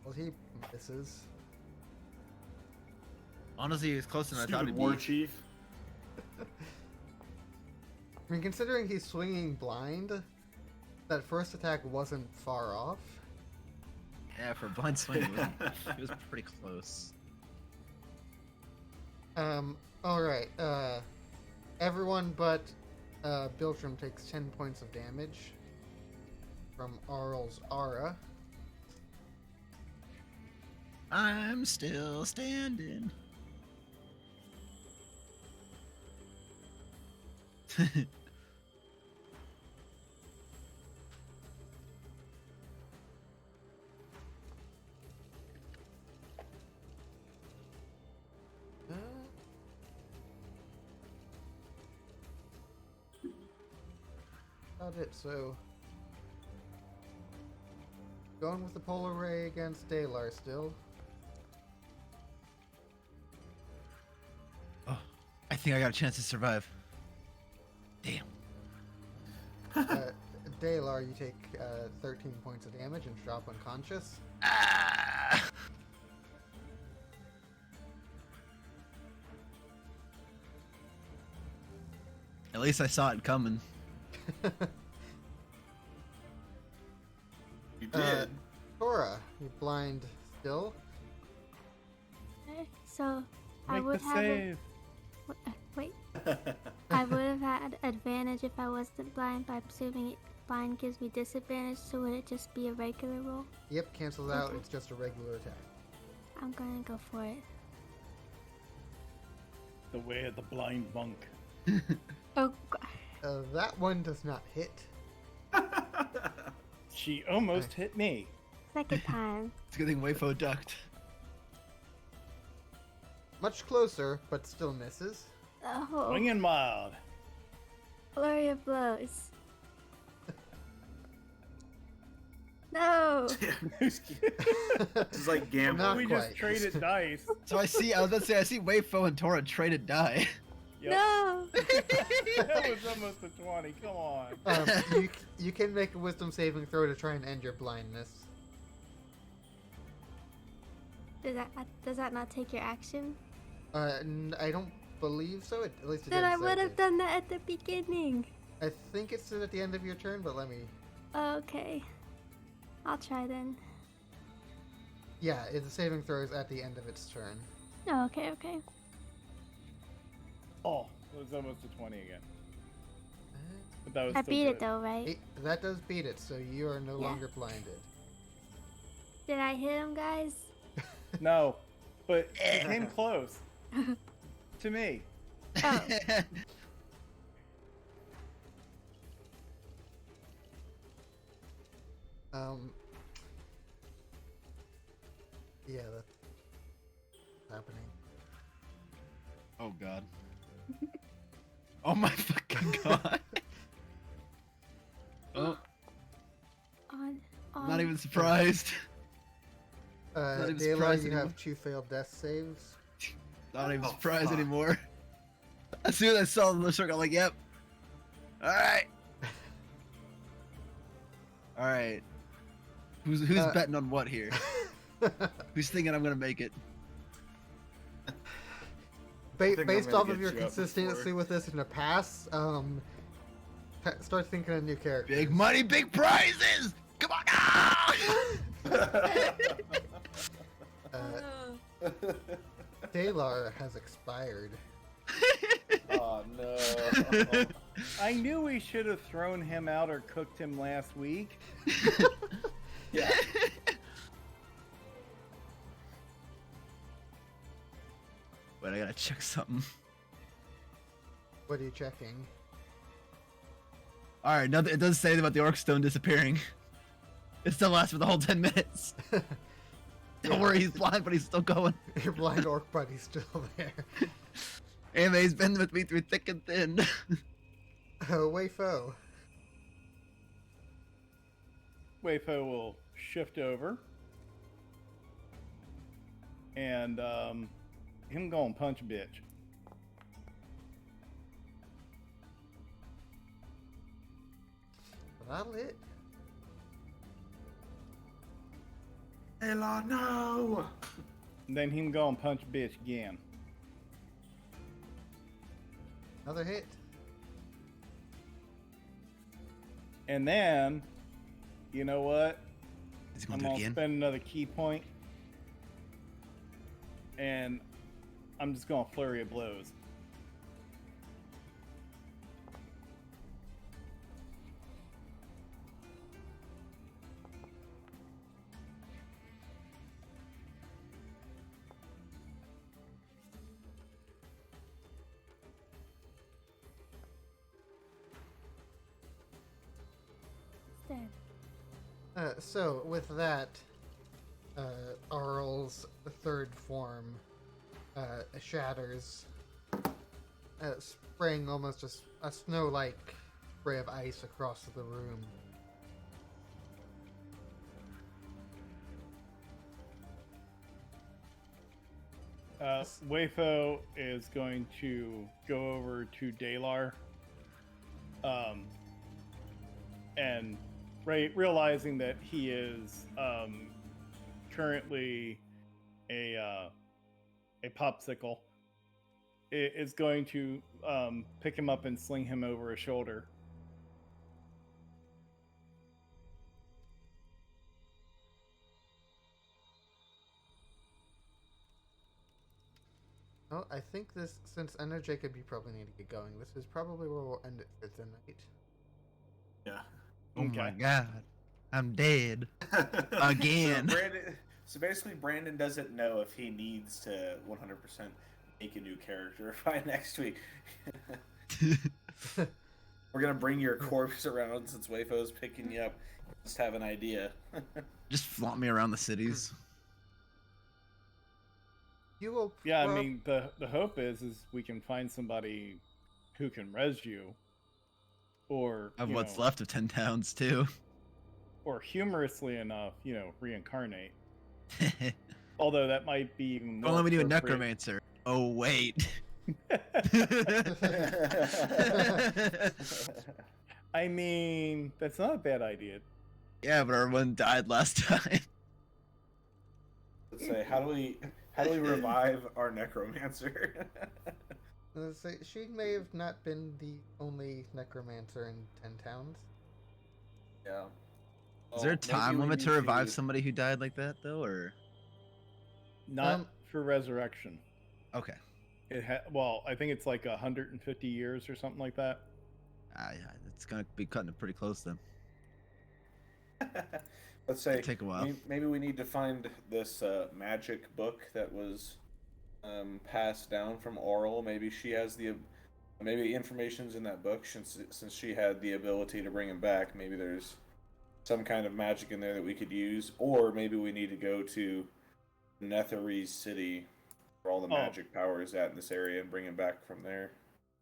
Speaker 4: Well, he misses.
Speaker 6: Honestly, he was closer than I thought
Speaker 3: Stupid
Speaker 6: he'd
Speaker 3: war
Speaker 6: be.
Speaker 3: chief.
Speaker 4: I mean, considering he's swinging blind, that first attack wasn't far off.
Speaker 6: Yeah, for a blind swing, he was pretty close.
Speaker 4: Alright, everyone but Biltram takes 10 points of damage from Auril's aura.
Speaker 6: I'm still standing.
Speaker 4: About it, so going with the polar ray against Dalar still.
Speaker 6: Oh, I think I got a chance to survive. Damn.
Speaker 4: Dalar, you take 13 points of damage and drop unconscious.
Speaker 6: Ah! At least I saw it coming.
Speaker 3: You did.
Speaker 4: Tora, you blind still.
Speaker 5: Okay, so I
Speaker 2: Make
Speaker 5: would
Speaker 2: the
Speaker 5: have
Speaker 2: save.
Speaker 5: wait. I would have had advantage if I wasn't blind, by presuming blind gives me disadvantage, so would it just be a regular roll?
Speaker 4: Yep, cancels out.
Speaker 5: Okay.
Speaker 4: It's just a regular attack.
Speaker 5: I'm gonna go for it.
Speaker 2: The way of the blind monk.
Speaker 5: Oh god.
Speaker 4: That one does not hit.
Speaker 2: She almost hit me.
Speaker 5: Second time.
Speaker 6: It's a good thing Wayfo ducked.
Speaker 4: Much closer, but still misses.
Speaker 5: Oh,
Speaker 2: Swinging wild.
Speaker 5: flurry of blows. No!
Speaker 3: This is like gambling.
Speaker 4: Not
Speaker 2: We
Speaker 4: quite.
Speaker 2: just traded dice.
Speaker 6: So I see Wayfo and Tora traded die.
Speaker 2: Yep.
Speaker 5: No!
Speaker 2: That was almost a 20. Come on.
Speaker 4: You can make a wisdom saving throw to try and end your blindness.
Speaker 5: Does that not take your action?
Speaker 4: I don't believe so. At least it
Speaker 5: Then
Speaker 4: didn't
Speaker 5: I
Speaker 4: say
Speaker 5: would
Speaker 4: it
Speaker 5: have
Speaker 4: did.
Speaker 5: done that at the beginning.
Speaker 4: I think it's at the end of your turn, but let me.
Speaker 5: Okay. I'll try then.
Speaker 4: Yeah, the saving throw is at the end of its turn.
Speaker 5: Oh, okay, okay.
Speaker 2: Oh, it was almost a 20 again. But that was
Speaker 5: I
Speaker 2: still
Speaker 5: beat
Speaker 2: good.
Speaker 5: it though, right?
Speaker 4: That does beat it, so you are no
Speaker 5: Yeah.
Speaker 4: longer blinded.
Speaker 5: Did I hit him, guys?
Speaker 2: No, but it came close. To me.
Speaker 5: Oh,
Speaker 4: Yeah, that's happening.
Speaker 6: Oh god. Oh my fucking god. Oh,
Speaker 5: on.
Speaker 6: not even surprised. even
Speaker 4: Dayla,
Speaker 6: surprised
Speaker 4: you
Speaker 6: anymore.
Speaker 4: have 2 failed death saves.
Speaker 6: Not even
Speaker 3: Oh,
Speaker 6: surprised
Speaker 3: fuck.
Speaker 6: anymore. As soon as I saw the circle, I'm like, yep. Alright. Alright. Who's betting on what here? Who's thinking I'm gonna make it?
Speaker 3: think I'm
Speaker 4: Based
Speaker 3: gonna
Speaker 4: off of
Speaker 3: get
Speaker 4: your
Speaker 3: you up
Speaker 4: consistency
Speaker 3: before.
Speaker 4: with this in the past, start thinking of new characters.
Speaker 6: Big money, big prizes! Come on! Ah!
Speaker 4: Dalar has expired.
Speaker 3: Oh no.
Speaker 2: I knew we should have thrown him out or cooked him last week.
Speaker 3: Yeah.
Speaker 6: Wait, I gotta check something.
Speaker 4: What are you checking?
Speaker 6: Alright, nothing. It doesn't say anything about the Orc Stone disappearing. It still lasts for the whole 10 minutes. Don't worry, he's blind, but he's still going.
Speaker 4: Your blind orc buddy's still there.
Speaker 6: Anyway, he's been with me through thick and thin.
Speaker 4: Wayfo.
Speaker 2: Wayfo will shift over. And him going punch a bitch.
Speaker 4: That'll hit.
Speaker 3: Ella, no.
Speaker 2: And then him going punch a bitch again.
Speaker 4: Another hit.
Speaker 2: And then, you know what?
Speaker 6: Is he
Speaker 2: I'm
Speaker 6: gonna do it
Speaker 2: gonna
Speaker 6: again?
Speaker 2: spend another key point. And I'm just gonna flurry of blows.
Speaker 5: Dead.
Speaker 4: So with that, Auril's third form shatters, spraying almost just a snow-like spray of ice across the room.
Speaker 2: Wayfo is going to go over to Dalar, and realizing that he is currently a popsicle, is going to pick him up and sling him over his shoulder.
Speaker 4: Well, I think this, since I know Jacob, you probably need to get going. This is probably where we'll end it for tonight.
Speaker 3: Yeah.
Speaker 6: Oh my
Speaker 2: Okay.
Speaker 6: god. I'm dead. Again.
Speaker 3: So basically, Brandon doesn't know if he needs to 100% make a new character by next week. We're gonna bring your corpse around since Wafo's picking you up. Just have an idea.
Speaker 6: Just flaunt me around the cities.
Speaker 4: You will.
Speaker 2: Yeah, I mean, the hope is we can find somebody who can res you, or
Speaker 6: Of
Speaker 2: you
Speaker 6: what's
Speaker 2: know,
Speaker 6: left of 10 towns, too.
Speaker 2: or humorously enough, reincarnate. Although that might be even more.
Speaker 6: Only we do a
Speaker 2: appropriate.
Speaker 6: necromancer. Oh, wait.
Speaker 2: I mean, that's not a bad idea.
Speaker 6: Yeah, but our one died last time.
Speaker 3: Let's say, how do we revive our necromancer?
Speaker 4: Let's say she may have not been the only necromancer in 10 towns.
Speaker 3: Yeah.
Speaker 6: Is there a time limit to revive somebody who died like that, though, or?
Speaker 2: Not for resurrection.
Speaker 6: Okay.
Speaker 2: Well, I think it's like 150 years or something like that.
Speaker 6: Yeah, it's gonna be cutting it pretty close then.
Speaker 3: Let's say,
Speaker 6: take a while.
Speaker 3: Maybe we need to find this magic book that was passed down from Auril. Maybe she has maybe information's in that book since she had the ability to bring him back. Maybe there's some kind of magic in there that we could use, or maybe we need to go to Netherese City, where all the magic power is at in this area, and bring him back from there.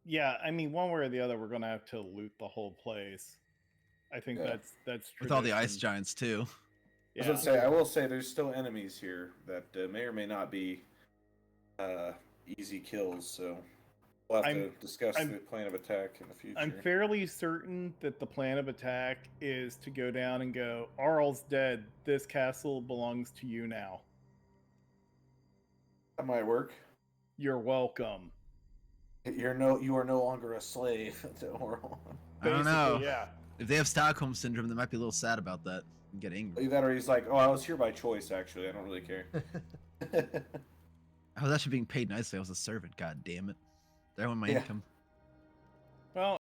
Speaker 2: Yeah, I mean, one way or the other, we're gonna have to loot the whole place. I think that's
Speaker 6: with all the ice
Speaker 2: tradition.
Speaker 6: giants too.
Speaker 3: Yeah. I will say there's still enemies here that may or may not be easy kills, so we'll have to discuss the plan of attack in the future.
Speaker 2: I'm fairly certain that the plan of attack is to go down and go, Auril's dead. This castle belongs to you now.
Speaker 3: That might work.
Speaker 2: You're welcome.
Speaker 3: You are no longer a slave to Auril.
Speaker 6: I don't know.
Speaker 2: Yeah.
Speaker 6: If they have Stockholm syndrome, they might be a little sad about that and get angry.
Speaker 3: That or he's like, oh, I was here by choice. Actually, I don't really care.
Speaker 6: I was actually being paid nicely. I was a servant. God damn it! There went my income.